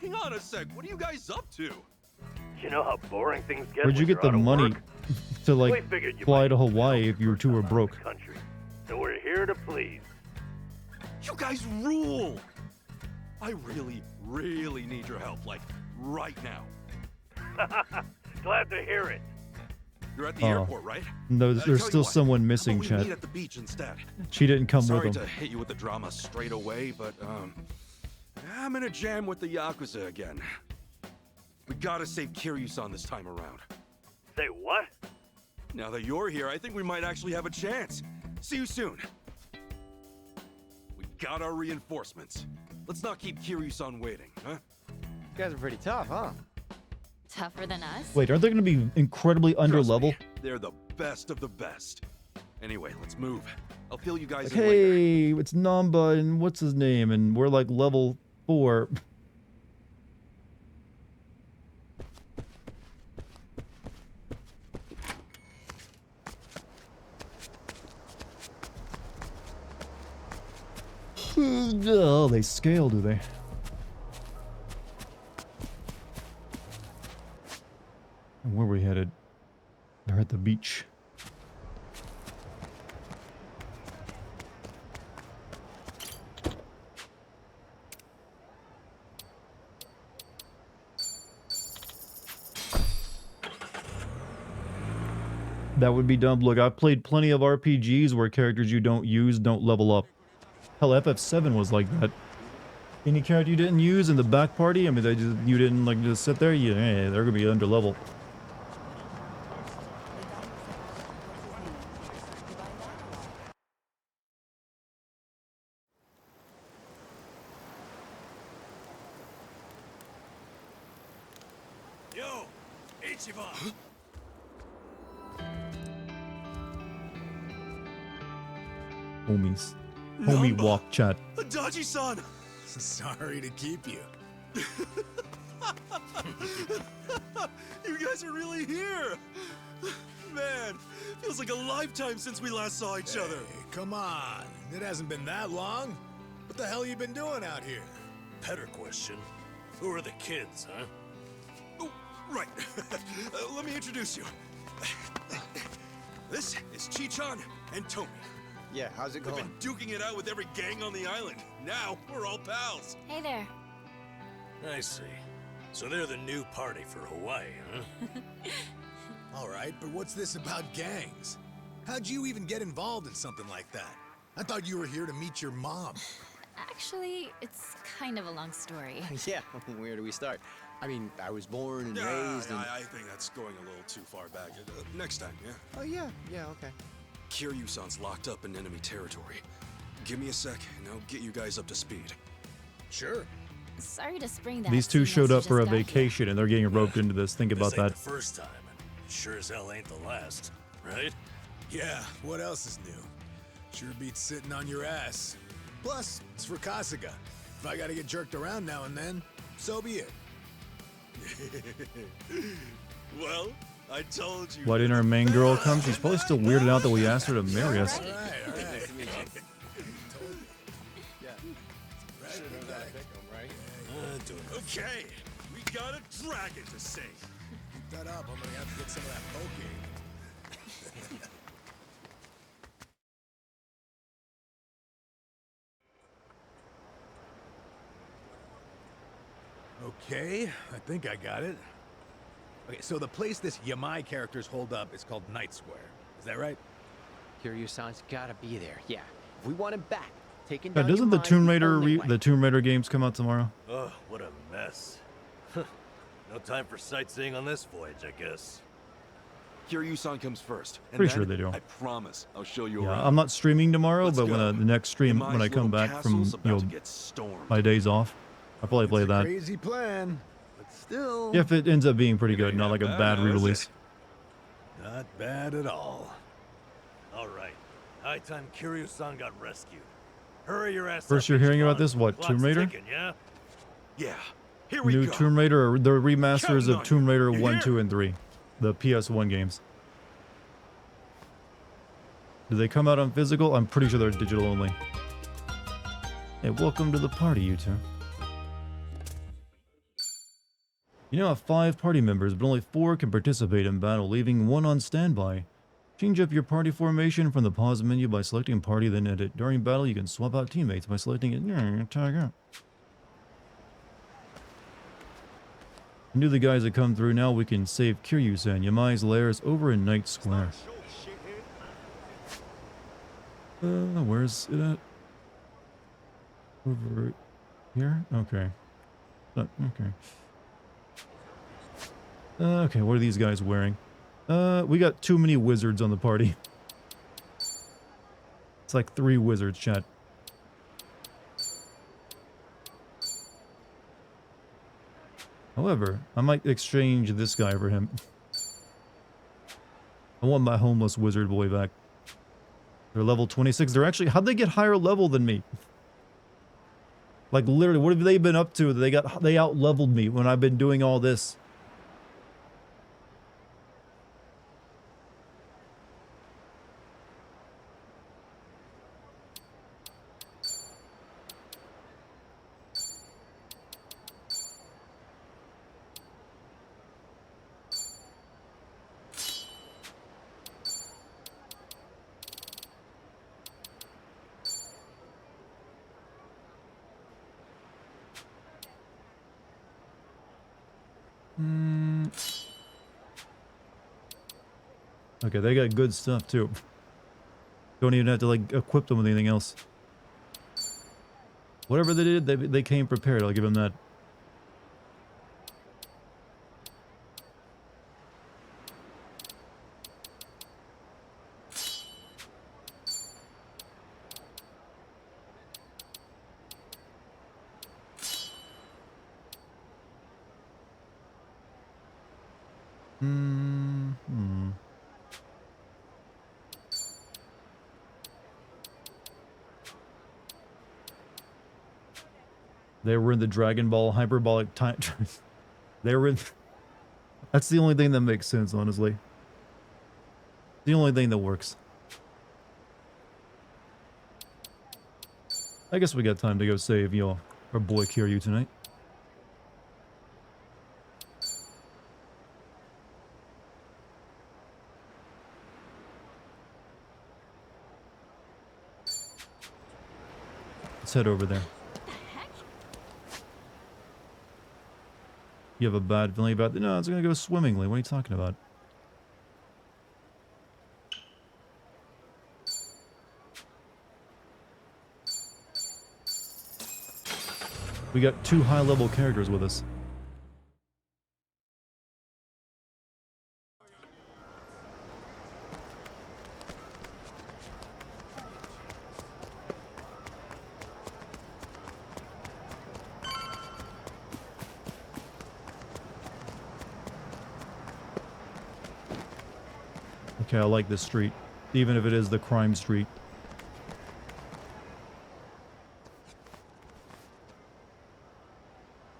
Hang on a sec. What are you guys up to? You know how boring things get. Where'd you get the money to, like, fly to Hawaii if you two were broke? Country. So we're here to please. You guys rule! I really, really need your help, like, right now. Glad to hear it. You're at the airport, right? No, there's still someone missing, we Chet. meet at the beach instead. She didn't come with Sorry him. to hit you with the drama straight away, but, I'm in a jam with the Yakuza again. We gotta save Kiryu-san this time around. Say what? Now that you're here, I think we might actually have a chance. See you soon. We got our reinforcements. Let's not keep Kiryu-san waiting, huh? You guys are pretty tough, huh? Tougher than us? Wait, aren't they going to be incredibly under Trust level? me, they're the best of the best. Anyway, let's move. I'll fill you guys Like, in later. hey, it's Namba and what's his name? And we're like level 4. Oh, they scale, do they? And where are we headed? They're at the beach. That would be dumb. Look, I've played plenty of RPGs where characters you don't use don't level up. Hell, FF7 was like that. Any character you didn't use in the back party, I mean, you didn't like just sit there. Yeah, they're gonna be under level. Ichiban! Homies. Homie Nanba! walk chat. Daji-san! Sorry to keep you. You guys are really here! Man, feels like a lifetime since we last saw each other. Come on. It hasn't been that long. What the hell you been doing out here? Better question. Who are the kids, huh? Oh, right. Let me introduce you. This is Chi-chan and Tomi. Yeah, how's it We've going? been duking it out with every gang on the island. Now, we're all pals. Hey there. I see. So they're the new party for Hawaii, huh? All right, but what's this about gangs? How'd you even get involved in something like that? I thought you were here to meet your mom. Actually, it's kind of a long story. Yeah, where do we start? I mean, I was born and raised in... I think that's going a little too far back. Next time, yeah? Oh, yeah, okay. Kiryu-san's locked up in enemy territory. Give me a sec, and I'll get you guys up to speed. Sure. Sorry to spring that. These two seeing as showed you up for a just got here. vacation and they're getting roped into this. Think about This ain't that. the first time, and it sure as hell ain't the last, right? Yeah, what else is new? Sure beats sitting on your ass. Plus, it's for Kasuga. If I gotta get jerked around now and then, so be it. Well, I told you. Why didn't our main girl come? She's probably still weirded out that we asked her to marry us. All right. Nice to meet you. Yeah. Okay, we got a dragon to save. Keep that up. I'm gonna have to get some of that poke. Okay, I think I got it. Okay, so the place this Yamai characters hold up is called Night Square. Is that right? Kiryu-san's gotta be there, yeah. If we want him back, taking Yeah, down doesn't the Yamai's Tomb the Raider only way. the Tomb Raider games come out tomorrow? Oh, what a mess. No time for sightseeing on this voyage, I guess. Kiryu-san comes first. And Pretty then, sure they do. I promise I'll show you Yeah, around. I'm not streaming tomorrow, Let's but when go. the next stream when I Yamai's come little back from castle's about to get stormed. my days off, I'll probably play that. Crazy plan, but still. If it ends up being pretty good, not like a bad re-release. Not bad at all. All right. High time Kiryu-san got rescued. Hurry your ass First up, you're hearing Ichiban. about this, what, Clock's Tomb Raider? ticking, yeah? Yeah. Here we New go. Tomb Raider, or the remasters Counting of on Tomb you. Raider You 1, hear? 2, and 3. The PS1 games. Do they come out on physical? I'm pretty sure they're digital only. Hey, welcome to the party, you two. You now have 5 party members, but only 4 can participate in battle, leaving 1 on standby. Change up your party formation from the pause menu by selecting party, then edit. During battle, you can swap out teammates by selecting it. Tag out. I knew the guys that come through. Now we can save Kiryu-san. Yamai's lair is over in Night Square. Where's it at? Over here? Okay. Okay. Okay, what are these guys wearing? We got too many wizards on the party. It's like 3 wizards, chat. However, I might exchange this guy for him. I want my homeless wizard boy back. They're level 26. They're actually... How'd they get higher level than me? Like, literally, what have they been up to? They out-leveled me when I've been doing all this. Okay, they got good stuff too. Don't even have to like equip them with anything else. Whatever they did, they came prepared. I'll give them that. They were in the Dragon Ball hyperbolic time. They were in. That's the only thing that makes sense, honestly. The only thing that works. I guess we got time to go save, our boy Kiryu tonight. Let's head over there. You have a bad feeling about it? No, it's gonna go swimmingly. What are you talking about? We got 2 high-level characters with us. Okay, I like this street, even if it is the crime street.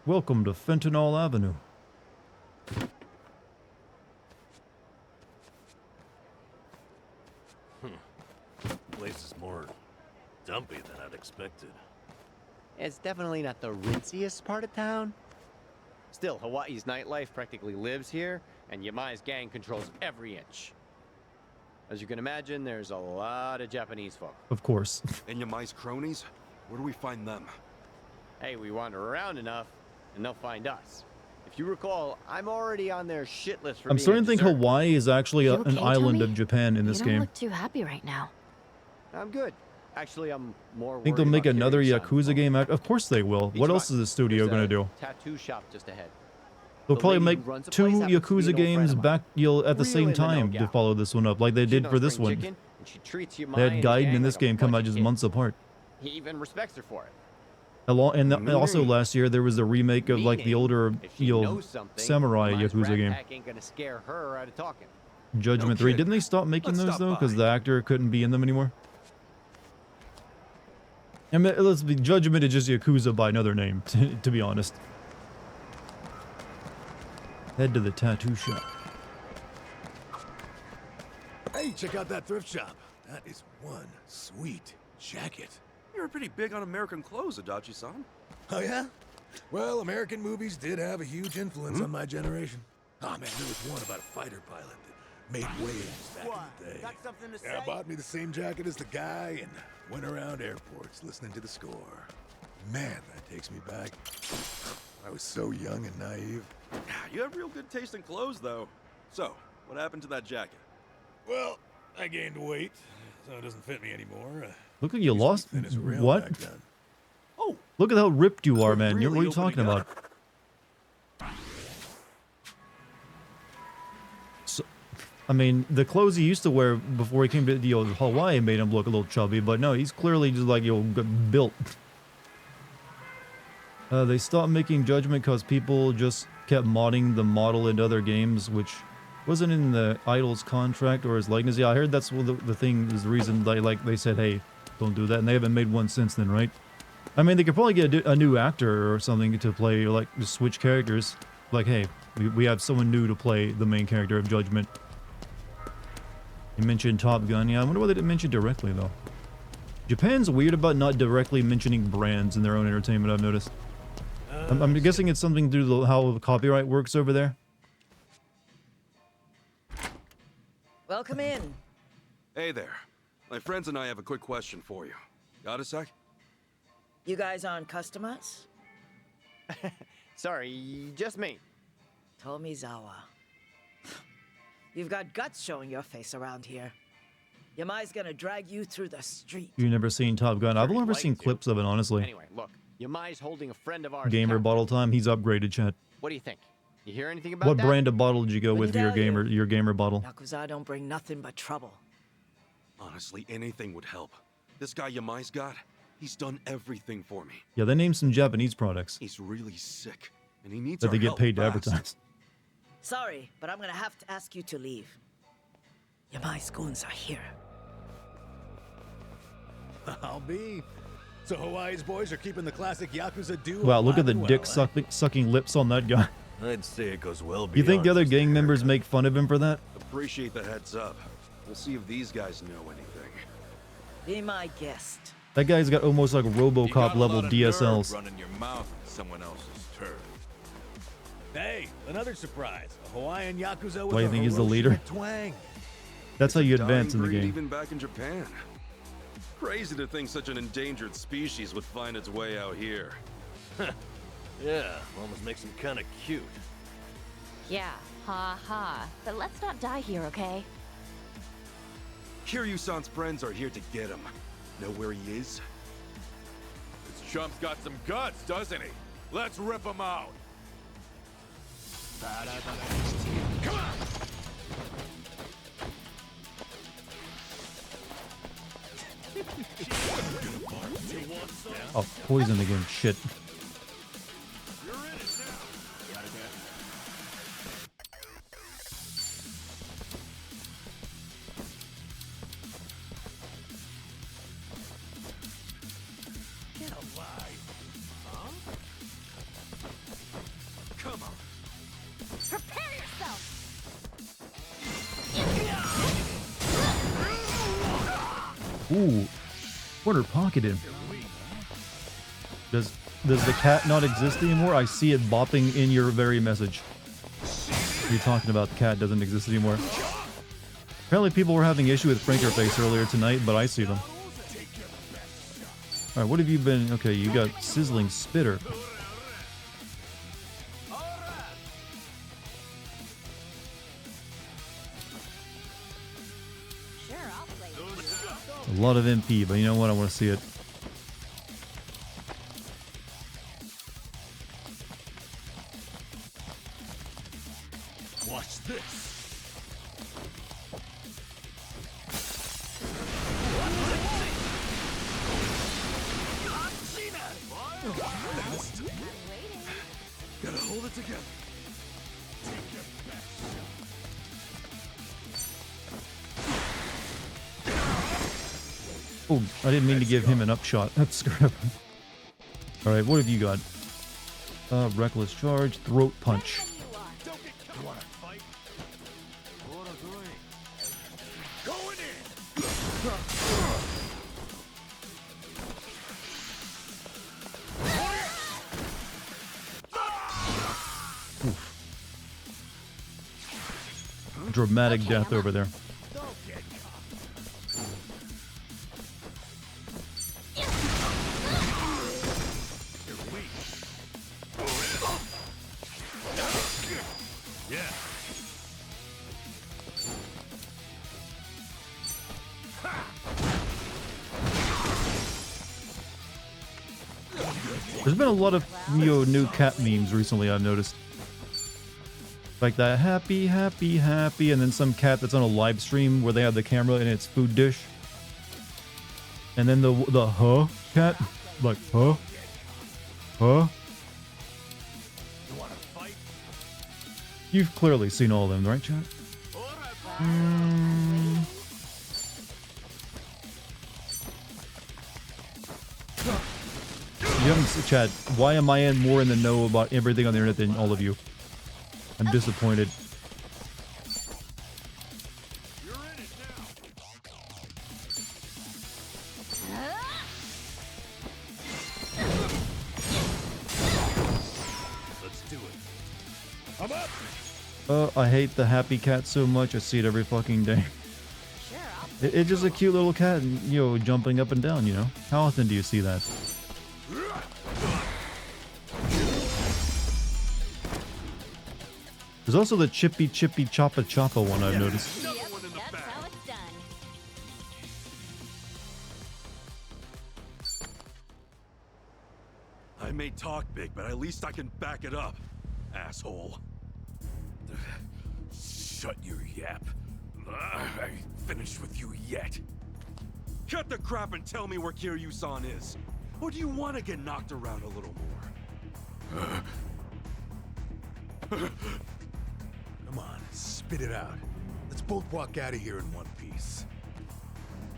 Welcome to Fentanyl Avenue. Place is more dumpy than I'd expected. It's definitely not the ritziest part of town. Still, Hawaii's nightlife practically lives here, and Yamai's gang controls every inch. As you can imagine, there's a lot of Japanese folk. Of course. And Yamai's cronies? Where do we find them? Hey, we wander around enough, and they'll find us. If you recall, I'm already on their shit list for I'm being starting a to think dessert. Hawaii is actually You an okay, island Tommy? of Japan in this You don't game. look too happy right now. I'm good. Actually, I'm more Think they'll worried make about another Kiryu-san. Yakuza game? Of course they will. What else is the studio There's gonna a do? Tattoo shop just ahead. They'll The probably lady who make runs the 2 place happens to be Yakuza an old friend games of mine. back at the Real same in the know time to gal. follow this one up, like they She did knows for this spring one. chicken, and she treats Yamai They and had his Gaiden gang and this like a game come bunch out of just kids. months apart. He even respects her for it. And also last year there was the remake of like the older If she knows something, samurai Yamai's Yakuza rat game, pack ain't gonna scare her out of talking. Judgment 3. Didn't they stop making those though because the actor couldn't be in them anymore? I mean, let's be Judgment is just Yakuza by another name, to be honest. Head to the tattoo shop. Hey, check out that thrift shop. That is one sweet jacket. You're pretty big on American clothes, Adachi-san. Oh, yeah? Well, American movies did have a huge influence on my generation. Oh, man, there was one about a fighter pilot that made waves back in the day. Got something to Yeah, say? bought me the same jacket as the guy and went around airports listening to the score. Man, that takes me back. I was so young and naive. You have real good taste in clothes, though. So, what happened to that jacket? Well, I gained weight, so it doesn't fit me anymore. Look like you lost. thin as a rail What? back then. Oh, look at how ripped you are, man. really What are you talking opening about? So, I mean, the clothes he used to wear before he came to Hawaii made him look a little chubby, but no, he's clearly just like built. They stopped making Judgment because people just kept modding the model into other games, which wasn't in the Idol's contract or his likeness. Yeah, I heard that's what the thing is. The reason they said, hey, don't do that, and they haven't made one since then, right? I mean, they could probably get a new actor or something to play, like just switch characters. Like, hey, we have someone new to play the main character of Judgment. You mentioned Top Gun. Yeah, I wonder why they didn't mention directly though. Japan's weird about not directly mentioning brands in their own entertainment. I've noticed. I'm guessing it's something to do with how the copyright works over there. Welcome in. Hey there. My friends and I have a quick question for you. Got a sec? You guys on customers? Sorry, just me. Tomizawa. You've got guts showing your face around here. Yamai's gonna drag you through the street. You've never seen Top Gun? I've only ever seen clips of it, honestly. Anyway, look, Yamai's holding a friend of ours. Gamer captive. bottle time. He's upgraded, chat. What do you think? You hear anything about What that? brand of bottle did you go with for Wouldn't tell your gamer bottle? Yakuza don't bring nothing but trouble. Honestly, anything would help. This guy Yamai's got, he's done everything for me. Yeah, they named some Japanese products He's really sick, and he needs that our they get help paid to fast. advertise. Sorry, but I'm gonna have to ask you to leave. Yamai's goons are here. I'll be. So Hawaii's boys are keeping the classic Yakuza duo. Wow, look at the alive and dick well, huh? sucking lips on that guy. I'd say it goes well beyond. You think the other just gang members make fun of him for that? Appreciate the heads up. We'll see if these guys know anything. Be my guest. That guy's got almost like RoboCop level DSLs. Running your mouth on someone else's turf. Hey, another surprise. A Hawaiian Yakuza with Why, you a think he's the leader? Hiroshima twang. That's how you advance in the Dying breed game. Even back in Japan. Crazy to think such an endangered species would find its way out here. Yeah, almost makes him kind of cute. Yeah, ha ha. But let's not die here, okay? Kiryu-san's friends are here to get him. Know where he is? This chump's got some guts, doesn't he? Let's rip him out. Come on! Oh, poison again. Shit. Get alive. Huh? Come on. Prepare yourself! Ooh. Corner pocket him. Does the cat not exist anymore? I see it bopping in your very message. You're talking about the cat doesn't exist anymore. Apparently people were having issue with Frankerface earlier tonight, but I see them. Alright, what have you been... Okay, you got Sizzling Spitter. A lot of MP, but you know what? I want to see it. Watch this. Gotta hold it together. Oh, I didn't mean to give him an upshot. That's scrap. Alright, what have you got? Reckless Charge, Throat Punch. Dramatic death over there. There's been a lot of new cat memes recently, I've noticed. Like that happy, happy, happy, and then some cat that's on a live stream where they have the camera in its food dish. And then the huh cat, like huh, huh. You've clearly seen all of them, right, chat? You haven't, chat. Why am I more in the know about everything on the internet than all of you? I'm disappointed. Let's do it. I'm up. I hate the happy cat so much. I see it every fucking day. It's just a cute little cat, you know, jumping up and down, you know? How often do you see that? There's also the Chippy Chippy Choppa Choppa one I've noticed. Yep, that's how it's done. I may talk big, but at least I can back it up, asshole. Shut your yap. I ain't finished with you yet. Cut the crap and tell me where Kiryu-san is. Or do you want to get knocked around a little more? spit it out. Let's both walk out of here in one piece.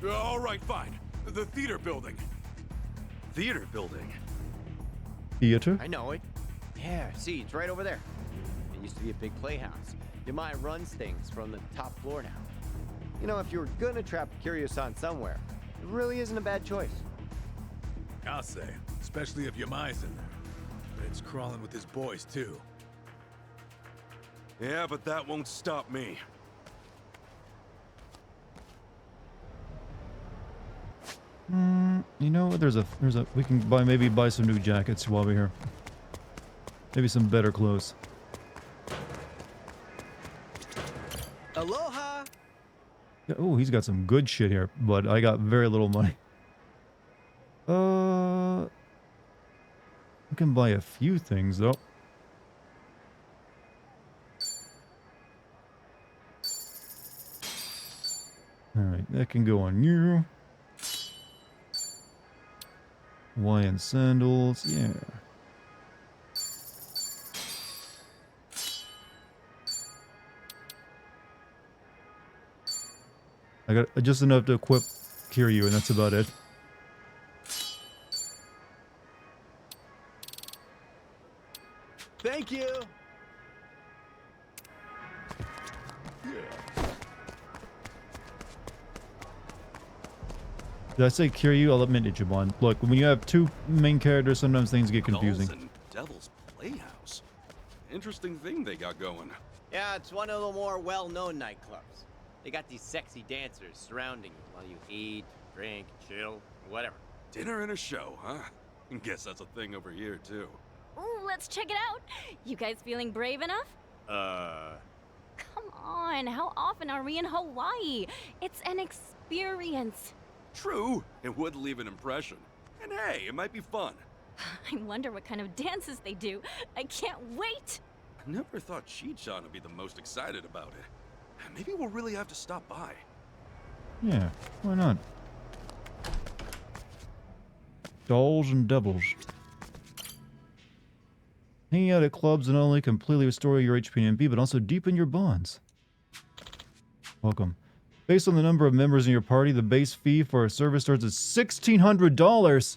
All right, fine. The theater building. Theater building? Theater? I know it. Yeah, see, it's right over there. It used to be a big playhouse. Yamai runs things from the top floor now. You know, if you were gonna trap Kiryu-san somewhere, it really isn't a bad choice. I'll say, especially if Yamai's in there. But it's crawling with his boys, too. Yeah, but that won't stop me. You know what? We can maybe buy some new jackets while we're here. Maybe some better clothes. Aloha! Yeah, oh, he's got some good shit here, but I got very little money. I can buy a few things though. Alright, that can go on you. Hawaiian sandals, yeah. I got just enough to equip Kiryu, and that's about it. Thank you! Did I say Kiryu? I'll admit it, Jabon. Look, when you have two main characters, sometimes things get confusing. Dolls and Devil's Playhouse. Interesting thing they got going. Yeah, it's one of the more well-known nightclubs. They got these sexy dancers surrounding you while you eat, drink, chill, whatever. Dinner and a show, huh? Guess that's a thing over here, too. Ooh, let's check it out. You guys feeling brave enough? Come on, how often are we in Hawaii? It's an experience. True, it would leave an impression. And hey, it might be fun. I wonder what kind of dances they do. I can't wait. I never thought Chi-chan would be the most excited about it. Maybe we'll really have to stop by. Yeah, why not? Dolls and devils. Hanging out at clubs not only completely restore your HP and MP, but also deepen your bonds. Welcome. Based on the number of members in your party, the base fee for a service starts at $1,600.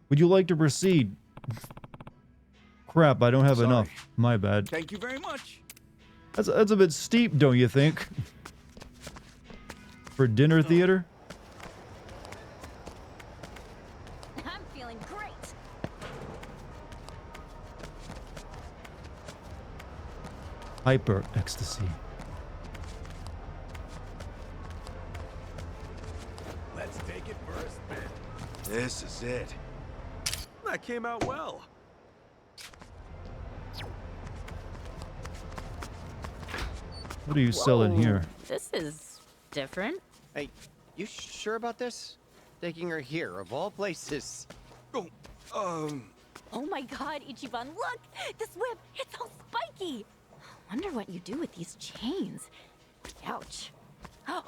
Would you like to proceed? Crap, I don't have enough. My bad. Thank you very much. That's a bit steep, don't you think? For dinner theater? I'm feeling great. Hyper ecstasy. Let's take it for a spin. This is it. That came out well. What are you selling here? This is different. Hey, you sure about this? Taking her here, of all places. Oh, Oh my god, Ichiban, look! This whip, it's all spiky! I wonder what you do with these chains. Ouch. Oh,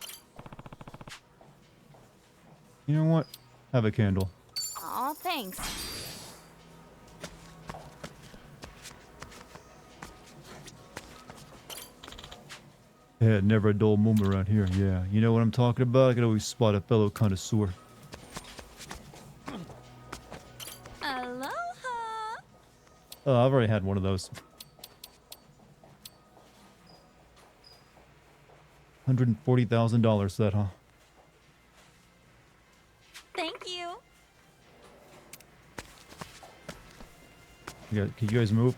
You know what? Have a candle. aw, thanks. Yeah, never a dull moment around here. Yeah, you know what I'm talking about? I can always spot a fellow connoisseur. Aloha! Oh, I've already had one of those. $140,000 that, huh? Thank you. Can you guys move?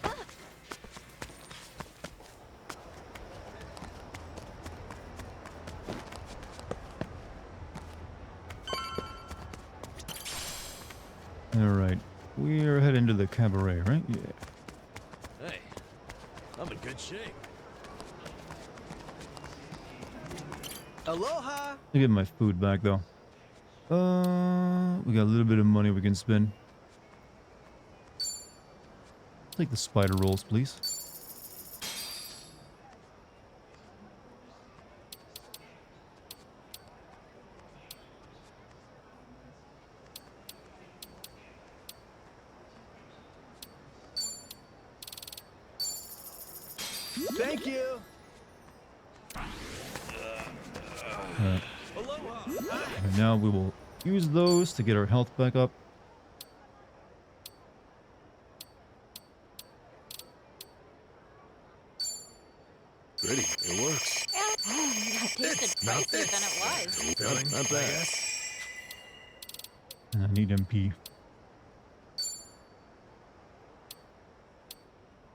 Alright. We're heading to the cabaret, right? Yeah. Hey, I'm in good shape. Aloha! I'll get my food back, though. We got a little bit of money we can spend. Take the spider rolls, please. Thank you! Alright. And now we will use those to get our health back up. Pretty. It works. That tasted spicier than it was. Filling, Not bad. I guess. And I need MP.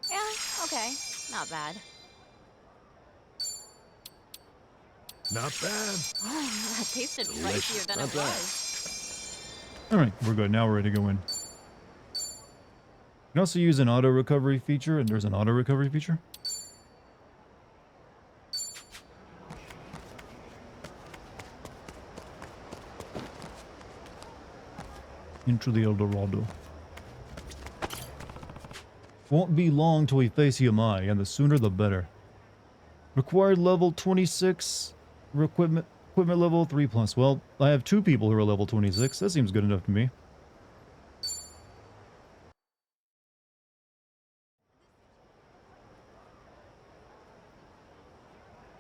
Yeah, okay. Not bad. Not bad. Oh, that tasted spicier than Not it bad. was. Alright, we're good. Now we're ready to go in. You can also use an auto recovery feature, and there's an auto recovery feature. Into the El Dorado. Won't be long till we face Yamai, and the sooner the better. Required level 26, equipment level 3+. Well, I have 2 people who are level 26. That seems good enough to me.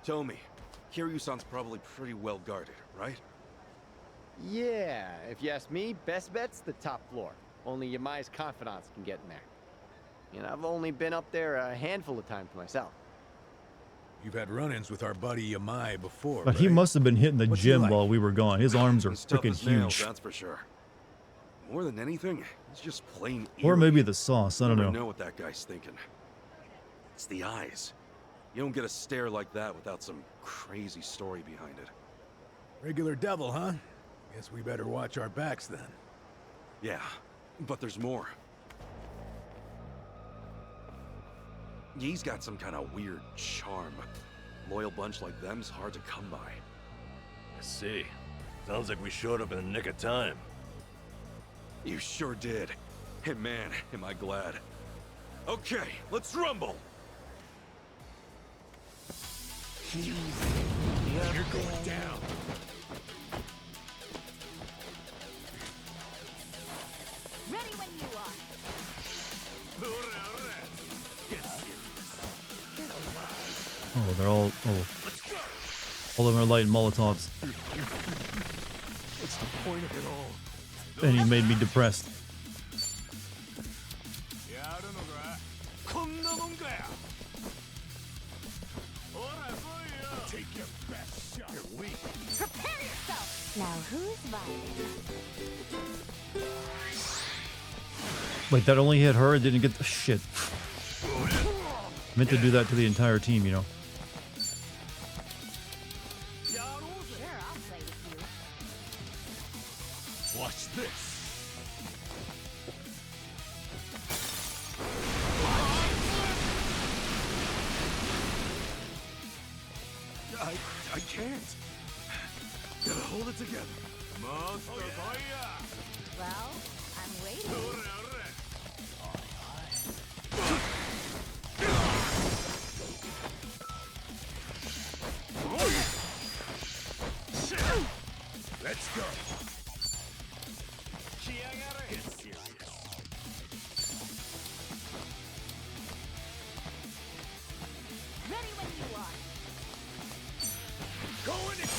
Tell me, Kiryu-san's probably pretty well guarded, right? Yeah, if you ask me, best bet's the top floor. Only Yamai's confidants can get in there. You know, I've only been up there a handful of times myself. You've had run-ins with our buddy Yamai before, But he right? must have been hitting the What's he gym like? while we were gone. His arms are He's tough freaking as nails, huge. that's for sure. More than anything, he's just plain Or eerie. maybe the sauce, I don't Never know. know what that guy's thinking. It's the eyes. You don't get a stare like that without some crazy story behind it. Regular devil, huh? Guess we better watch our backs then. Yeah, but there's more. He's got some kind of weird charm. Loyal bunch like them's hard to come by. I see. Sounds like we showed up in the nick of time. You sure did. Hey man, am I glad. Okay, let's rumble! You're going down. Ready when you are. Oh, they're all... Oh. All of them are lighting Molotovs. What's the point of it all? And he made me depressed. Take your best shot. You're weak. Prepare yourself. Now who's vying? Wait, that only hit her? It didn't get the shit. Meant to do that to the entire team, you know. Sure, I'll play with you. Watch this. I can't. Gotta hold it together. Well, I'm waiting. Let's go. Get serious. Ready when you are. Going in.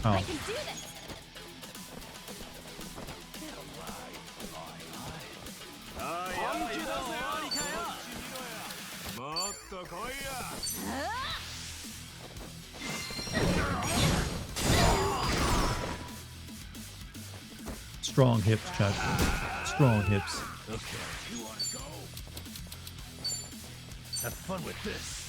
Oh. I can do this. Strong hips, chat. Strong hips. Okay. You wanna go? Have fun with this.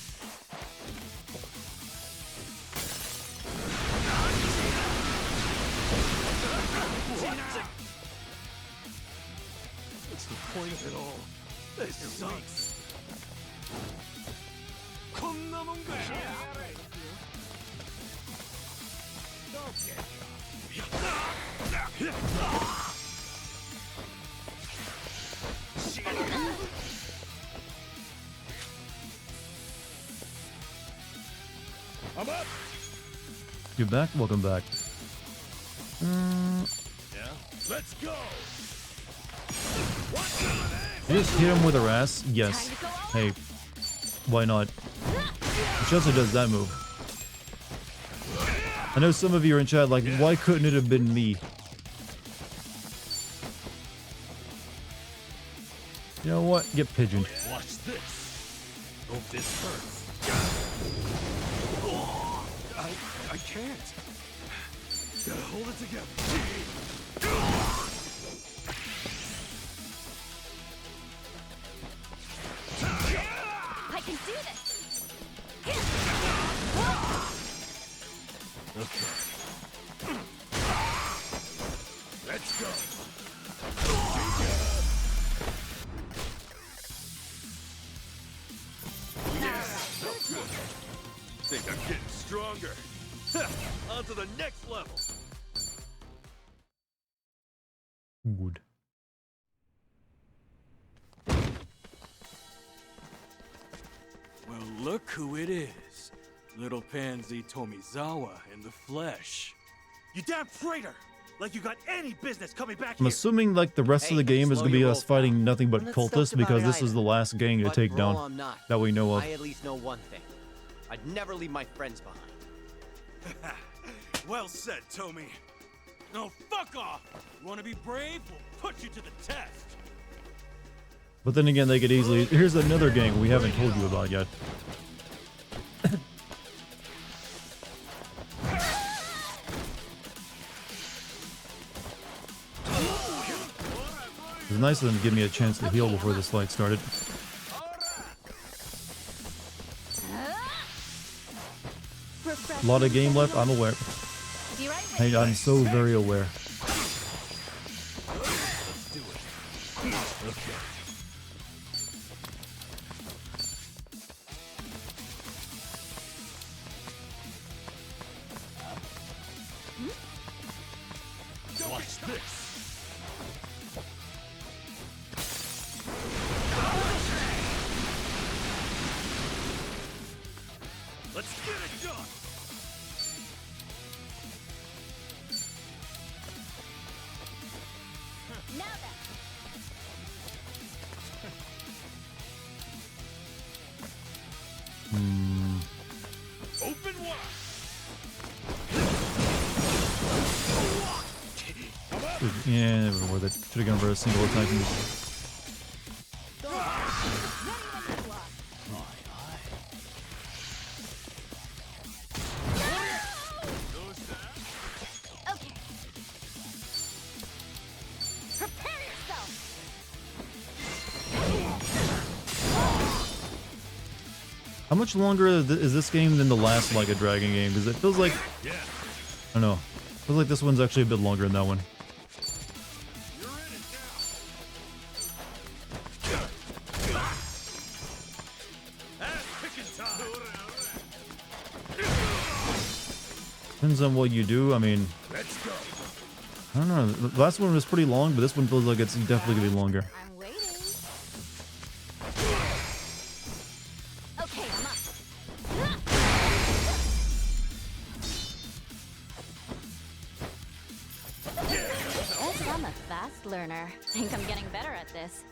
What's the point of it all? This sucks. I'm up. You're back? Welcome back. Yeah? Let's go! You just hit him with her ass? Yes. Hey, why not? She also does that move. I know some of you are in chat like, why couldn't it have been me? You know what? Get pigeoned. Watch this. Hope this hurts. I can't. Gotta hold it together. I can do this. Okay. Let's go. Think I'm getting stronger. On to the next level. Good. Well, look who it is. Little Pansy Tomizawa in the flesh. You damn traitor! Like you got any business coming back I'm here. assuming like the rest of the game is gonna be us fighting nothing but cultists because this is the last gang to take down that we know of. I at least know one thing. I'd never leave my friends behind. Well said, Tommy. No, fuck off! You wanna be brave? We'll put you to the test. But then again, they could easily... Here's another gang we haven't told you about yet. It was nice of them to give me a chance to heal before this fight started. A lot of game left, I'm aware. Hey, I'm so very aware. Watch this. Let's get it done. Now then. Open wide. Yeah, never worth it. Should have gone for a single attack. Okay. Prepare yourself. How much longer is this game than the last Like a Dragon game? Because it feels like... I don't know. It feels like this one's actually a bit longer than that one. Depends on what you do. I mean, I don't know. The last one was pretty long, but this one feels like it's definitely gonna be longer. I'm waiting. Okay, I'm up. Guess I'm a fast learner. Think I'm getting better at this.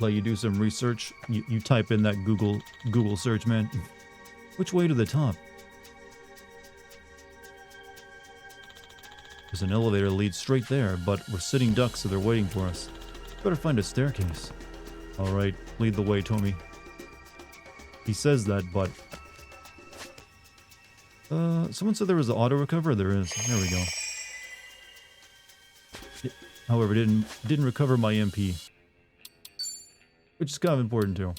Let you do some research. You type in that Google search, man. Which way to the top? There's an elevator that leads straight there, but we're sitting ducks, so they're waiting for us. Better find a staircase. Alright, lead the way, Tommy. He says that, but... someone said there was an auto recover? There is. There we go. However, didn't recover my MP. Which is kind of important, too.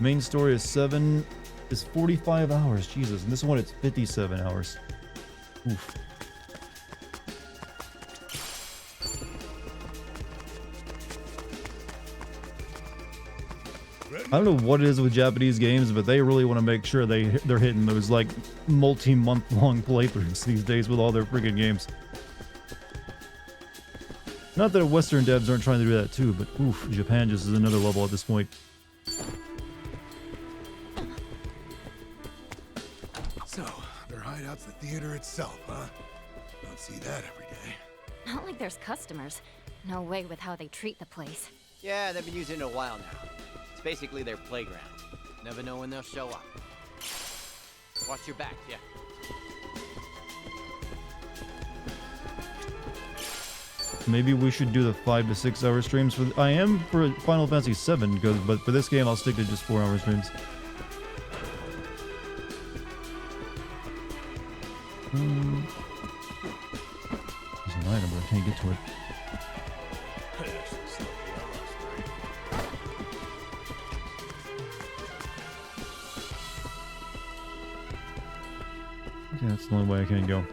Main story is 45 hours. Jesus, and this one it's 57 hours. Oof. I don't know what it is with Japanese games, but they really want to make sure they're hitting those like multi-month long playthroughs these days with all their freaking games. Not that Western devs aren't trying to do that too, but oof, Japan just is another level at this point. So, their hideout's the theater itself, huh? Don't see that every day. Not like there's customers. No way with how they treat the place. Yeah, they've been using it a while now. It's basically their playground. Never know when they'll show up. Watch your back, yeah. Maybe we should do the 5 to 6 hour streams for. I am for Final Fantasy 7, but for this game I'll stick to just 4 hour streams. There's an item, but I can't get to it. Okay, that's the only way I can go.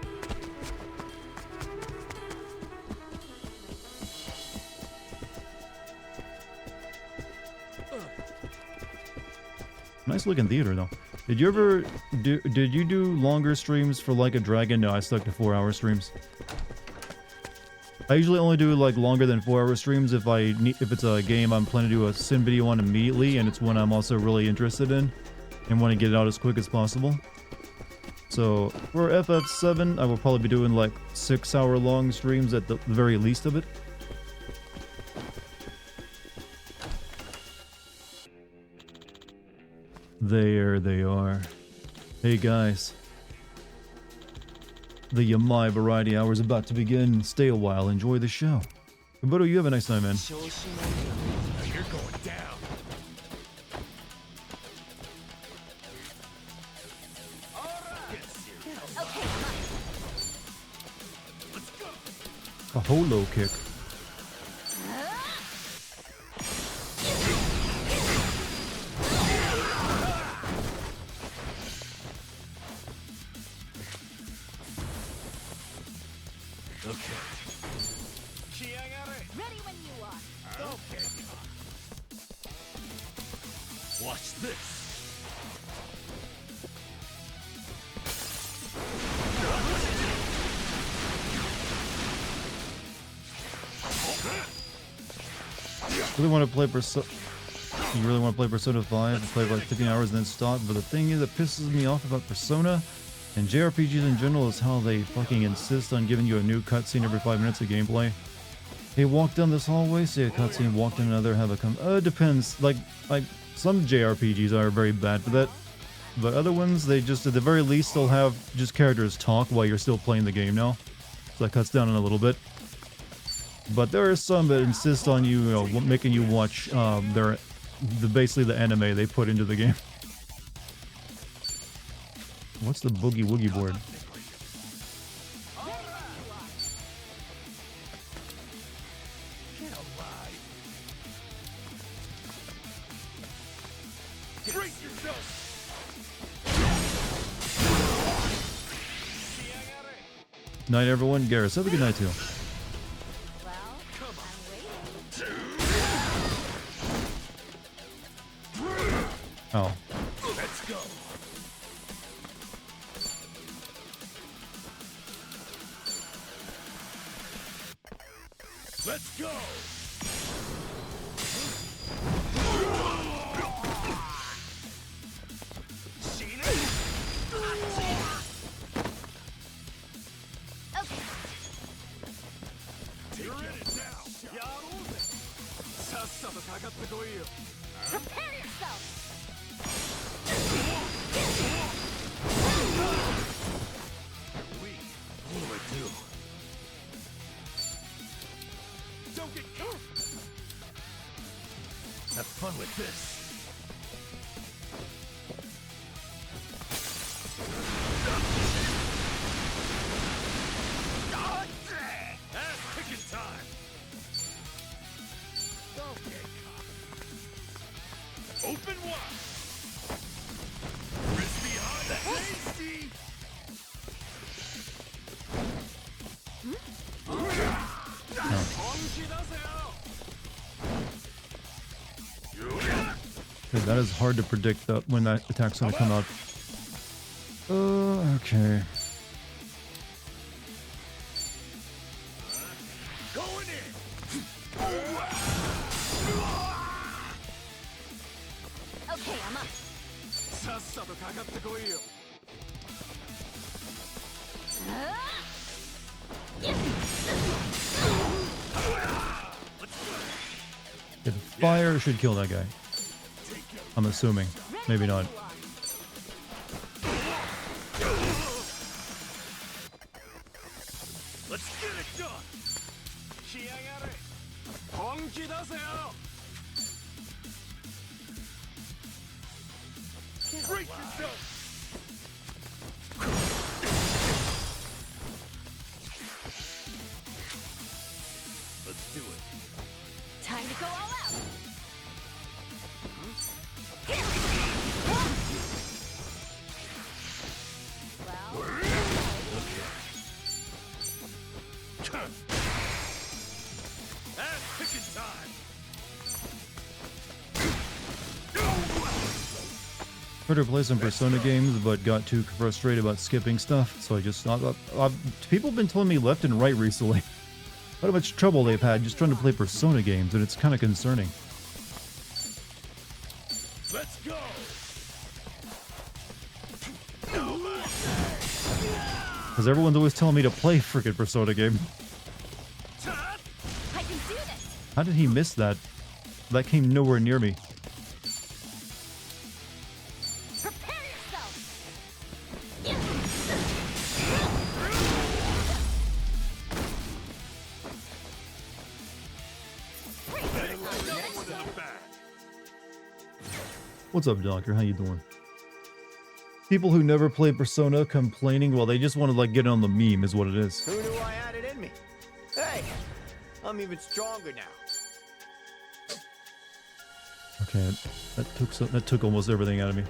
Nice looking theater though. Did you ever did you do longer streams for Like a Dragon? No, I stuck to 4 hour streams. I usually only do like longer than 4 hour streams if if it's a game I'm planning to do a sim video on immediately and it's one I'm also really interested in and want to get it out as quick as possible. So for FF7 I will probably be doing like 6 hour long streams at the very least of it. There they are. Hey guys. The Yamai Variety Hour is about to begin. Stay a while, enjoy the show. Kabuto, you have a nice time, man. You're going down. A holo kick. Ready when you are. Okay. Watch this. Really want to play Persona. You really want to play Persona 5 and play for like 15 hours and then stop. But the thing is that pisses me off about Persona and JRPGs in general is how they fucking insist on giving you a new cutscene every 5 minutes of gameplay. Hey, walk down this hallway, see a cutscene, walk down another, have a it depends. Like some JRPGs are very bad for that. But other ones, they just, at the very least, they'll have just characters talk while you're still playing the game now. So that cuts down on a little bit. But there are some that insist on you, making you watch basically the anime they put into the game. What's the boogie woogie board? Night, everyone. Garrus, have a good night too. Oh. Let's go. Let's go. Prepare yourself! What do I do? Don't get caught! Have fun with this. Ass kicking time! Don't get caught. Open wide! Crispy hot and tasty! Okay, that is hard to predict when that attack's gonna come out. Okay. Going in! Okay, I'm up. If fire should kill that guy. I'm assuming. Maybe not. Let's get it done. Break yourself. Let's do it. Time to go all out. Ass kicking time. Tried to play some Persona games, but got too frustrated about skipping stuff, so I just stopped. People have been telling me left and right recently how much trouble they've had just trying to play Persona games, and it's kind of concerning. Let's go. Because everyone's always telling me to play frickin' Persona game. I can do this. How did he miss that? That came nowhere near me. Prepare yourself. What's up, Doctor? How you doing? People who never play Persona complaining, well, they just want to like get on the meme is what it is. Who knew I had it in me? Hey, I'm even stronger now. Okay, that took almost everything out of me.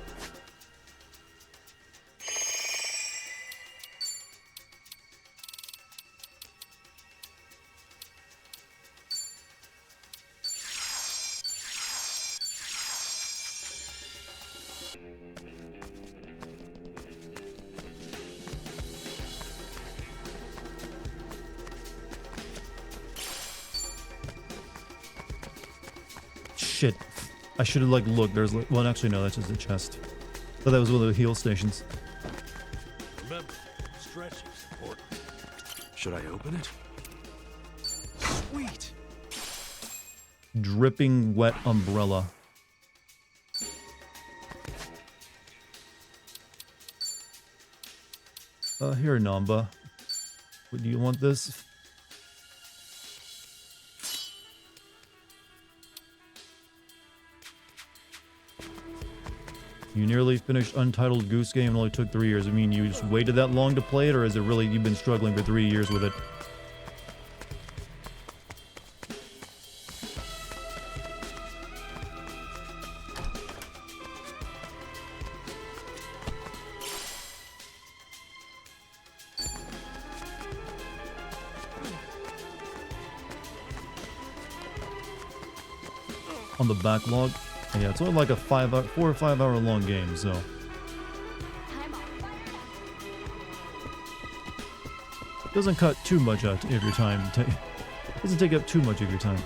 Shit. I should have like looked. There's like, well, actually no, that's just a chest. Thought that was one of the heal stations. Remember, stretching's important. Should I open it? Sweet. Dripping wet umbrella. Here, Namba. Do you want this? You nearly finished Untitled Goose Game and only took 3 years. I mean, you just waited that long to play it, or is it really you've been struggling for 3 years with it? On the backlog? Yeah, it's only like a 4 or 5 hour long game, so. Doesn't cut too much out of your time. Doesn't take up too much of your time.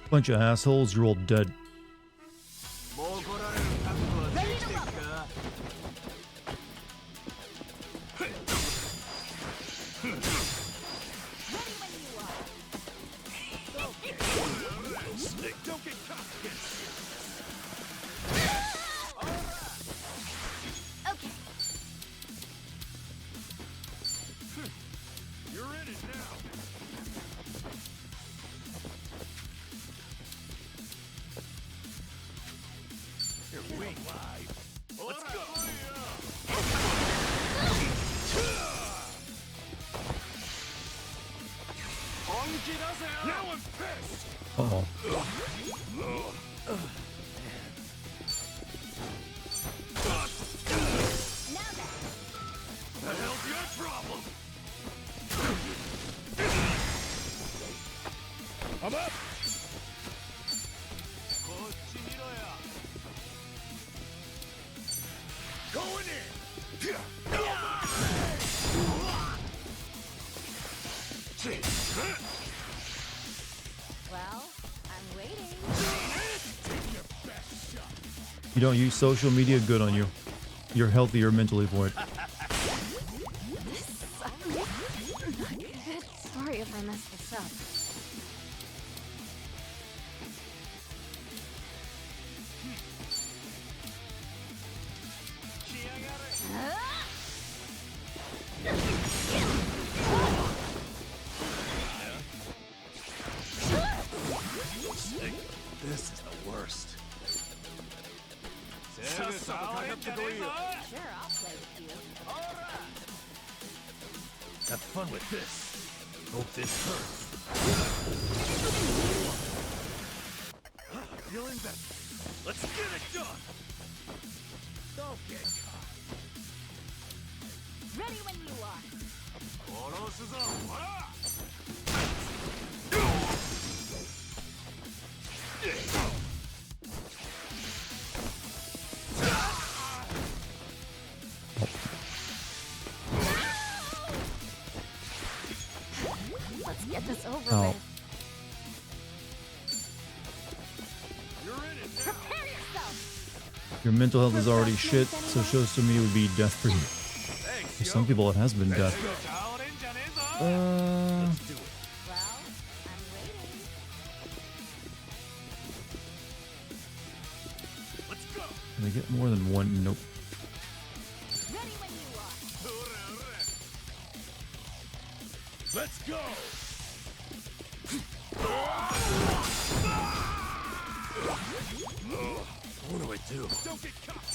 Bunch of assholes, you're all dead. Uh-oh. The hell's your problem? I'm up. Going in. Well, I'm waiting. You don't use social media, good on you. You're healthier mentally for it. This sucks. Sorry if I messed this up. This is the worst. Sure, I'll play with you. Have fun with this. Hope this hurts. Feeling better. Let's get it done. Don't get caught. Ready when you are. Let's get this over with. Prepare yourself. Your mental health is already shit, so shows to me would be death for you. For some people, it has been death. Can I get more than one? Nope. Let's go. What do I do? Don't get caught.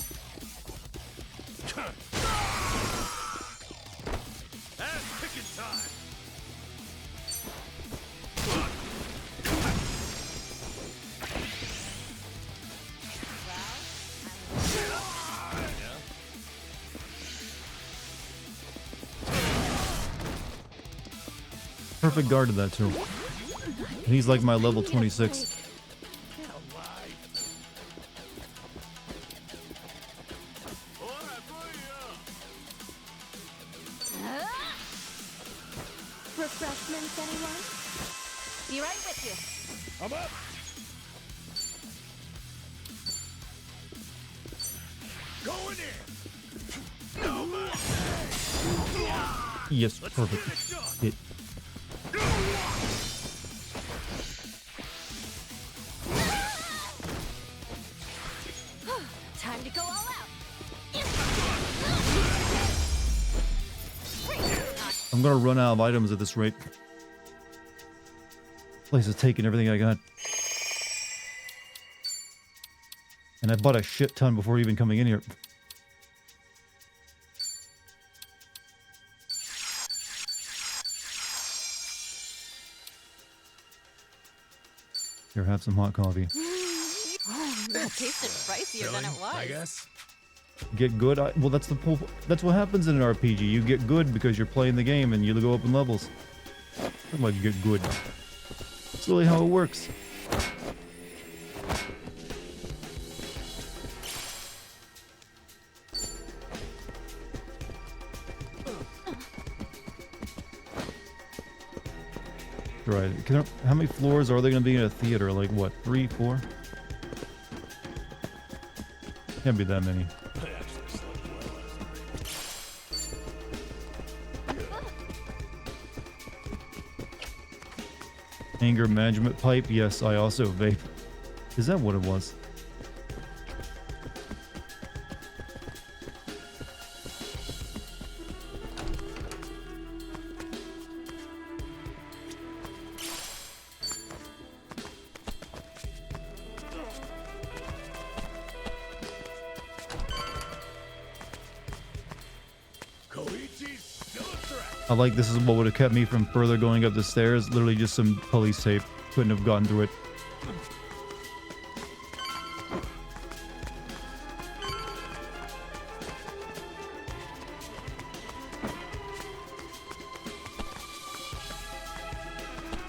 Ass kicking time. Perfect guard to that too. And he's like my level 26. Refreshments, anyone? Be right with you. I'm up. Going in. No mercy. Yes, perfect. Hit. Time to go all out. I'm gonna run out of items at this rate. Place is taking everything I got. And I bought a shit ton before even coming in here. Here, have some hot coffee. Oh, that tasted spicier than it was. I guess. Get good. Well, that's the whole. That's what happens in an RPG. You get good because you're playing the game and you go up in levels. Talking about you get good. That's really how it works. Right. How many floors are there going to be in a theater? Like what? 3, 4? Can't be that many. Anger management pipe. Yes, I also vape. Is that what it was? I like this is what would have kept me from further going up the stairs. Literally just some police tape. Couldn't have gotten through it.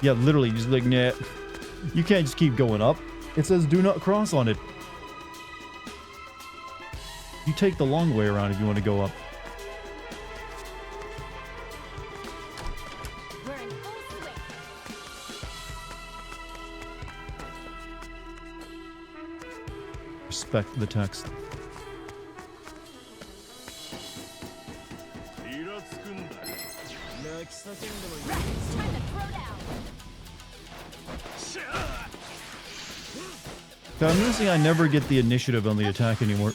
Yeah, literally just like, nah. You can't just keep going up. It says do not cross on it. You take the long way around if you want to go up. We're in full respect the text. It's time to throw down. God, I'm noticing I never get the initiative on the attack anymore.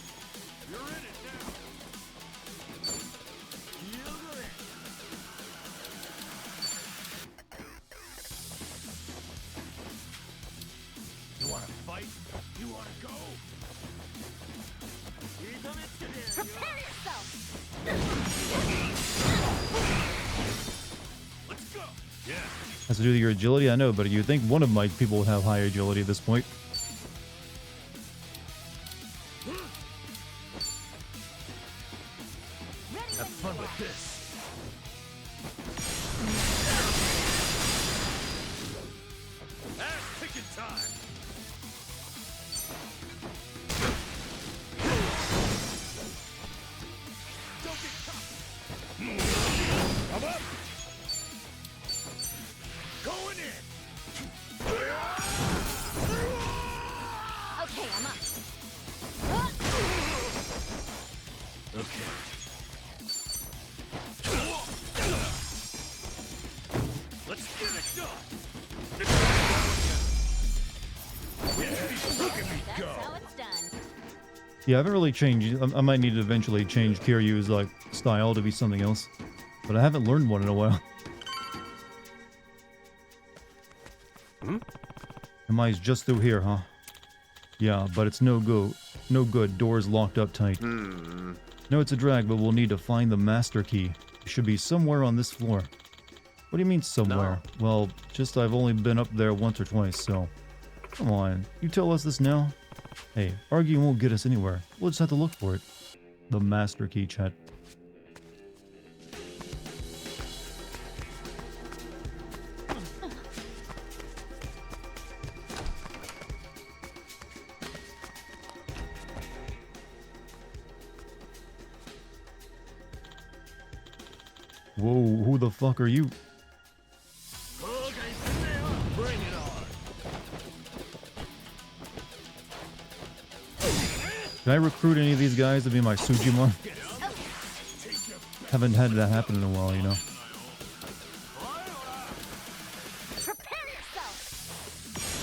You wanna fight? You wanna go? Prepare yourself. Let's go. Yeah. Has to do with your agility, I know, but you'd think one of my people would have high agility at this point. Have fun with this. Ass kicking time. Don't get caught. I'm up. Going in. Okay, I'm up. Okay. Let's get it done. Look at me go. That's how it's done. Yeah, I haven't really changed. I might need to eventually change Kiryu's like style to be something else, but I haven't learned one in a while. Ami's just through here, huh? Yeah, but it's no go. No good. Doors locked up tight. No, it's a drag, but we'll need to find the master key. It should be somewhere on this floor. What do you mean somewhere? No. Well, just I've only been up there once or twice, so... Come on, you tell us this now? Hey, arguing won't get us anywhere. We'll just have to look for it. The master key, chat. Whoa, who the fuck are you? Bring it on. Can I recruit any of these guys to be my Sujimon? Haven't had that happen in a while, you know.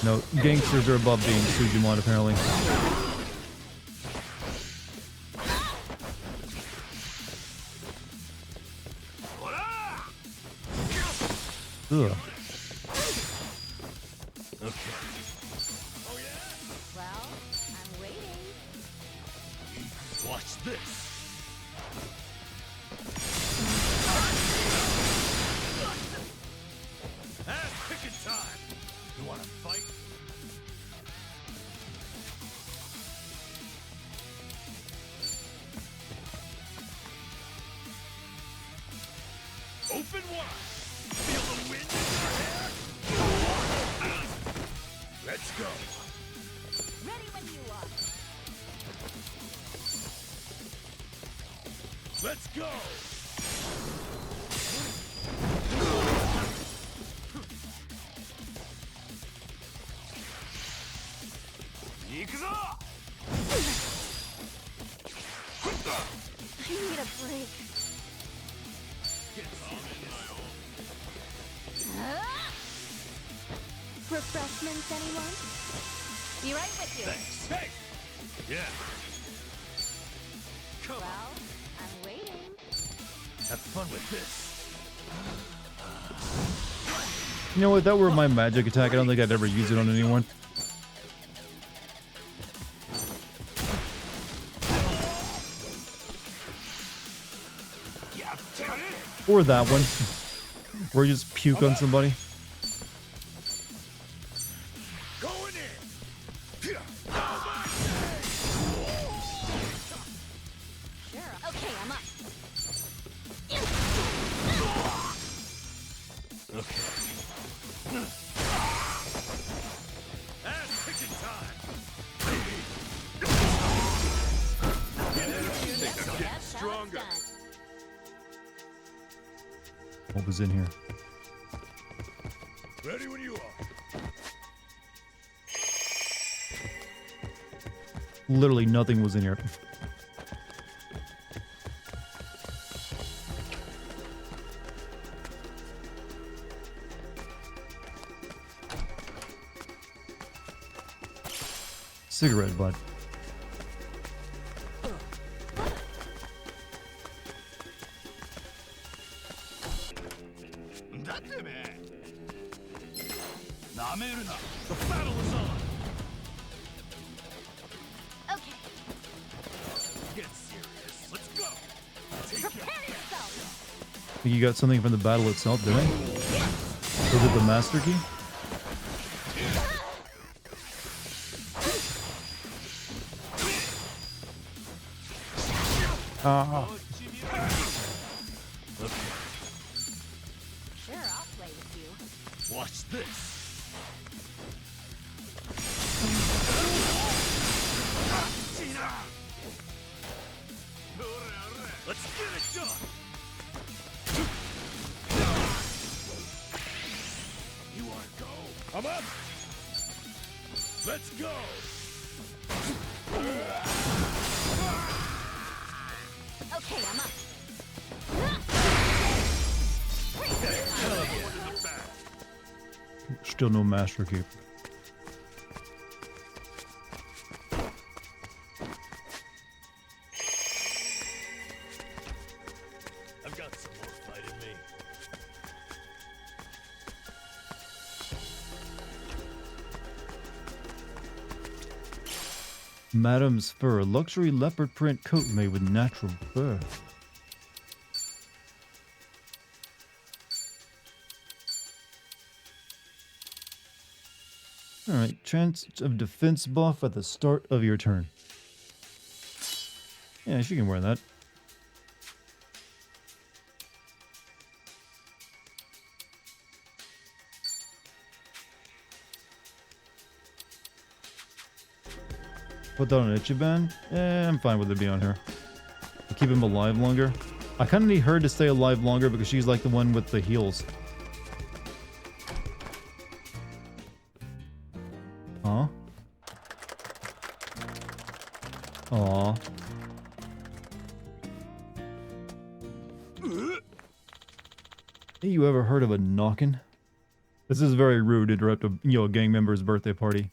No, gangsters are above being Sujimon, apparently. Ugh. Okay. Well, I'm waiting. Watch this. Ass kicking time. You wanna fight? Open wide. Feel the wind in your hair? Let's go. Ready when you are. Let's go. I need a break. Refreshments, anyone? Be right with you. Thanks. Hey! Yeah. Well, I'm waiting. Have fun with this. You know what? That were my magic attack. I don't think I'd ever use it on anyone. Or that one. Where you just puke on somebody. Going in. Sure. Okay, I'm up. Okay. Ass kicking time. Get stronger. What was in here? Ready when you are. Literally nothing was in here. Cigarette butt. The battle is on! Okay, Get serious. Let's go! prepare yourself! You got something from the battle itself, did I? Was it the master key? Ah. Sure, I'll play with you. Watch this! Let's get it done! You wanna go? I'm up! Let's go! Okay, I'm up. Still no master key. I've got some more fight in me. Madam's fur, a luxury leopard print coat made with natural fur. Alright, chance of defense buff at the start of your turn. Yeah, she can wear that. Put that on Ichiban? I'm fine with it being on her. Keep him alive longer. I kind of need her to stay alive longer because she's like the one with the heals. Huh? Aw. Hey, you ever heard of a knockin'? This is very rude to interrupt a gang member's birthday party.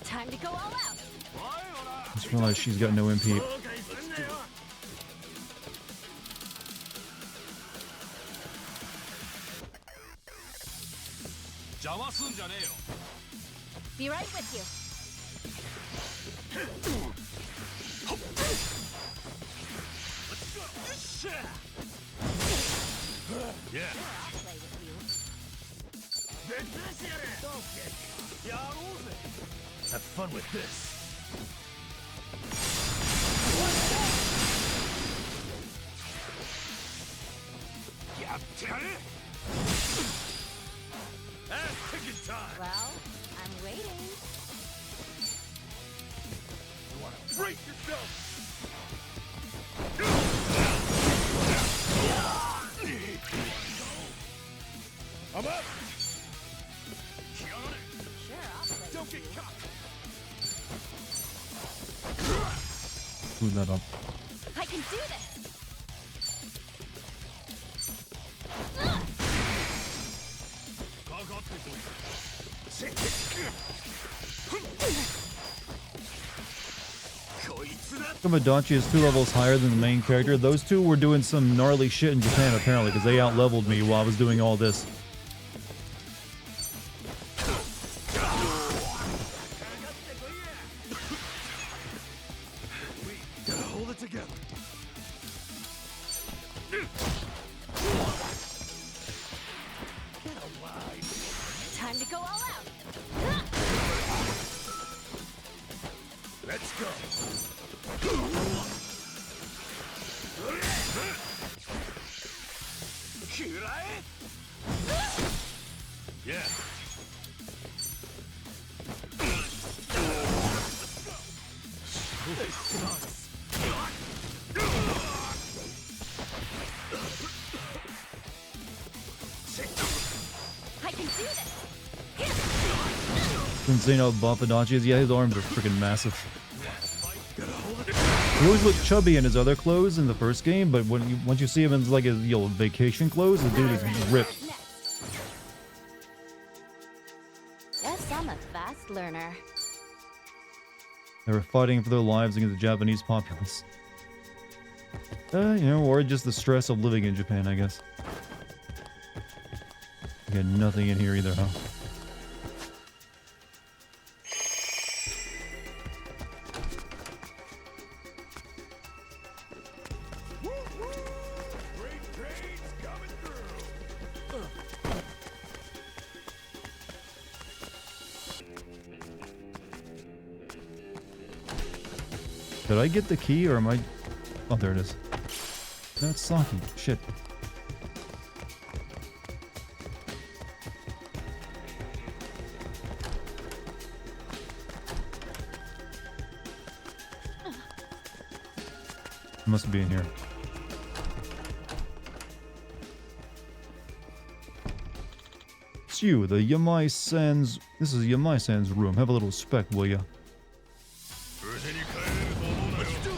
Time to go all out. Just realized she's got no MP. Be right with you. Yeah. I'll play with you. Have fun with this. Ass-kicking time! Well, I'm waiting. You wanna break yourself? I'm up! Sure, I'll play Don't with get you. caught! Move that up. I can do this. Komodachi is 2 levels higher than the main character. Those two were doing some gnarly shit in Japan apparently because they out-leveled me while I was doing all this. Gotta hold it together. Get alive. Time to go all out. Let's go. Yeah. This sucks. insane how Bafadachi is. Yeah, his arms are freaking massive. He always looked chubby in his other clothes in the first game, but once you see him in like his vacation clothes, the dude is ripped. Guess I'm a fast learner. They were fighting for their lives against the Japanese populace. You know, or just the stress of living in Japan, I guess. You got nothing in here either, huh? Did I get the key or am I... Oh, there it is. No, it's Saki. Shit. Must be in here. It's you, the Yamai-san's... This is Yamai-san's room. Have a little respect, will ya? Let's do it.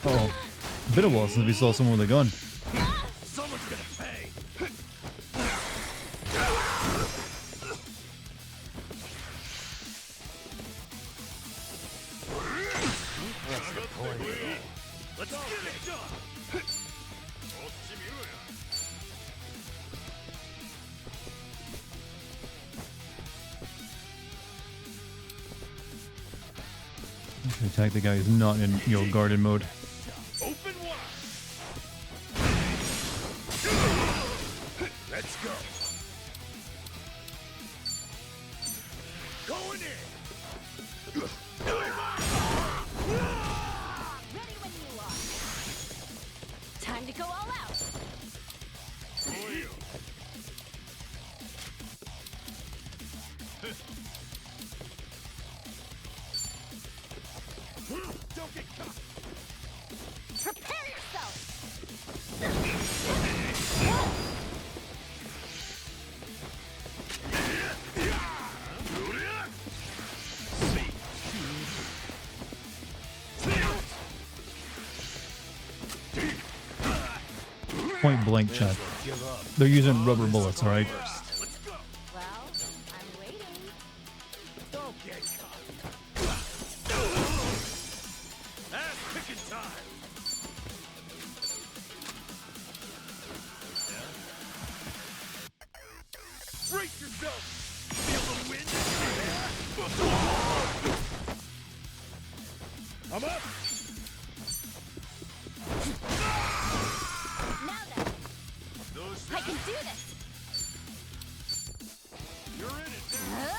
Oh, been a while since we saw someone with a gun. Someone's gonna pay. What's the point? Let's get it done. Attack the guy who's not in, you know, guarded mode. Open wide. Let's go. Going in. Ready when you are. Time to go all out. Don't get caught. Prepare yourself. Point blank chat. They're using rubber bullets, alright? Well, I'm waiting. Don't get caught. Ass picking time. Brace yourself. Feel the wind in your hair. I'm up. Now then, I can do this. You're in it now.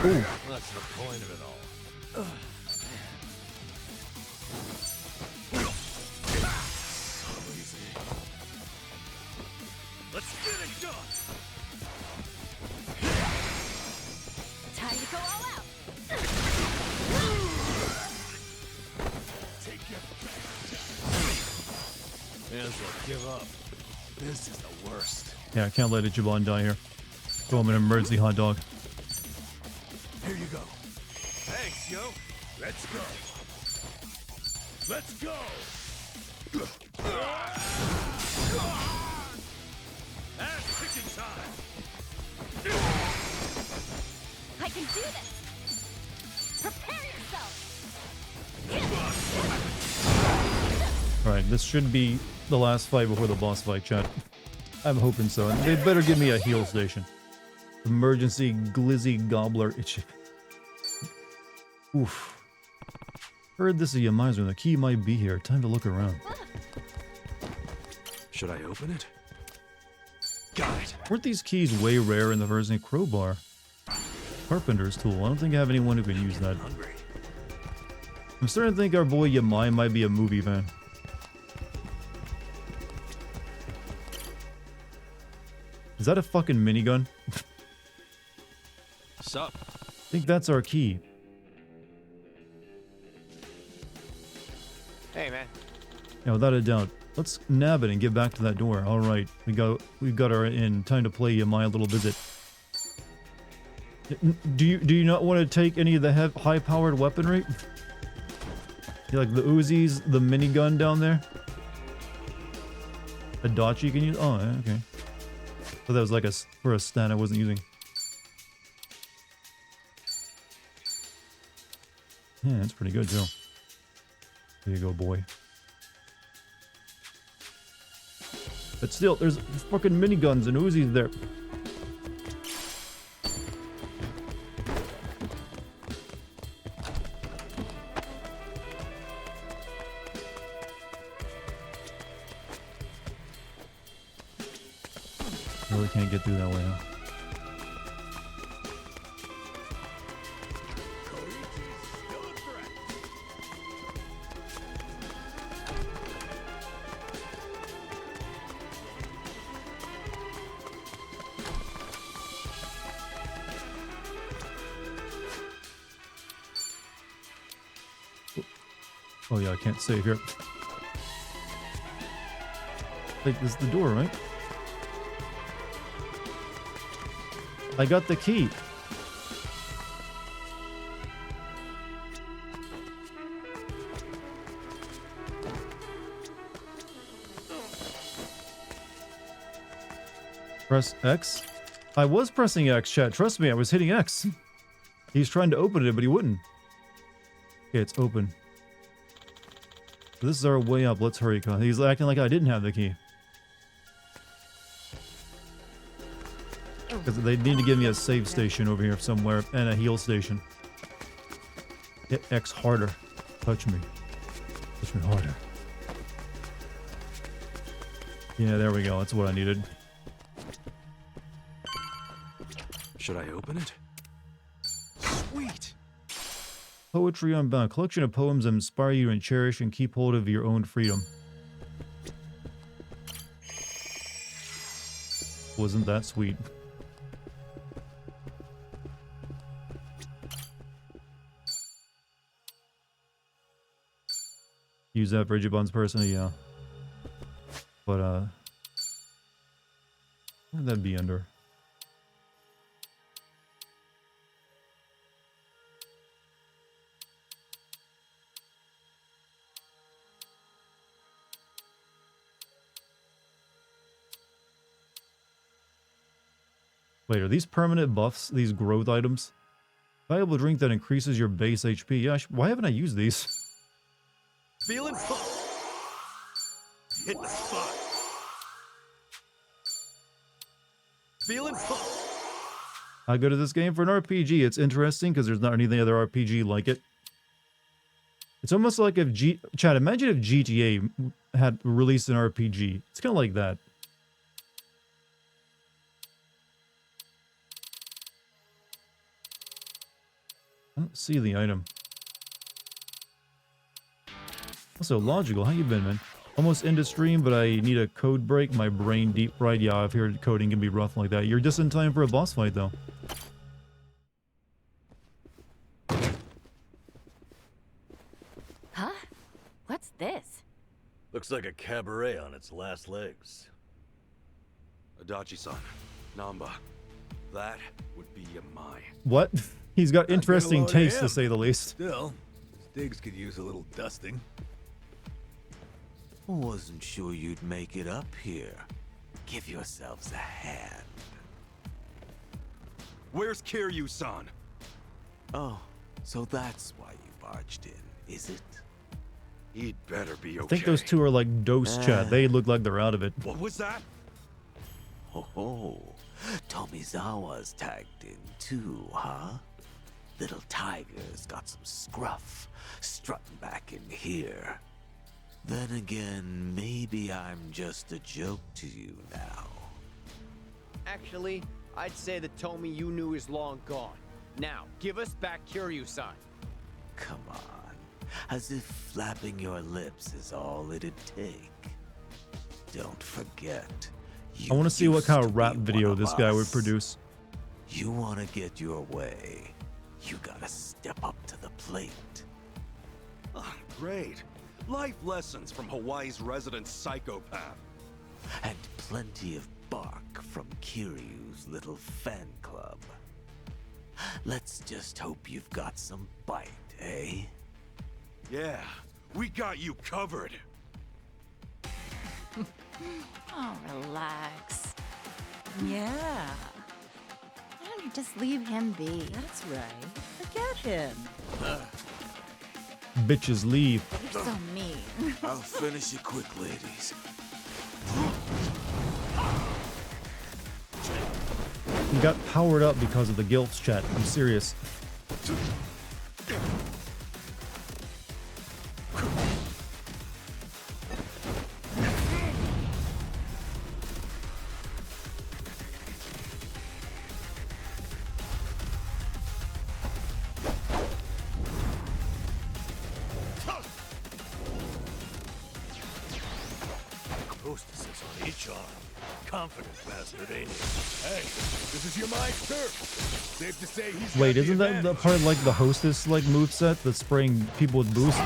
Ooh. What's the point of it all? So easy. Let's get it done. Time to go all out. Take your May as well give up. This is the worst. Yeah, I can't let Ichiban die here. Throw him an emergency hot dog. Here you go. Thanks, yo. Let's go. Let's go. Ass kicking time. I can do this. Prepare yourself. Alright, this should be the last fight before the boss fight, chat. I'm hoping so. And they better give me a heal station. Emergency glizzy gobbler itchy. Oof. Heard this is Yamai's room. The key might be here. Time to look around. Should I open it? Weren't these keys way rare in the first game? Crowbar. Carpenter's tool. I don't think I have anyone who can use that. I'm starting to think our boy Yamai might be a movie fan. Is that a fucking minigun? Sup? I think that's our key. Hey, man. Yeah, without a doubt. Let's nab it and get back to that door. All right, we've got our in. Time to play my little visit. Do you not want to take any of the high-powered weaponry? You like the Uzis, the minigun down there? A Dachi you can use? Oh, yeah, okay. So that was like for a stat I wasn't using. Yeah, that's pretty good, Joe. There you go, boy. But still, there's fucking miniguns and Uzis there. Really can't get through that way, huh? Oh yeah, I can't save here. Like, this is the door, right? I got the key. Press X? I was pressing X, chat. Trust me, I was hitting X. He's trying to open it, but he wouldn't. Okay, it's open. So this is our way up. Let's hurry. He's acting like I didn't have the key. Because they need to give me a save station over here somewhere and a heal station. Hit X harder. Touch me. Touch me harder. Yeah, there we go. That's what I needed. Should I open it? Sweet! Poetry Unbound. Collection of poems that inspire you and cherish and keep hold of your own freedom. Wasn't that sweet? Use that for Jibon's person, yeah. But, what would that be under? Wait, are these permanent buffs, these growth items? Valuable drink that increases your base HP. Yeah, why haven't I used these? Feeling pumped. Hit the spot. Feeling pumped. How good is this game for an RPG? It's interesting because there's not anything other RPG like it. It's almost like if Chad, imagine if GTA had released an RPG. It's kind of like that. I don't see the item. Also, Logical, how you been, man? Almost into stream, but I need a code break. My brain deep fried. Yeah, I've heard coding can be rough like that. You're just in time for a boss fight, though. Huh? What's this? Looks like a cabaret on its last legs. Adachi-san, Namba, that would be a mine. What? He's got interesting taste, to say the least. Still, his digs could use a little dusting. Wasn't sure you'd make it up here. Give yourselves a hand. Where's Kiryu-san? Oh, so that's why you barged in, is it? He'd better be okay. I think those two are like Dose Chat. They look like they're out of it. What was that? Oh, Tomizawa's tagged in too, huh? Little Tiger's got some scruff, strutting back in here. Then again, maybe I'm just a joke to you now. Actually, I'd say the Tomy you knew is long gone. Now, give us back Kiryu-san. Come on. As if flapping your lips is all it'd take. Don't forget. I want to see what used kind to of rap be video one this of guy would us. produce. You want to get your way, you gotta step up to the plate. Oh, great. Life lessons from Hawaii's resident psychopath. And plenty of bark from Kiryu's little fan club. Let's just hope you've got some bite, eh? Yeah, we got you covered. Oh, relax. Yeah, Why don't you just leave him be? that's right. Forget him. Bitches leave. You're so mean. I'll finish it quick, ladies. He got powered up because of the guilts chat. I'm serious. Hostesses on each arm. Confident bastard, ain't he? Hey, this is your mind's turf. Safe to say he's Wait, got the isn't that the advantage. part of, like, the hostess like moveset that's spraying people with boost?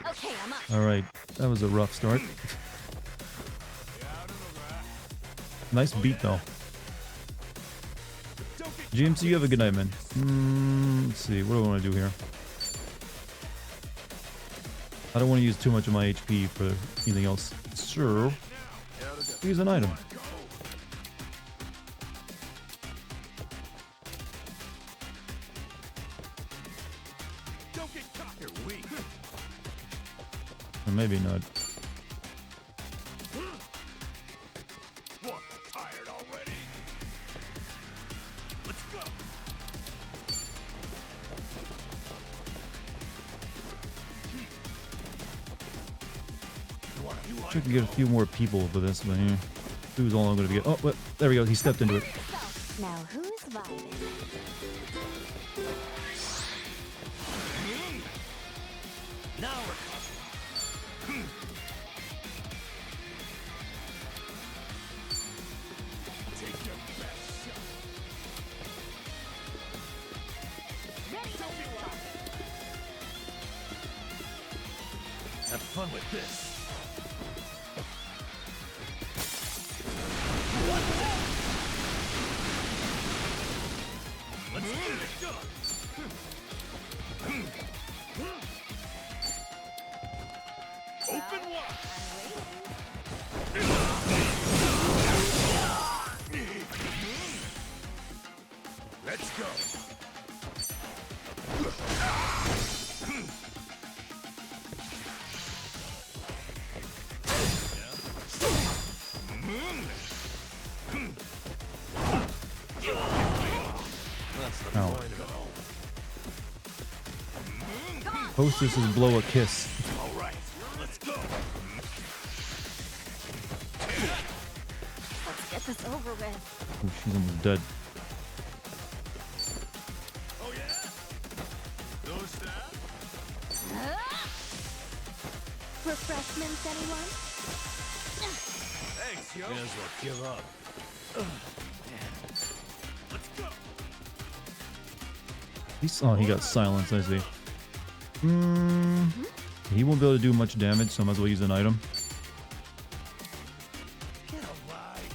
Okay, I'm up. All right, that was a rough start. Nice beat though. GMC, you have a good night, man. Let's see, what do I want to do here? I don't want to use too much of my HP for anything else. Sure. Use an item. Don't get caught. You're weak. Or maybe not. What? Tired already? Let's go. Try to get a few more people for this, but yeah. Who's all I'm going to get? Oh, but there we go. He stepped into it. Now who's vibing? Now we're coming. Take your best shot. Have fun with this. Let's get it done. Open wide. Let's go. That's the Ow. point of it all. Hostesses blow a kiss. All right, let's go. Let's get this over with. Oh, she's almost dead. Oh yeah? Those that? Refreshments, anyone? Thanks, yo. May as well give up. Let's go. He got silenced, I see. He won't be able to do much damage, so I might as well use an item. Get alive.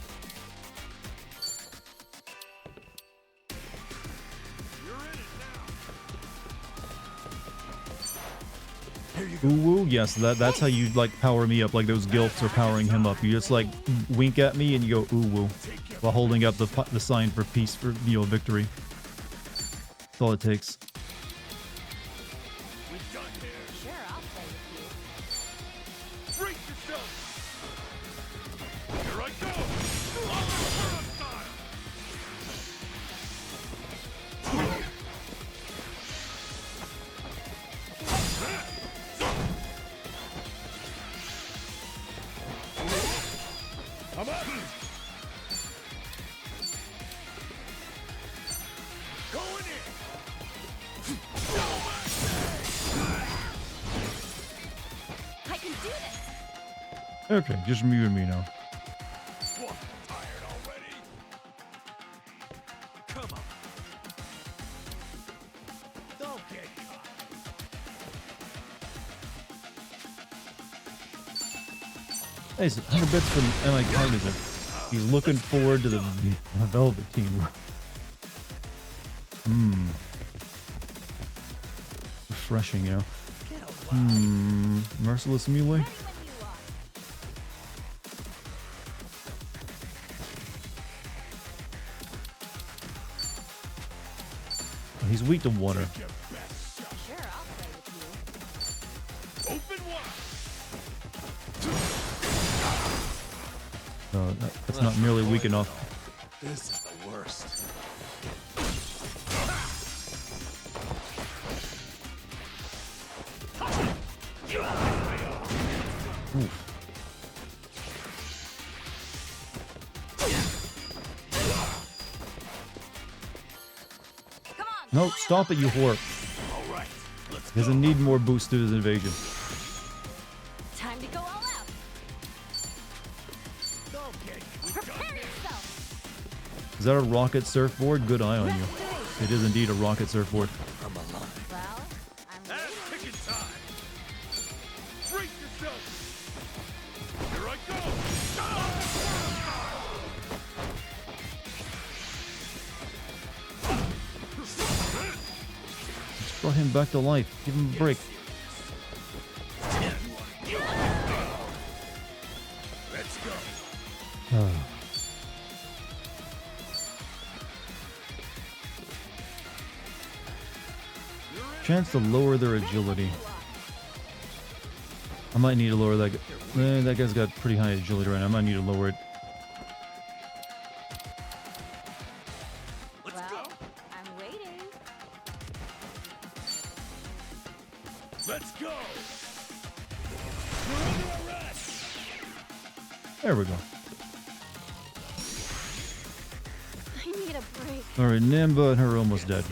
You're in it now. Here you go. Ooh, woo, yes, that's how you like power me up, like those guilts are powering him up. You just like wink at me and you go ooh woo while holding up the sign for peace, for victory. That's all it takes. Sure, I'll play with you. Brace yourself. Here I go. All style. I'm up. Going in. I can do this. Okay, just you and me now. What? Tired already? Come on. Don't get caught. Hey, so 100 bits from MI Cognizant. He's looking forward to the Velveteen. Refreshing, you know. Merciless Muley. Oh, he's weak to water. Sure, I'll play with you. Open wide. That's not nearly weak enough. This is the worst. Oof. No, stop it, you whore. All right, let's go. Doesn't need more boost to his invasion. Time to go all out. Don't get Prepare yourself. Is that a rocket surfboard? Good eye on you. It is indeed a rocket surfboard. I'm alive. Well, I'm Ass kicking time. Brace yourself. Here I go. Just brought him back to life. Give him a break. Let's go. Chance to lower their agility. I might need to lower that. That guy's got pretty high agility right now. I might need to lower it. well, I'm waiting. Let's go. We're under arrest. There we go. I need a break. All right, Namba and her are almost dead.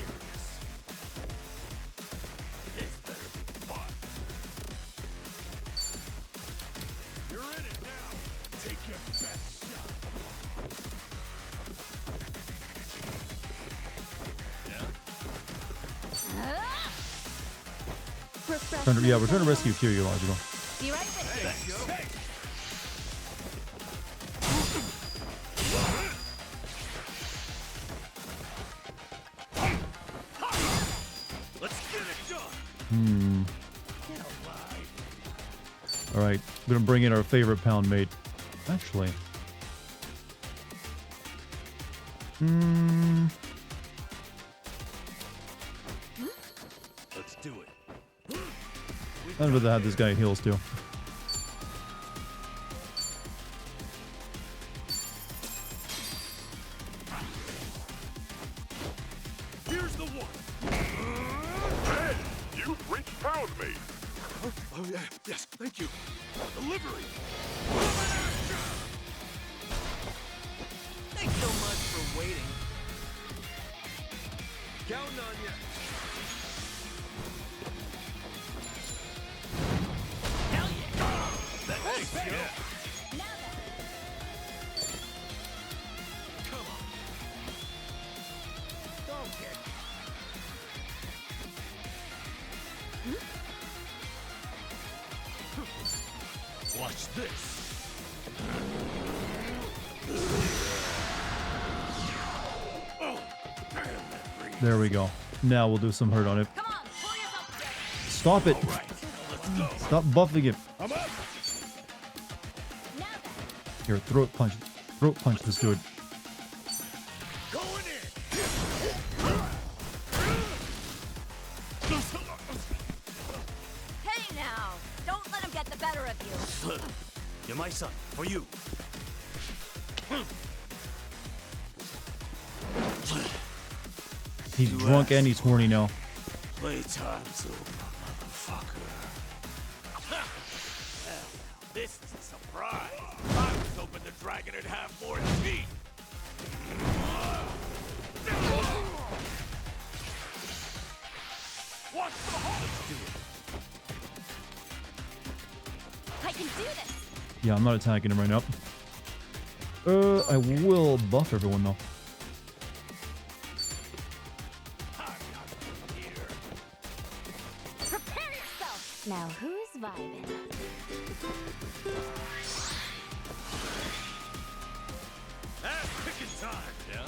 This better be fun. You're in it now. Take your best shot. Yeah, we're trying to rescue Kiryu Logical. Be right with you. Hey. Let's get it done. Get alive. All right, we're gonna bring in our favorite pound mate. Actually, Let's do it. I'd rather have this guy heals too. Here's the one. Hey, you've reached pound mate. Oh yeah, yes, thank you. Delivery. Thanks so much for waiting. Counting on you. Hell yeah. Thanks, yo. Come on. Don't get. Watch this. Oh, damn that breeze. There we go. Now we'll do some hurt on it. Stop it! Right, let's go. Stop buffing it. I'm up. Here, throat punch. Throat punch this dude. Going in. Hey now! Don't let him get the better of you. You're my son. For you. He's drunk and he's horny now. Playtime's over, motherfucker. This is a surprise. I was hoping the dragon would have more teeth. What's the I can do this. Yeah, I'm not attacking him right now. I will buff everyone though. Prepare yourself. Now who's vibing? Ass picking time, yeah?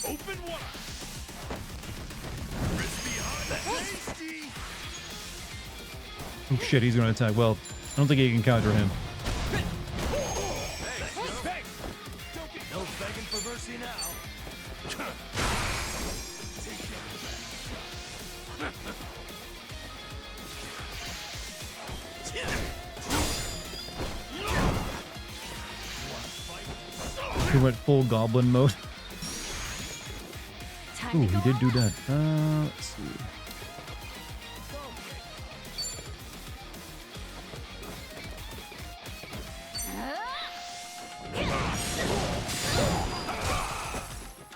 Open wide. Tasty. Oh shit, he's gonna attack. Well, I don't think he can counter him. Hey, no begging for mercy now. He went full goblin mode. Ooh, he did do that. Let's see.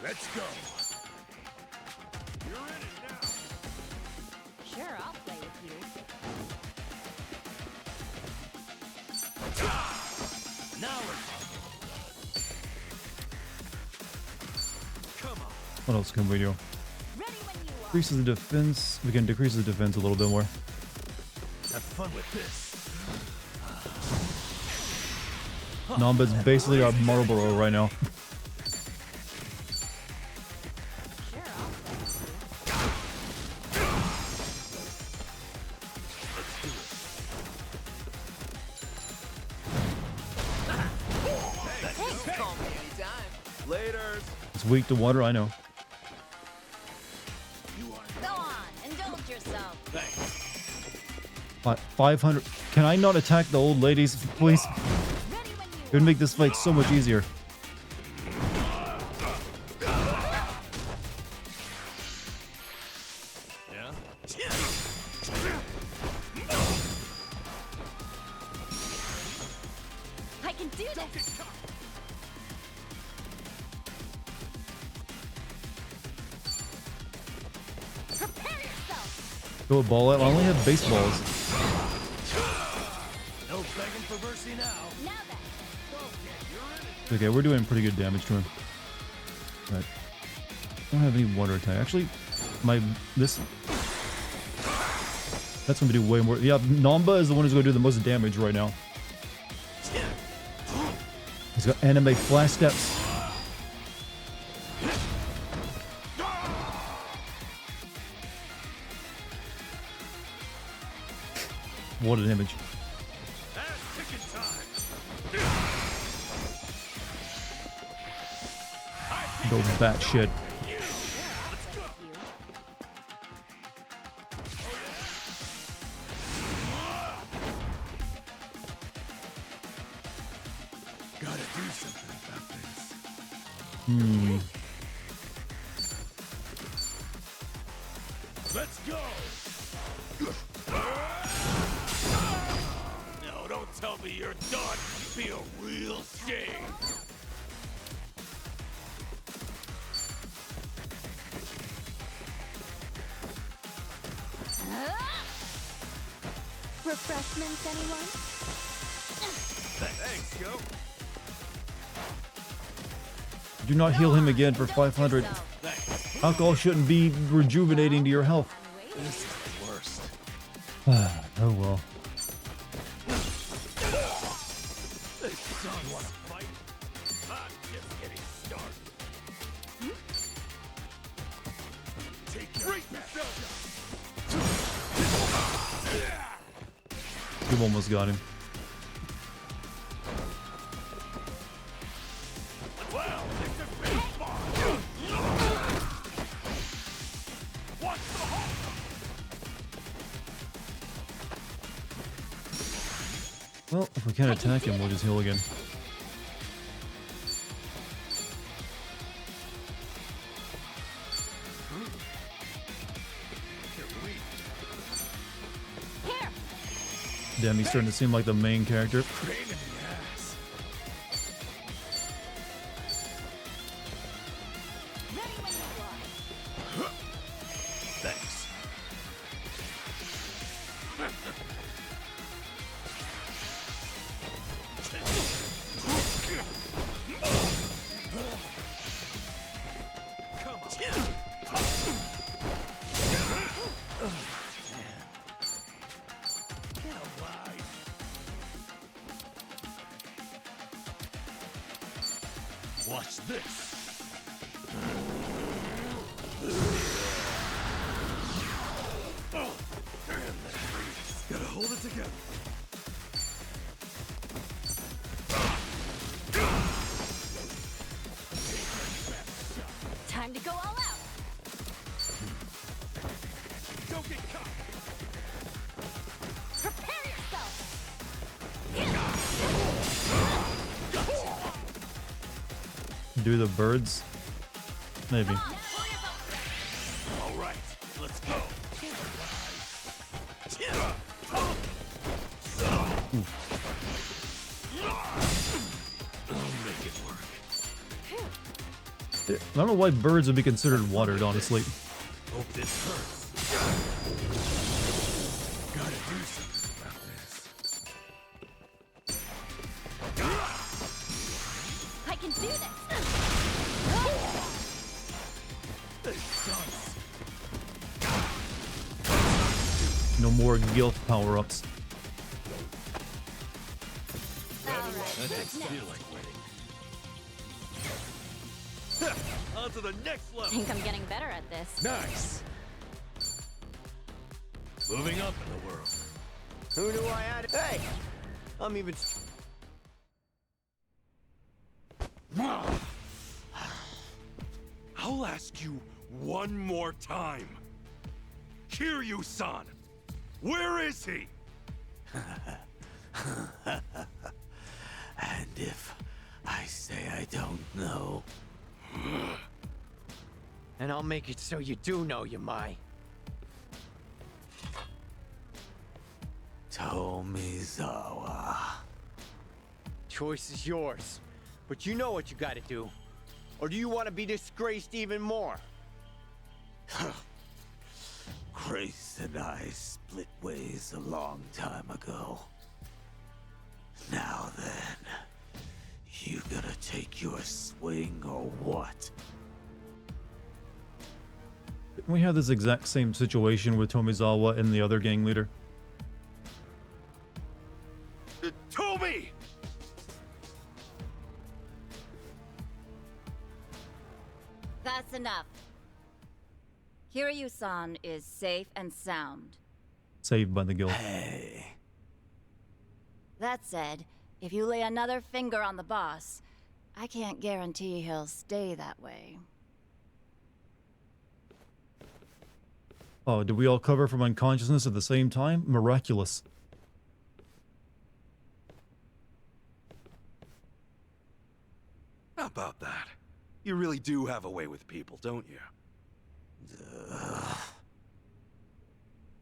Let's go. You're in it now. Sure, I'll play with you. Now we're talking. Come on. What else can we do? Decreases the defense. We can decrease the defense a little bit more. Have fun with this. Namba's basically our Marlboro right now. Later. It's weak to water, I know. Go on, indulge yourself. 500. Can I not attack the old ladies, please? It would make this fight so much easier. Yeah. I can do this. Prepare yourself. Go a ball out. I only have baseballs. No begging for mercy now. Now then. Okay, we're doing pretty good damage to him. But I don't have any water attack. Actually, that's gonna do way more. Yeah, Namba is the one who's gonna do the most damage right now. He's got anime flash steps. What an image. Go batshit. Gotta do something about this. Let's go. No, don't tell me you're done. Be a real shame. Refreshments, anyone? Thanks, yo. Do not heal him again for 500. Alcohol shouldn't be rejuvenating to your health. This is the worst. Oh well. This son wanna fight? I'm just getting started. Take your You almost got him. Well, this has been fun. What's the Well, if we can't attack him, we'll just heal again. Damn, he's starting to seem like the main character. Thanks. Watch this. Gotta hold it together. Time to go all out. Don't get caught. Prepare yourself. Do the birds? Maybe. All right, let's go. I'll make it work. I don't know why birds would be considered watered, honestly. Hope this hurts. Gotta do something about this. I can do this. No more guilt power-ups. That doesn't feel like winning. On to the next I level. think I'm getting better at this. Nice. Moving up in the world. Who knew I had it? Hey! I'm even... I'll ask you one more time. Kiryu-san, where is he? And if I say I don't know... And I'll make it so you do know, Yamai. Tomizawa. Choice is yours. But you know what you gotta do. Or do you want to be disgraced even more? Grace and I split ways a long time ago. Now then, you gonna take your swing or what? Didn't we have this exact same situation with Tomizawa and the other gang leader? Tomi! That's enough. Kiryu-san is safe and sound. Saved by the guild. Hey. That said, if you lay another finger on the boss, I can't guarantee he'll stay that way. Oh, did we all cover from unconsciousness at the same time? Miraculous. How about that? You really do have a way with people, don't you?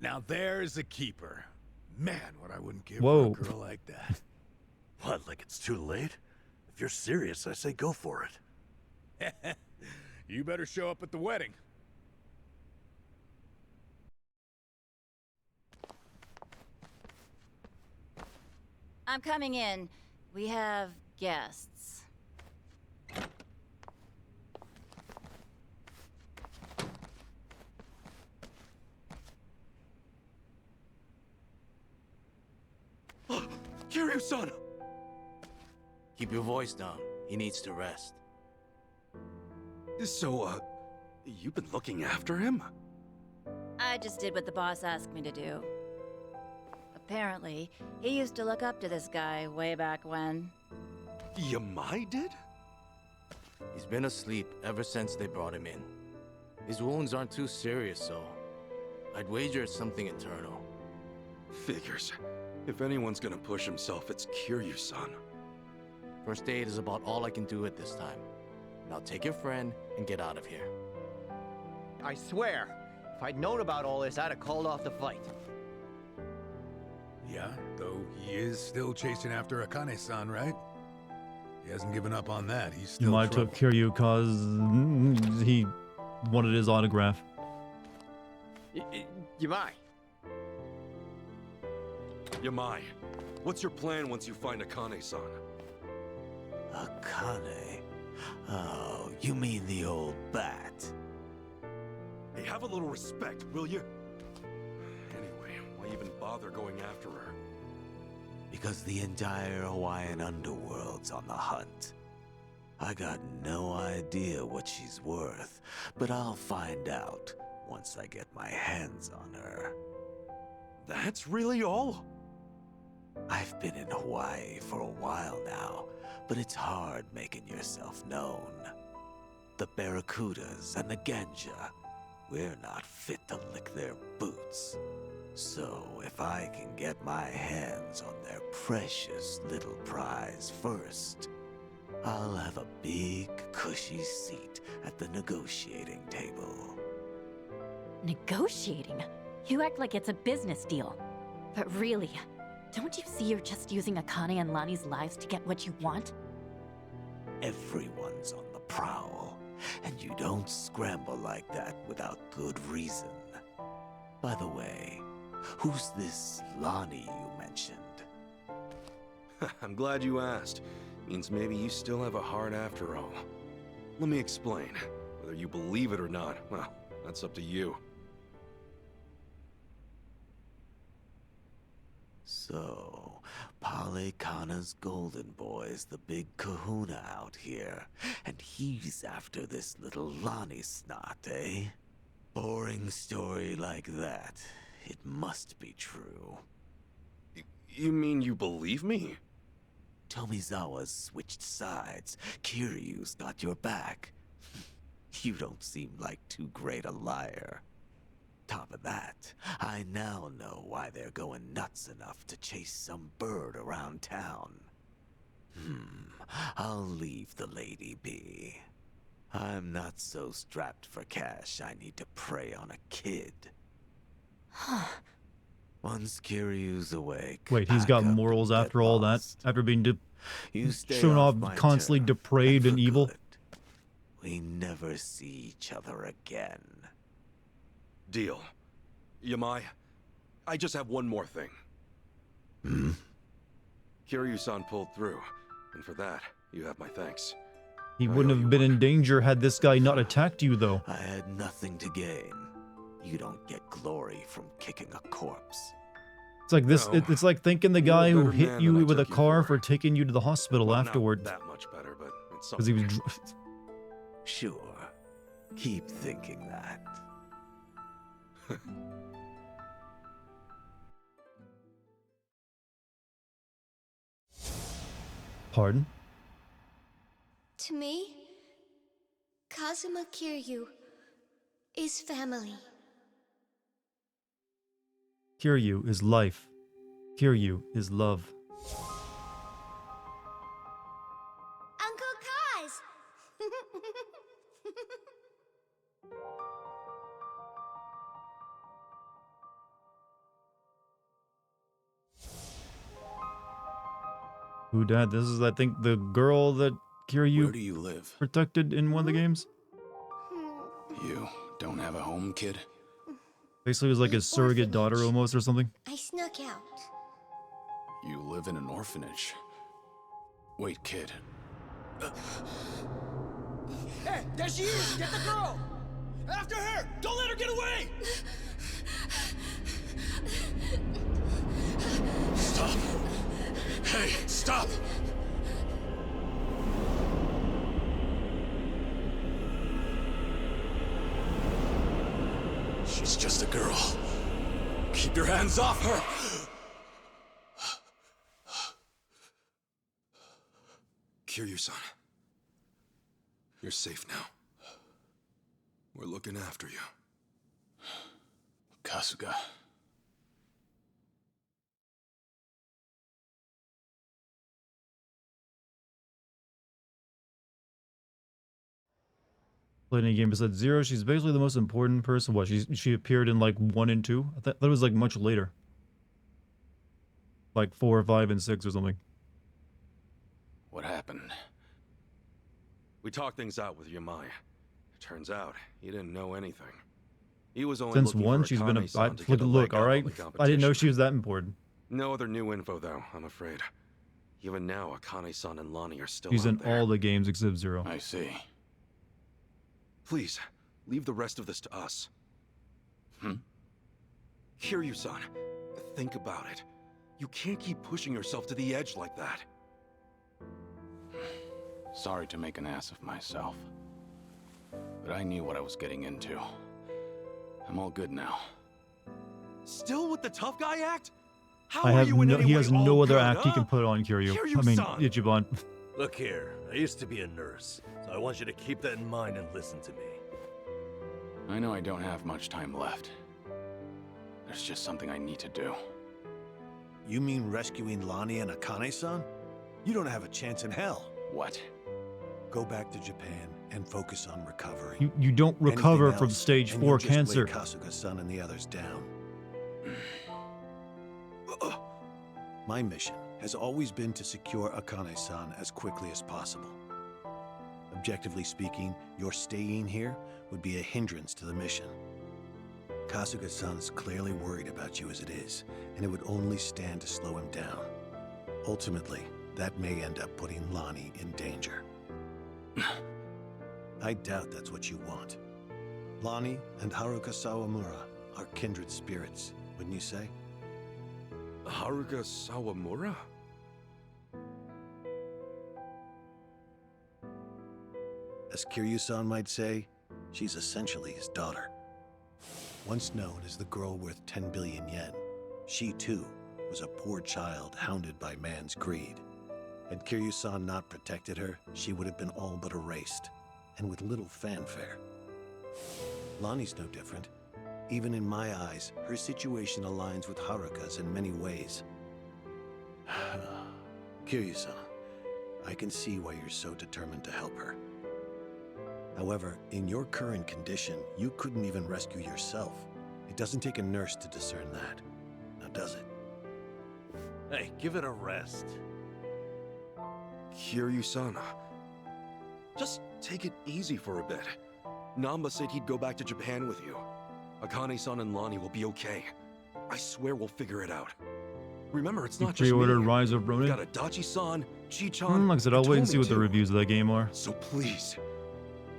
Now there's a keeper. Man, what I wouldn't give Whoa. for a girl like that. What, like it's too late? If you're serious, I say go for it. You better show up at the wedding. I'm coming in. We have guests. Kiryu-san! Keep your voice down. He needs to rest. So, you've been looking after him? I just did what the boss asked me to do. Apparently, he used to look up to this guy way back when. Yamai did? He's been asleep ever since they brought him in. His wounds aren't too serious, so I'd wager it's something internal. Figures. If anyone's gonna push himself, it's Kiryu-san. First aid is about all I can do at this time. Now take your friend and get out of here. I swear, if I'd known about all this, I'd have called off the fight. Yeah, though he is still chasing after Akane-san, right? He hasn't given up on that. He's still Yamai took Kiryu cause he wanted his autograph. Yamai. Yamai, what's your plan once you find Akane-san? Akane? Oh, you mean the old bat? Hey, have a little respect, will you? Anyway, why even bother going after her? Because the entire Hawaiian underworld's on the hunt. I got no idea what she's worth, but I'll find out once I get my hands on her. That's really all? I've been in Hawaii for a while now, but it's hard making yourself known. The Barracudas and the Ganja, we're not fit to lick their boots. So if I can get my hands on their precious little prize first, I'll have a big, cushy seat at the negotiating table. Negotiating? You act like it's a business deal. But really, don't you see you're just using Akane and Lani's lives to get what you want? Everyone's on the prowl, and you don't scramble like that without good reason. By the way, who's this Lani you mentioned? I'm glad you asked. Means maybe you still have a heart after all. Let me explain. Whether you believe it or not, well, that's up to you. So, Pale Kana's golden boy's the big kahuna out here, and he's after this little Lani snot, eh? Boring story like that. It must be true. You mean you believe me? Tomizawa's switched sides. Kiryu's got your back. You don't seem like too great a liar. Top of that, I now know why they're going nuts enough to chase some bird around town. I'll leave the lady be. I'm not so strapped for cash I need to prey on a kid. Once Kiryu's awake... Wait, he's got morals after all that? After being shown off constantly depraved and evil? We never see each other again. Deal. Yamai, I just have one more thing. Kiryu-san pulled through, and for that, you have my thanks. He wouldn't have been in danger had this guy not attacked you, though. I had nothing to gain. You don't get glory from kicking a corpse. It's like this. No. It's like thanking the guy You're a who better hit man you than I with a took you car for. for taking you to the hospital Well, afterwards. not that much better, but it's Because he something. was. Sure. Keep thinking that. Pardon? To me, Kazuma Kiryu is family. Kiryu is life. Kiryu is love. Uncle Kaz! Who died? This is, I think, the girl that Kiryu Where do you live? protected in one of the games. You don't have a home, kid? Basically, it was like his surrogate daughter almost or something. I snuck out. You live in an orphanage. Wait, kid. Hey, there she is! Get the girl! After her! Don't let her get away! Stop! Hey, stop! She's just a girl. Keep your hands off her! Kiryu-san, you're safe now. We're looking after you. Kasuga. Played any game besides Zero. She's basically the most important person. What? She appeared in like 1 and 2. I thought it was like much later. like 4, 5, and 6 or something. What happened? We talked things out with Yamai. Turns out he didn't know anything. He was only Since looking 1, for she's been Akane-san to get a look, leg up alright? on the I didn't know competition. she was that important. No other new info, though, I'm afraid. Even now, Akane-san and Lonnie are still She's out in there. all the games except 0. I see. Please, leave the rest of this to us. Kiryu-san, think about it. You can't keep pushing yourself to the edge like that. Sorry to make an ass of myself. But I knew what I was getting into. I'm all good now. Still with the tough guy act? How I are have you in no, any he way has all no other good, act he huh? can put on Kiryu. I mean, Kiryu-san! Ichiban. Look here, I used to be a nurse, so I want you to keep that in mind and listen to me. I know I don't have much time left. There's just something I need to do. You mean rescuing Lonnie and Akane-san? You don't have a chance in hell. What? Go back to Japan and focus on recovery. You don't recover Anything from else, stage and 4 you'll just cancer. weigh Kasuga-san and the others down. My mission has always been to secure Akane-san as quickly as possible. Objectively speaking, your staying here would be a hindrance to the mission. Kasuga-san's clearly worried about you as it is, and it would only stand to slow him down. Ultimately, that may end up putting Lonnie in danger. I doubt that's what you want. Lonnie and Haruka Sawamura are kindred spirits, wouldn't you say? Haruka Sawamura? As Kiryu-san might say, she's essentially his daughter. Once known as the girl worth 10 billion yen, she too was a poor child hounded by man's greed. Had Kiryu-san not protected her, she would have been all but erased, and with little fanfare. Lonnie's no different. Even in my eyes, her situation aligns with Haruka's in many ways. Kiryu-san, I can see why you're so determined to help her. However, in your current condition, you couldn't even rescue yourself. It doesn't take a nurse to discern that. Now does it? Hey, give it a rest. Kiryu-san. Just take it easy for a bit. Namba said he'd go back to Japan with you. Akane-san and Lonnie will be okay. I swear we'll figure it out. Remember, it's not just me. Pre-ordered Rise of Ronin. Got Adachi-san, Chi-chan, Like I said, I'll wait and see what the Tomy too. reviews of that game are. So please,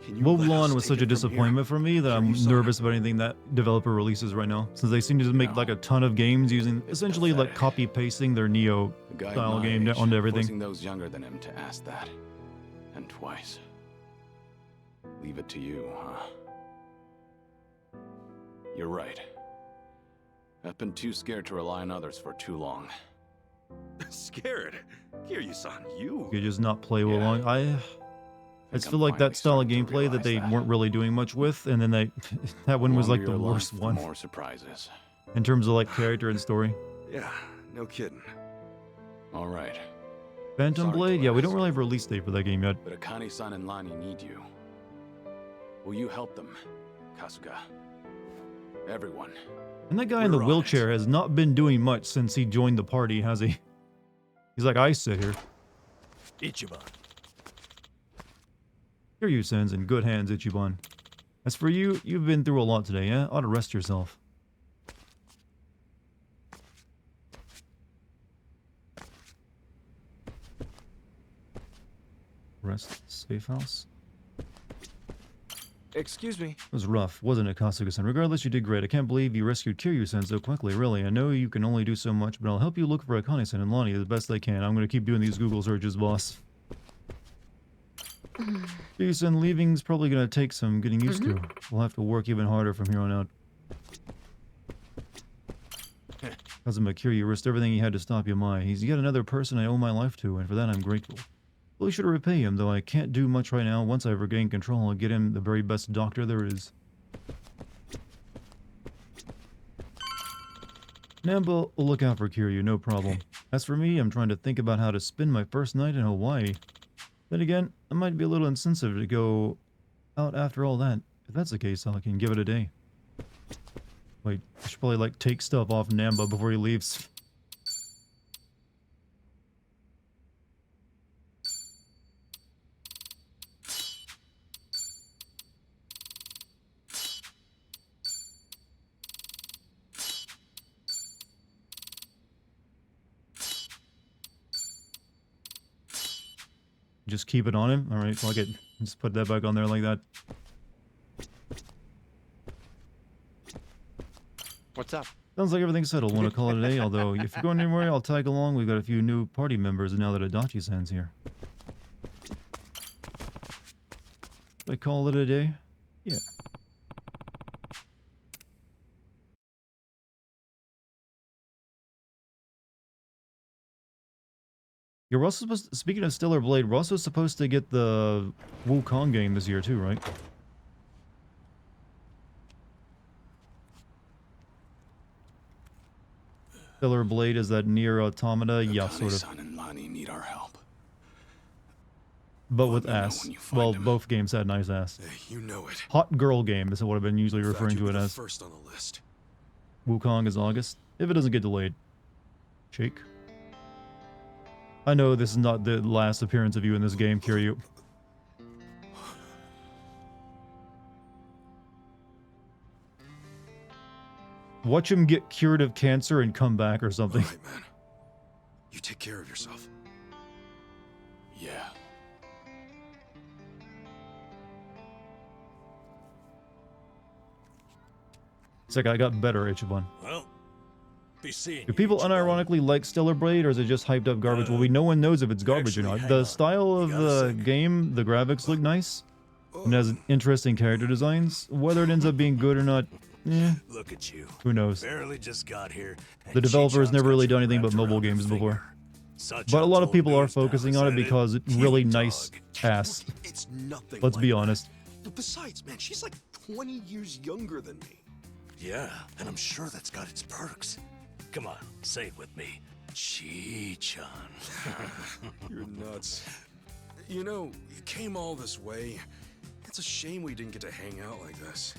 can you let us Woeblan was take such a it from disappointment for me that I'm nervous about anything that developer releases right now, since they seem to just make like a ton of games using essentially like copy pasting their Neo A guy style my game age, onto everything. Forcing those younger than him to ask that. And twice. Leave it to you, huh? You're right. I've been too scared to rely on others for too long. Scared? Kiryu-san, you... You just not play along. I just feel like that style of gameplay that they weren't really doing much with, and then that one was like the Longer your worst life, one More surprises. in terms of like character and story. Yeah, no kidding. All right. Phantom Blade, yeah, we don't really have a release date for that game yet. But Akane-san and Lonnie need you. Will you help them, Kasuga? Everyone. And that guy in the wheelchair has not been doing much since he joined the party, has he? He's like, I sit here. Ichiban. Kiryu-san's in good hands, Ichiban. As for you, you've been through a lot today, yeah? Ought to rest yourself. Rest safe house? Excuse me. It was rough, wasn't it, Kasuga-san? Regardless, you did great. I can't believe you rescued Kiryu-san so quickly, really. I know you can only do so much, but I'll help you look for Akane-san and Lonnie the best I can. I'm gonna keep doing these Google searches, boss. Kiryu-san, leaving's probably gonna take some getting used to. We'll have to work even harder from here on out. Kazuma Kiryu risked everything he had to stop Yamai. He's yet another person I owe my life to, and for that I'm grateful. Really should repay him, though I can't do much right now. Once I've regained control, I'll get him the very best doctor there is. Namba will look out for Kiryu, no problem. As for me, I'm trying to think about how to spend my first night in Hawaii. Then again, I might be a little insensitive to go out after all that. If that's the case, I can give it a day. Wait, I should probably like take stuff off Namba before he leaves. Just keep it on him. All right, fuck it. Just put that back on there like that. What's up? Sounds like everything's settled. Want to call it a day? Although, if you're going anywhere, I'll tag along. We've got a few new party members now that Adachi-san's here. I call it a day? Yeah. You're also supposed to, speaking of Stellar Blade, we're also supposed to get the Wukong game this year too, right? Stellar Blade is that near Automata, yeah, sort of. Son and Lonnie need our help. But with ass. Well, both games had nice ass. You know it. Hot girl game is what I've been usually referring to it as. First on the list. Wukong is August, if it doesn't get delayed. Shake. I know this is not the last appearance of you in this game, Kiryu. Watch him get cured of cancer and come back or something. All right, man. You take care of yourself. Yeah. It's like I got better, Ichiban. Well, be seeing Do people unironically like Stellar Blade, or is it just hyped up garbage? Well, no one knows if it's garbage or not. The style of the game, the graphics look nice, and has interesting character designs. Whether it ends up being good or not, Look at you. Who knows? Barely just got here. The developer has never really done anything but mobile games before. But a lot of people are focusing on it because it's really nice ass. It's nothing. Let's be honest. Besides, man, she's like 20 years younger than me. Yeah, and I'm sure that's got its perks. Come on, say it with me. Chi-chan. You're nuts. You know, you came all this way. It's a shame we didn't get to hang out like this.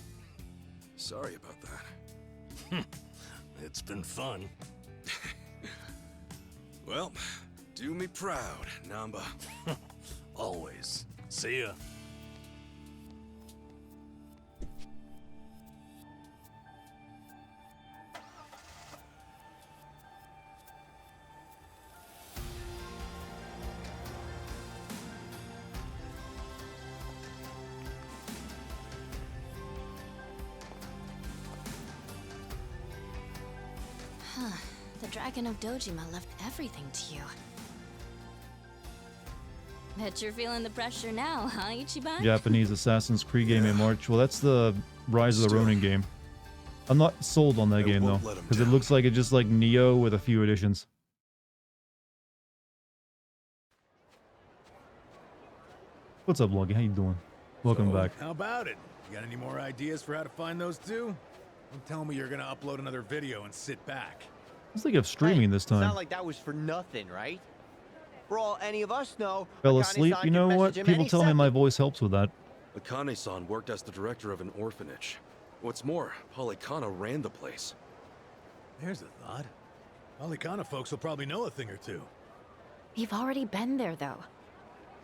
Sorry about that. It's been fun. Well, do me proud, Namba. Always. See ya. Huh. The Dragon of Dojima left everything to you. Bet you're feeling the pressure now, huh, Ichiban? Japanese Assassin's Creed game in March. Well, that's the Rise of the Ronin game. I'm not sold on that game though, because it looks like it's just like Neo with a few additions. What's up, Loggy? How you doing? Welcome back. How about it? You got any more ideas for how to find those two? Don't tell me you're gonna upload another video and sit back. It's like I'm streaming this time. It's not like that was for nothing, right? For all any of us know, Fell asleep? You know what? People tell me my voice helps with that. Akane-san worked as the director of an orphanage. What's more, Polycana ran the place. There's a thought. Polycana folks will probably know a thing or two. We've already been there, though.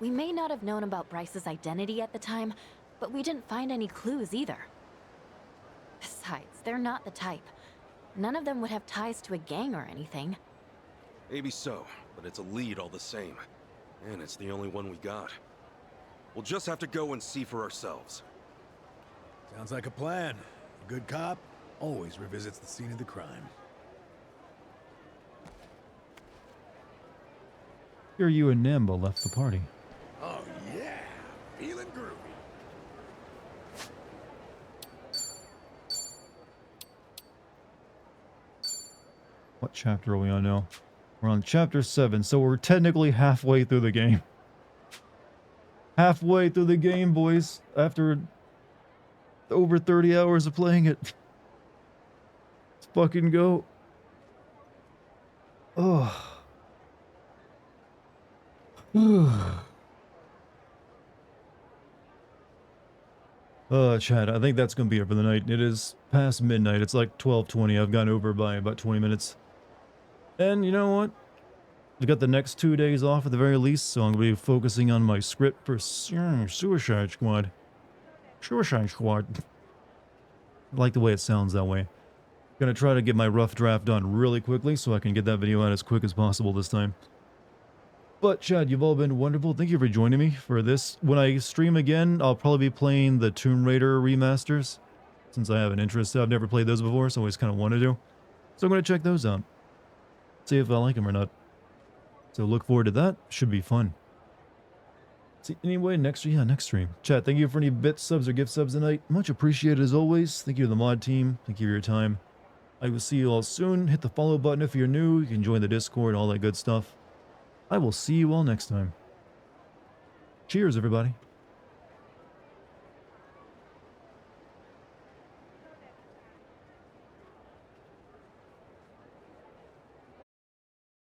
We may not have known about Bryce's identity at the time, but we didn't find any clues either. Besides, they're not the type. None of them would have ties to a gang or anything. Maybe so, but it's a lead all the same. And it's the only one we got. We'll just have to go and see for ourselves. Sounds like a plan. A good cop always revisits the scene of the crime. Here you and Namba left the party. Oh yeah, feeling groovy. What chapter are we on now? We're on chapter 7, so we're technically halfway through the game. Halfway through the game, boys, after over 30 hours of playing it. Let's fucking go. Oh. Chad, I think that's gonna be it for the night. It is past midnight. It's like 12:20. I've gone over by about 20 minutes. And you know what? I've got the next 2 days off at the very least, so I'm gonna be focusing on my script for Suicide Squad. Suicide Squad. I like the way it sounds that way. Gonna try to get my rough draft done really quickly so I can get that video out as quick as possible this time. But Chad, you've all been wonderful. Thank you for joining me for this. When I stream again, I'll probably be playing the Tomb Raider remasters, since I have an interest. I've never played those before, so I always kind of want to do. So I'm going to check those out. See if I like them or not. So look forward to that. Should be fun. See, anyway, next stream. Chat, thank you for any bits, subs, or gift subs tonight. Much appreciated as always. Thank you to the mod team. Thank you for your time. I will see you all soon. Hit the follow button if you're new. You can join the Discord, all that good stuff. I will see you all next time. Cheers, everybody.